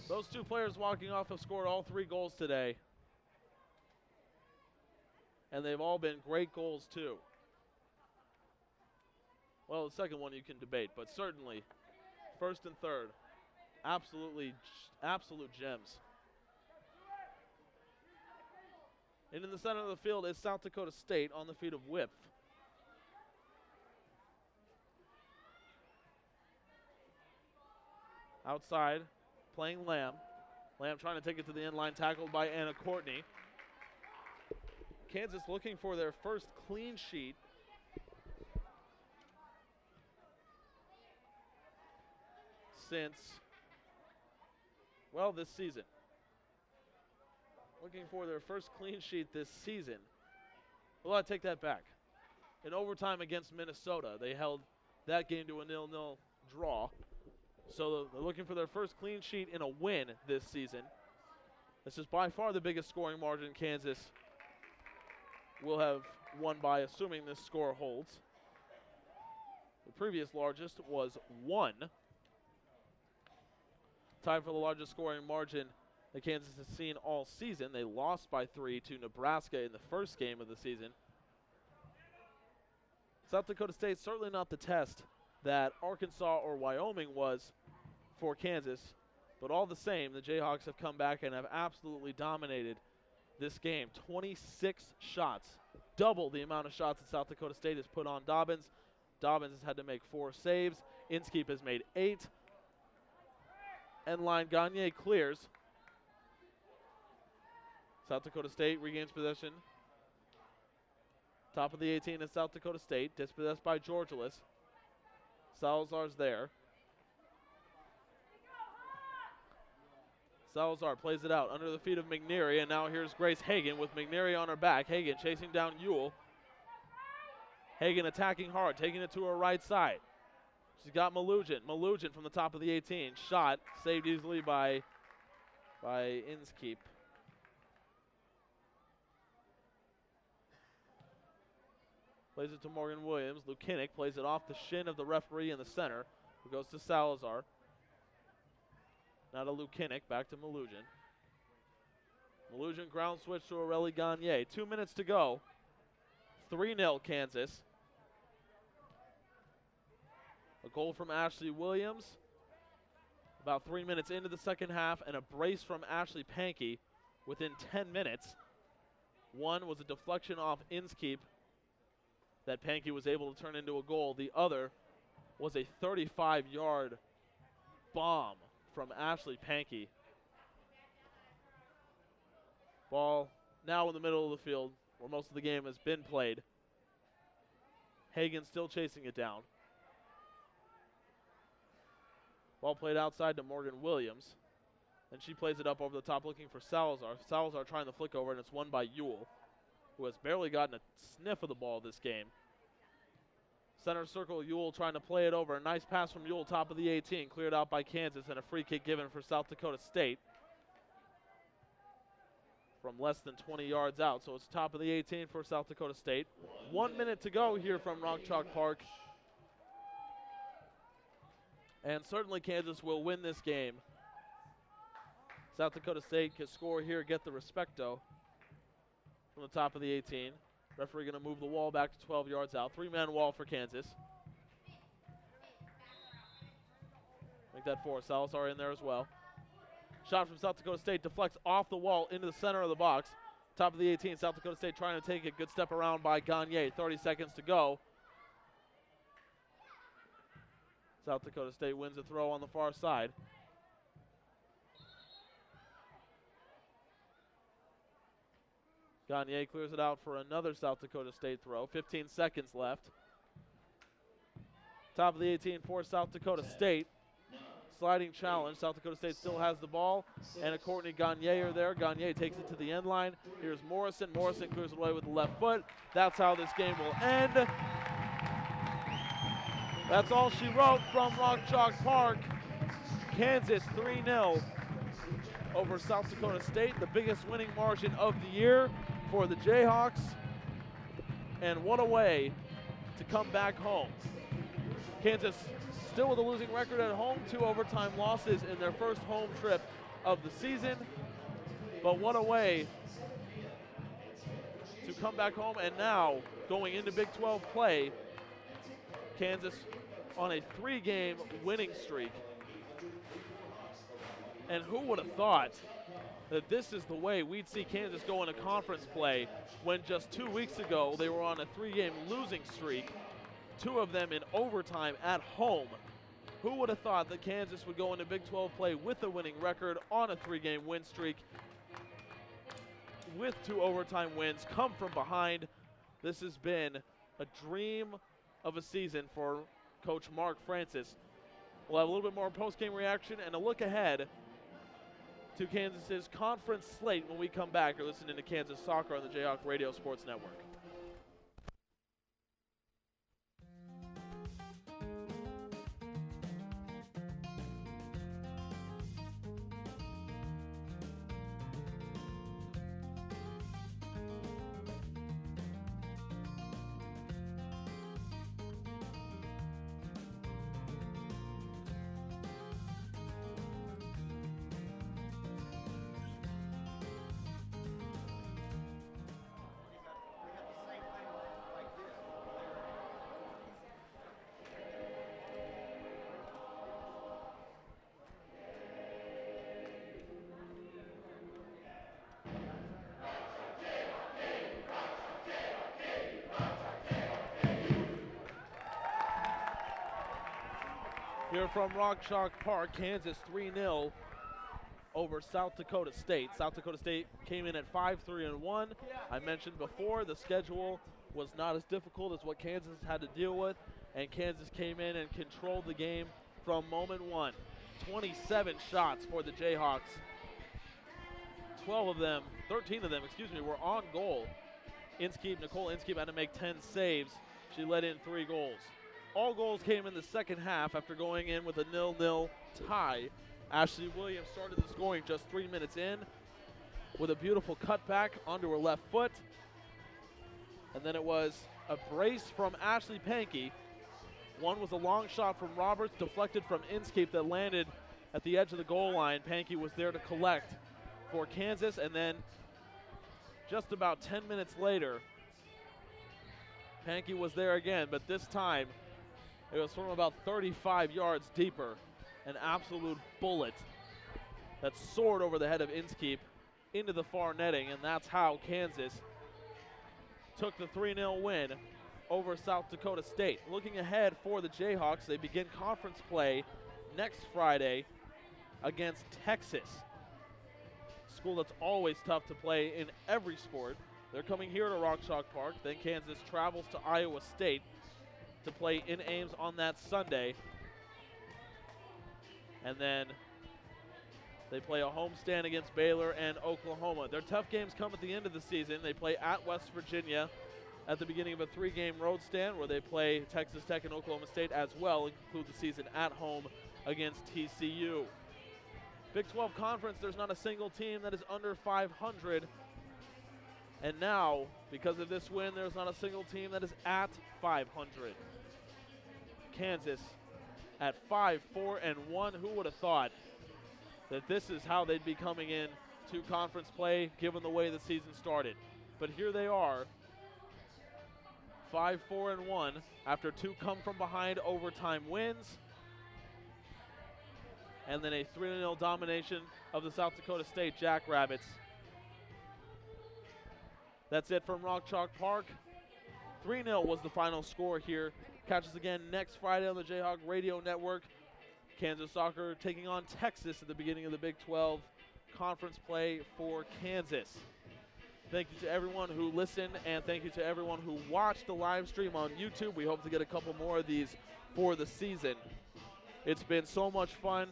Those two players walking off have scored all 3 goals today. And they've all been great goals too. Well, the second one you can debate, but certainly first and third, absolute gems. And in the center of the field is South Dakota State on the feet of Whip. Outside, playing Lamb. Lamb trying to take it to the end line, tackled by Anna Courtney. Kansas looking for their first clean sheet since, well, this season. Looking for their first clean sheet this season. Well, I take that back. In overtime against Minnesota, they held that game to a 0-0 draw. So they're looking for their first clean sheet in a win this season. This is by far the biggest scoring margin Kansas will have won by, assuming this score holds. The previous largest was 1. Tied for the largest scoring margin that Kansas has seen all season. They lost by 3 to Nebraska in the first game of the season. South Dakota State certainly not the test that Arkansas or Wyoming was for Kansas, but all the same, the Jayhawks have come back and have absolutely dominated this game. 26 shots, double the amount of shots that South Dakota State has put on Dobbins. Dobbins has had to make 4 saves. Inskeep has made 8. End line Gagne clears. South Dakota State regains possession. Top of the 18 is South Dakota State, dispossessed by Georgilis. Salazar's there. Salazar plays it out under the feet of McNeary, and now here's Grace Hagan with McNeary on her back. Hagan chasing down Ewell. Hagan attacking hard, taking it to her right side. She's got Malugin. Malugin from the top of the 18. Shot saved easily by Inskeep. Plays it to Morgan Williams. Lukinick plays it off the shin of the referee in the center, who goes to Salazar. Now to Lukinick, back to Malugin. Malugin ground switch to Aurelie Gagne. 2 minutes to go. 3-0 Kansas. A goal from Ashley Williams. About 3 minutes into the second half, and a brace from Ashley Pankey within 10 minutes. One was a deflection off Inskeep that Pankey was able to turn into a goal. The other was a 35-yard bomb from Ashley Pankey. Ball now in the middle of the field where most of the game has been played. Hagan still chasing it down. Ball played outside to Morgan Williams. And she plays it up over the top looking for Salazar. Salazar trying to flick over, and it's won by Ewell, who has barely gotten a sniff of the ball this game. Center circle, Ewell trying to play it over. A nice pass from Ewell, top of the 18, cleared out by Kansas, and a free kick given for South Dakota State from less than 20 yards out. So it's top of the 18 for South Dakota State. 1 minute to go here from Rock Chalk Park. And certainly Kansas will win this game. South Dakota State can score here, get the respecto from the top of the 18. Referee going to move the wall back to 12 yards out. 3-man wall for Kansas. Make that 4. Salazar in there as well. Shot from South Dakota State deflects off the wall into the center of the box. Top of the 18, South Dakota State trying to take it. Good step around by Gagne. 30 seconds to go. South Dakota State wins a throw on the far side. Gagne clears it out for another South Dakota State throw. 15 seconds left. Top of the 18 for South Dakota State. Sliding challenge. South Dakota State still has the ball. And a Courtney Gagne are there. Gagne takes it to the end line. Here's Morrison. Morrison clears it away with the left foot. That's how this game will end. That's all she wrote from Rock Chalk Park. Kansas 3-0 over South Dakota State, the biggest winning margin of the year for the Jayhawks. And what a way to come back home. Kansas still with a losing record at home, 2 overtime losses in their first home trip of the season. But what a way to come back home, and now going into Big 12 play, Kansas on a 3-game winning streak. And who would have thought that this is the way we'd see Kansas go into conference play when just 2 weeks ago they were on a 3-game losing streak, 2 of them in overtime at home. Who would have thought that Kansas would go into Big 12 play with a winning record on a 3-game win streak with 2 overtime wins, come from behind. This has been a dream of a season for Coach Mark Francis. We'll have a little bit more post-game reaction and a look ahead to Kansas's conference slate when we come back. You're listening to Kansas Soccer on the Jayhawk Radio Sports Network. Here from Rock Chalk Park, Kansas 3-0 over South Dakota State. South Dakota State came in at 5-3-1. I mentioned before the schedule was not as difficult as what Kansas had to deal with, and Kansas came in and controlled the game from moment one. 27 shots for the Jayhawks. 13 of them, were on goal. Nicole Inskeep had to make 10 saves. She let in 3 goals. All goals came in the second half after going in with a 0-0 tie. Ashley Williams started the scoring just 3 minutes in with a beautiful cutback onto her left foot. And then it was a brace from Ashley Pankey. One was a long shot from Roberts, deflected from Inskeep, that landed at the edge of the goal line. Pankey was there to collect for Kansas, and then just about 10 minutes later, Pankey was there again, but this time it was from about 35 yards deeper. An absolute bullet that soared over the head of Inskeep into the far netting, and that's how Kansas took the 3-0 win over South Dakota State. Looking ahead for the Jayhawks, they begin conference play next Friday against Texas. School that's always tough to play in every sport. They're coming here to Rock Chalk Park. Then Kansas travels to Iowa State to play in Ames on that Sunday. And then they play a homestand against Baylor and Oklahoma. Their tough games come at the end of the season. They play at West Virginia at the beginning of a 3-game road stand, where they play Texas Tech and Oklahoma State as well, and conclude the season at home against TCU. Big 12 Conference, there's not a single team that is under 500. And now, because of this win, there's not a single team that is at 500. Kansas at 5-4-1. Who would have thought that this is how they'd be coming in to conference play, given the way the season started? But here they are, 5-4-1 after 2 come-from-behind overtime wins, and then a 3-0 domination of the South Dakota State Jackrabbits. That's it from Rock Chalk Park. 3-0 was the final score here. Catch us again next Friday on the Jayhawk Radio Network. Kansas Soccer taking on Texas at the beginning of the Big 12 conference play for Kansas. Thank you to everyone who listened, and thank you to everyone who watched the live stream on YouTube. We hope to get a couple more of these for the season. It's been so much fun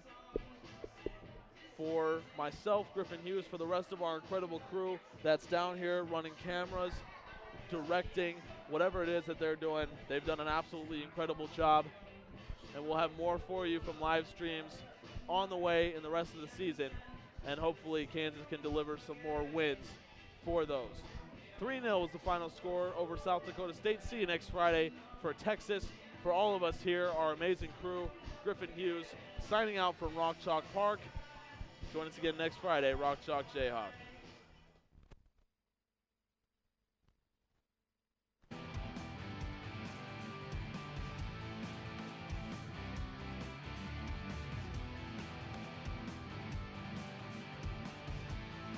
for myself, Griffin Hughes, for the rest of our incredible crew that's down here running cameras, directing, whatever it is that they're doing. They've done an absolutely incredible job, and we'll have more for you from live streams on the way in the rest of the season, and hopefully Kansas can deliver some more wins for those. 3-0 was the final score over South Dakota State. See you next Friday for Texas. For all of us here, our amazing crew, Griffin Hughes, signing out from Rock Chalk Park. Join us again next Friday, Rock Chalk Jayhawk.